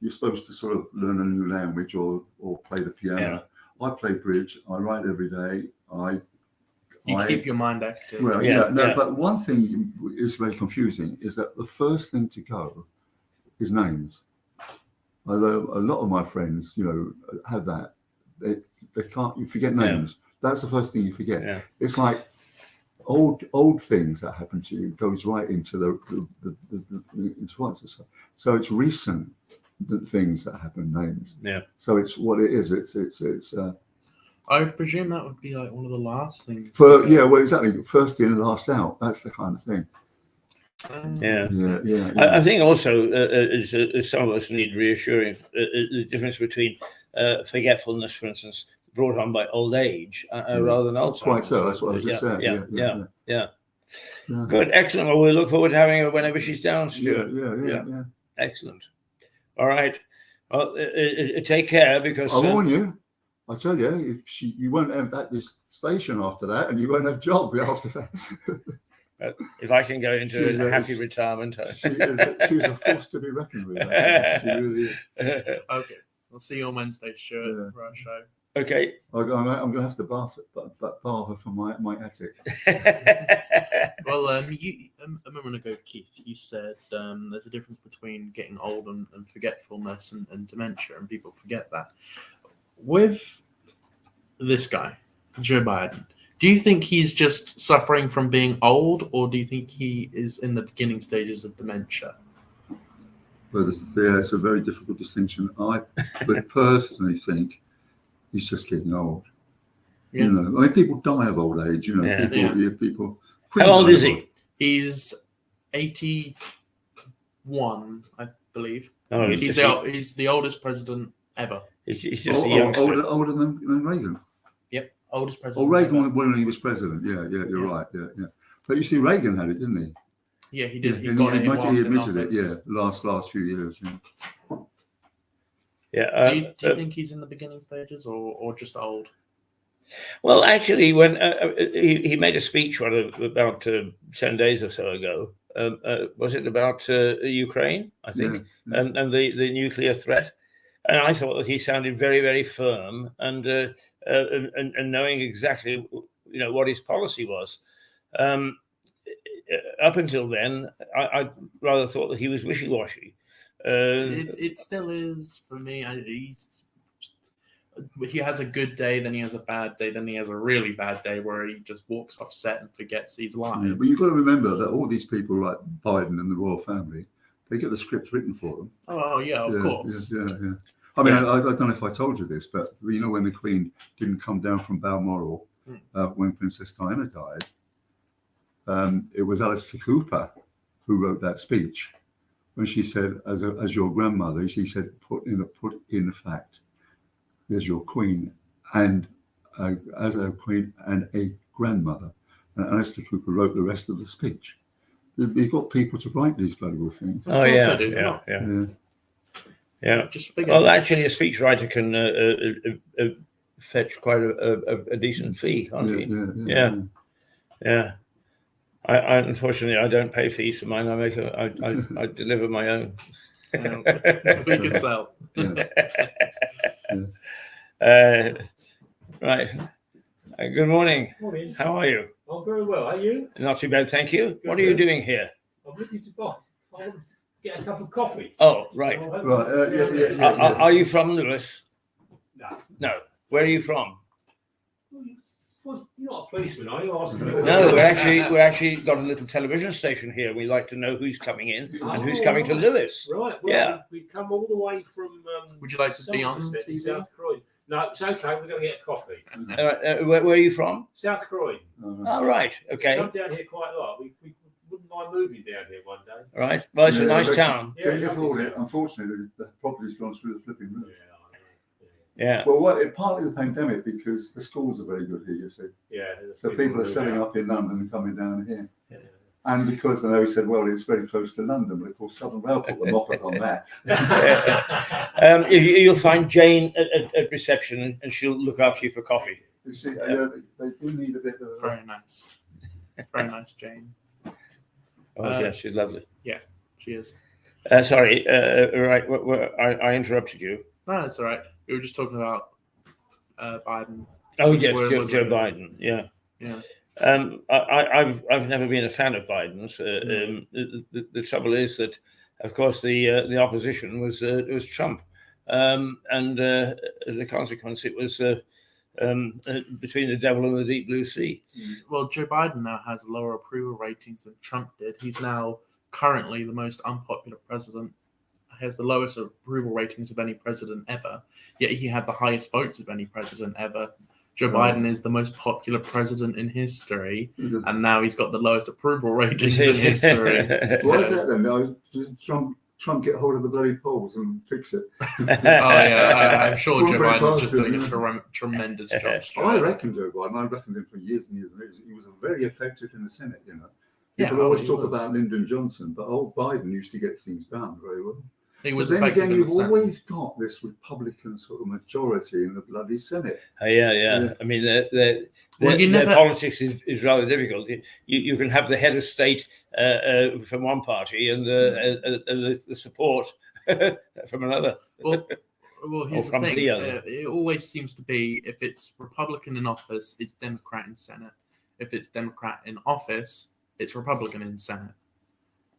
You're supposed to sort of learn a new language or play the piano. Yeah. I play bridge. I write every day. You keep your mind active. Well, but one thing is very confusing is that the first thing to go is names. I know a lot of my friends, have that. They can't. You forget names. Yeah. That's the first thing you forget. Yeah. It's like old things that happen to you goes right into the into what. So it's recent things that happen, names. Yeah. So it's what it is. It's. I presume that would be like one of the last things. Well, exactly. First in, last out. That's the kind of thing. Yeah. I think also, as some of us need reassuring, the difference between forgetfulness, for instance, brought on by old age, rather than Alzheimer's. Quite so. That's what I was just saying. Yeah. Good. Excellent. Well, we look forward to having her whenever she's down, Stuart. Yeah. Excellent. All right. Well, take care, because I warn you. I tell you, you won't have at this station after that, and you won't have a job after that. If I can go into a happy retirement, she's a force to be reckoned with. She really is. Okay, we'll see you on Wednesday, Stuart. Right, show. Okay. I'm going to have to bar her from my attic. Well, a moment ago, Keith, you said there's a difference between getting old and forgetfulness and dementia, and people forget that. With this guy, Joe Biden, do you think he's just suffering from being old, or do you think he is in the beginning stages of dementia? Well, it's a very difficult distinction. I would personally think he's just getting old. Yeah. People die of old age. People. How old is he? He's 81, I believe. Oh, he's the oldest president ever. He's just a youngster. Older than Reagan. Yep, oldest president. Reagan when he was president. Yeah, you're right. Yeah. But you see, Reagan had it, didn't he? Yeah, he did. He admitted it. Yeah, last few years. Yeah. Do you think he's in the beginning stages, or just old? Well, actually, when he made a speech about 10 days or so ago, was it about Ukraine? I think, and the nuclear threat. And I thought that he sounded very, very firm and knowing exactly, what his policy was. Up until then, I rather thought that he was wishy-washy. It still is for me. He has a good day, then he has a bad day, then he has a really bad day where he just walks off set and forgets he's live. Yeah, but you've got to remember that all these people like Biden and the royal family, they get the scripts written for them. Oh, yeah, of course. Yeah. I mean, I don't know if I told you this, but when the Queen didn't come down from Balmoral when Princess Diana died, it was Alistair Cooper who wrote that speech. when she said, as your grandmother, she said, put in the fact, there's your queen, and as a queen and a grandmother. And Alistair Cooper wrote the rest of the speech. You've got people to write these bloody things. Oh, course yeah, I do. yeah. Yeah. Just figured Well, it's- actually, a speechwriter can fetch quite a decent fee, can't he? Yeah. Yeah. I unfortunately I don't pay fees for mine. I deliver my own. we can tell. Right. Good morning. Morning. How are you? I'm very well. Are you? Not too bad, thank you. What are you doing here? I'm looking to buy. I want to get a cup of coffee. Oh, right. Right, yeah. Are you from Lewis? No. No. Where are you from? Well, you're not a policeman, are you? Asking me No, we're actually got a little television station here. We like to know who's coming in and who's coming to Lewis. Right. Well, Yeah. we come all the way from. Would you like to be on Somerset in TV? South Croydon. No, it's okay. We're going to get coffee. Where are you from? South Croydon. Oh, right. Okay. Come down here quite a lot. We wouldn't mind moving down here one day. All right. Well, it's a Yeah, nice but- town. Can you Yeah, afford it? lovely. Unfortunately, the property's gone through the flipping Yeah, roof. I know. Yeah. Well, it's partly the pandemic because the schools are very good here, you see. Yeah. So people are move selling out. up in London and coming down here. Yeah. And because they know, he said, well, it's very close to London, but of course Southern Rail put the knockers on that. You'll find Jane at reception, and she'll look after you for coffee. You see, they do need a bit of. Very nice. Very nice, Jane. Oh, yes, she's lovely. She is. Sorry, right. I interrupted you. No, that's all right. We were just talking about Biden. Oh, yes, Where was Joe it? Biden. Yeah. Yeah. I've never been a fan of Biden's. The trouble is that, of course, the opposition was Trump, and as a consequence, it was between the devil and the deep blue sea. Well, Joe Biden now has lower approval ratings than Trump did. He's now currently the most unpopular president. He has the lowest approval ratings of any president ever, yet he had the highest votes of any president ever. Joe Biden is the most popular president in history, and now he's got the lowest approval ratings in history. Why is that then? No, does Trump get hold of the bloody polls and fix it? Oh yeah, I'm sure Joe Well, Biden's just very doing a positive, tremendous job. I reckon Joe Biden, I reckoned him for years and years, and he was very effective in the Senate, you know. Yeah, People always he talk was. about Lyndon Johnson, but old Biden used to get things done very well. He But was then effective again, in the you've Senate. always got this Republican sort of majority in the bloody Senate. Yeah. Yeah. I mean, Well, you their never- politics is rather difficult. You can have the head of state from one party and the support from another. Well, here's the from thing. the other. It always seems to be if it's Republican in office, it's Democrat in Senate. If it's Democrat in office, it's Republican in Senate.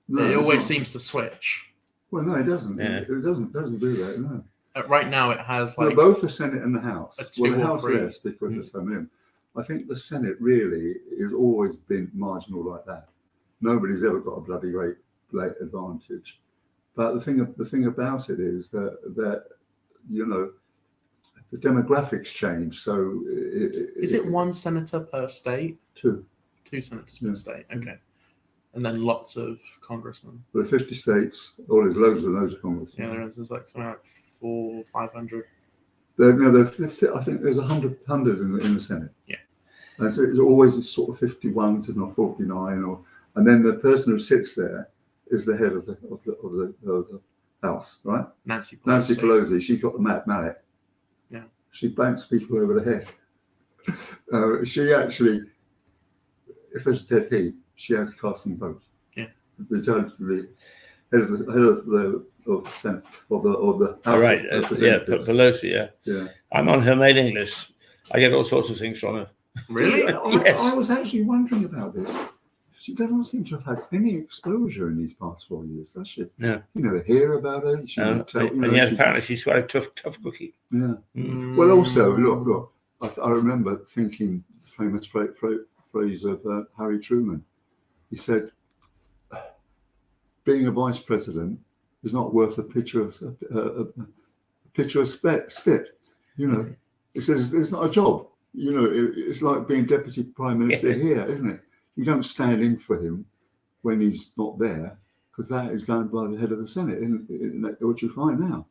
No, It it's always not. seems to switch. Well, no, it doesn't. Yeah. It doesn't do that. No. Right now, it has Well, like both the Senate and the House. a 2 Well, the or House 3. less because there's so many. I think the Senate really has always been marginal like that. Nobody's ever got a bloody great advantage. But the thing about it is that you know the demographics change. So is it one senator per state? 2? 2 senators Yeah. per state. Okay, and then lots of congressmen. There are 50 states. Oh, there's loads of Congress. Yeah, there's like something like 400, 500. I think there's 100 in the Senate. Yeah. And so it's always sort of 51 to not 49, and then the person who sits there is the head of the House, right? Nancy Pelosi. Nancy Pelosi. She got the Matt Mallet. Yeah. She banks people over the head. She actually, if there's a dead heat, she has to cast some votes. Yeah. The judge, the head of the Senate of the House. All right. of Yeah, Representatives. Pelosi. Yeah. Yeah. I'm on her mailing list. I get all sorts of things from her. Really? Yes. I was actually wondering about this. She doesn't seem to have had any exposure in these past 4 years, does she? No. You never hear about her. She won't tell, you know, And yet, she- apparently, she's quite a tough cookie. yeah. Mm. Well, also, look. I remember thinking the famous phrase of Harry Truman. He said, "Being a vice president is not worth a picture of spit." You know, he says it's not a job. You know, it's like being deputy prime minister Yeah. here, isn't it? You don't stand in for him when he's not there. because that is done by the head of the Senate. What you find now?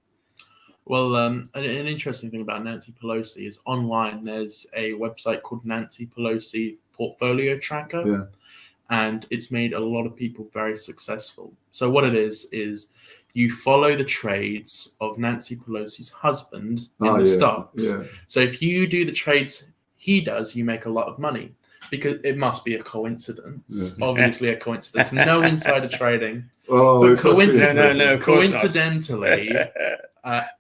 Well, an interesting thing about Nancy Pelosi is online. There's a website called Nancy Pelosi Portfolio Tracker, Yeah. and it's made a lot of people very successful. So what it is you follow the trades of Nancy Pelosi's husband in the stocks. Yeah. So if you do the trades he does, you make a lot of money. Because it must be a coincidence. Yeah. Obviously, a coincidence. No insider trading. Oh, But it's not coincidentally, of course not. coincidentally,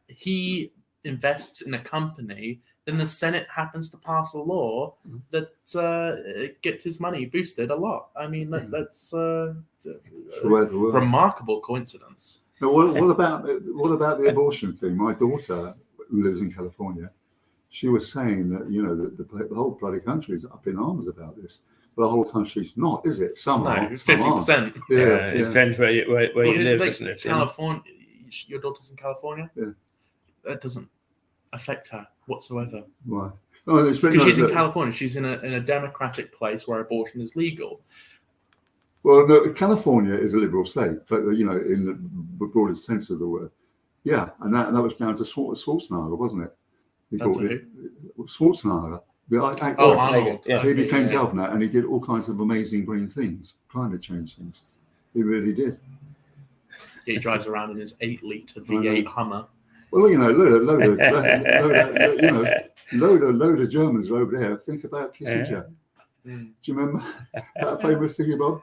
he invests in a company. Then the Senate happens to pass a law that gets his money boosted a lot. I mean, that's It's the way of the world. remarkable coincidence. Now, what about the abortion thing? My daughter, who lives in California, she was saying that that the whole bloody country is up in arms about this. But the whole country's not, is it? Some No, are, some aren't. 50%. Yeah, It yeah. depends where you live, Like doesn't it? California, your daughter's in California? Yeah. That doesn't affect her whatsoever. Right. Oh, it's been Because she's in that- California. She's in a democratic place where abortion is legal. Well, no, California is a liberal state, but in the broadest sense of the word, yeah, and that was down to Schwarzenegger, wasn't it? He That's brought it. Schwarzenegger, the actor. Oh, Arnold. Yeah. He Okay, became yeah. governor, and he did all kinds of amazing green things, climate change things. He really did. He drives around in his 8-liter V8 Hummer. Well, load of Germans are over there. Think about Kissinger. Mm. Do you remember that famous thing about?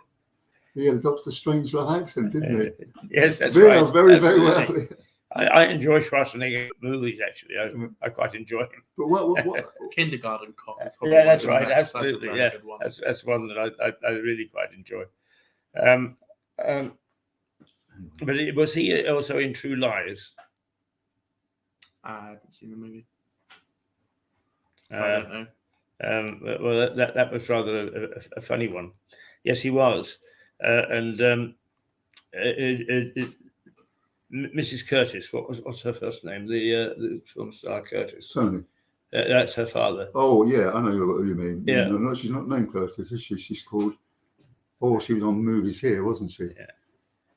He had a Dr. Strangelove accent, didn't he? Yes, that's Very, right. very, very Absolutely. well. I enjoy Schwarzenegger movies, actually. I quite enjoy him. But what Kindergarten Cop. is probably Yeah, one, that's isn't right. it? That's a Absolutely. very Yeah, good one. that's one that I really quite enjoy. But was he also in True Lies? I haven't seen the movie. So I Uh, don't know. Well, that was rather a funny one. Yes, he was. Mrs. Curtis, what's her first name? The film star Curtis. Tony? That's her father. Oh, yeah, I know who you mean. Yeah. No, she's not named Curtis, is she? She's called. Oh, she was on Movies Here, wasn't she? Yeah.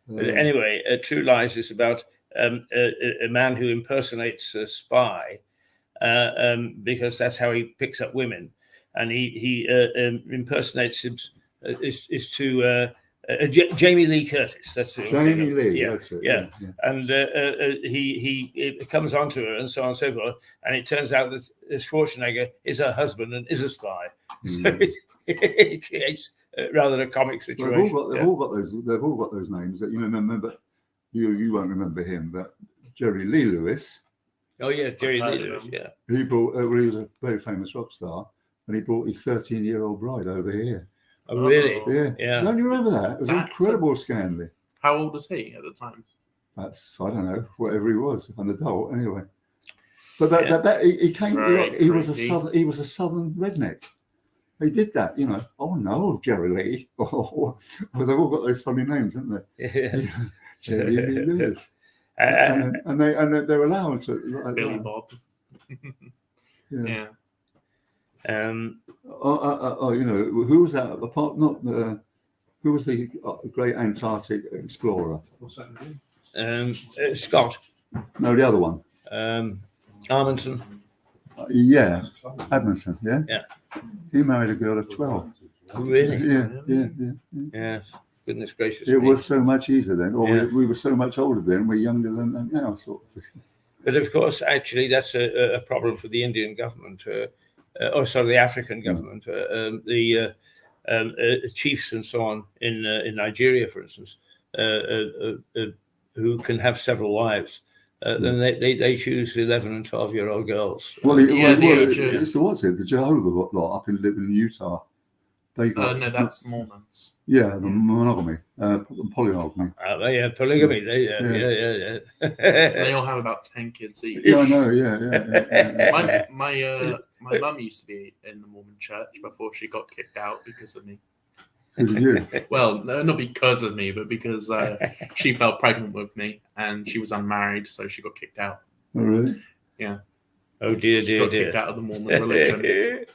But anyway, True Lies is about a man who impersonates a spy because that's how he picks up women, and he impersonates him is to Jamie Lee Curtis. That's it. Jamie Lee. Yeah, That's it. yeah. And he comes onto her and so on and so forth, and it turns out that Schwarzenegger is her husband and is a spy. So it creates rather a comic Well, situation. they've all got those names that remember. You won't remember him, but Jerry Lee Lewis. Oh yeah, Jerry I've Lee heard of Lewis. him. Yeah. He brought. He was a very famous rock star, and he brought his 13-year-old bride over here. Oh really? Oh. Yeah. Yeah. Don't you remember that? It was an That's incredible scandal. How old was he at the time? That's, I don't know, whatever he was, an adult anyway. But Yeah. he came. Very He was a creepy. He was a southern redneck. He did that, Oh no, Jerry Lee. Well, they've all got those funny names, haven't they? Yeah. Jerry Lee Lewis. Uh, And they're allowed to. Like Billy that. Bob. Yeah. Yeah. Who was that? Apart, not the. Who was the great Antarctic explorer? What's that name? Scott No, the other one. Armington. Yeah, Edmondson. Yeah. Yeah. He married a girl of 12. Oh, really? Yeah. Yes. Goodness gracious. It me. was so much easier then, or Yeah. we were so much older then. We're younger than now, sort of thing. But of course, actually, that's a problem for the Indian government, the African government. The chiefs and so on in Nigeria, for instance, who can have several wives. Then they choose 11 and 12-year-old girls. Well, the what's it? The Jehovah lot up in Utah. They got No, that's Mormons. the monogamy, polygamy. Yeah, polygamy. Yeah. They all have about 10 kids each. Yeah, I know. Yeah. My mum used to be in the Mormon church before she got kicked out because of me. Who did you? Well, no, not because of me, but because she fell pregnant with me and she was unmarried, so she got kicked out. Oh, really? Oh dear, She got kicked out of the Mormon religion.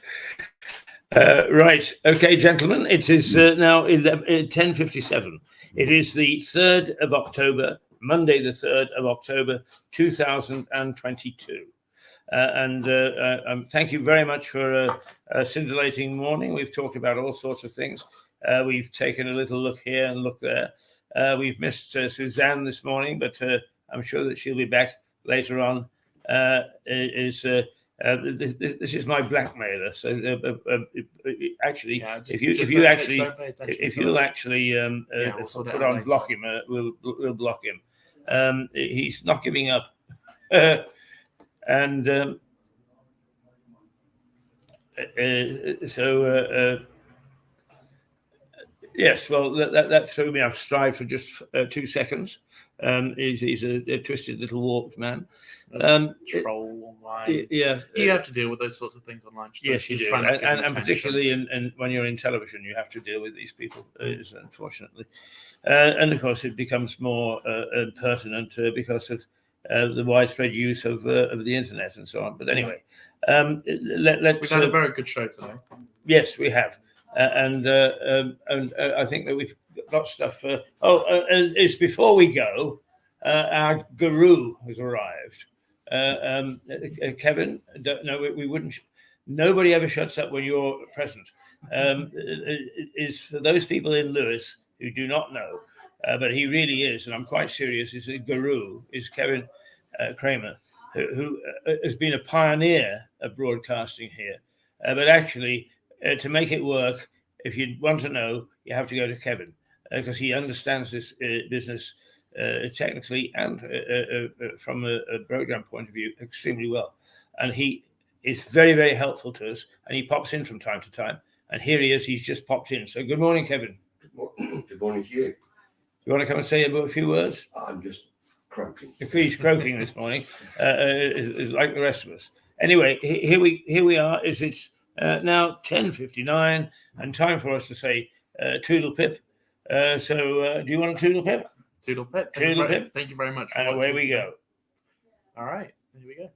Right. Okay, gentlemen. It is now 10:57. It is the 3rd of October, Monday, the 3rd of October, 2022. Thank you very much for a scintillating morning. We've talked about all sorts of things. We've taken a little look here and look there. We've missed Suzanne this morning, but I'm sure that she'll be back later on. This is my blackmailer. So actually, Yeah, if you'll actually put on block him, we'll block him. He's not giving up. Yes, well, that threw me off stride for just 2 seconds. He's a twisted little warped man. Troll online. Yeah, you have to deal with those sorts of things online. Yes, you Just do, try not to give them and attention. particularly when you're in television, you have to deal with these people. Unfortunately, and of course, it becomes more pertinent because of the widespread use of the internet and so on. But anyway, let's. We've had a very good show today. Yes, we have, and I think that we've got stuff. It's before we go. Our guru has arrived. Kevin, no, we wouldn't. Nobody ever shuts up when you're present. Is for those people in Lewes who do not know, but he really is, and I'm quite serious. Is a guru. Is Kevin Kramer, who has been a pioneer of broadcasting here. But actually, to make it work, if you want to know, you have to go to Kevin because he understands this business technically and from a program point of view extremely well. And he is very, very helpful to us. And he pops in from time to time. And here he is. He's just popped in. So good morning, Kevin. Good morning to you. You want to come and say a few words? I'm just croaking. He's croaking this morning, is like the rest of us. Anyway, here we are. It's now 10:59 and time for us to say toodle pip. So do you want a toodle pip? Toodle pip. Toodle pip. Thank you very much. And away we go. All right. Here we go.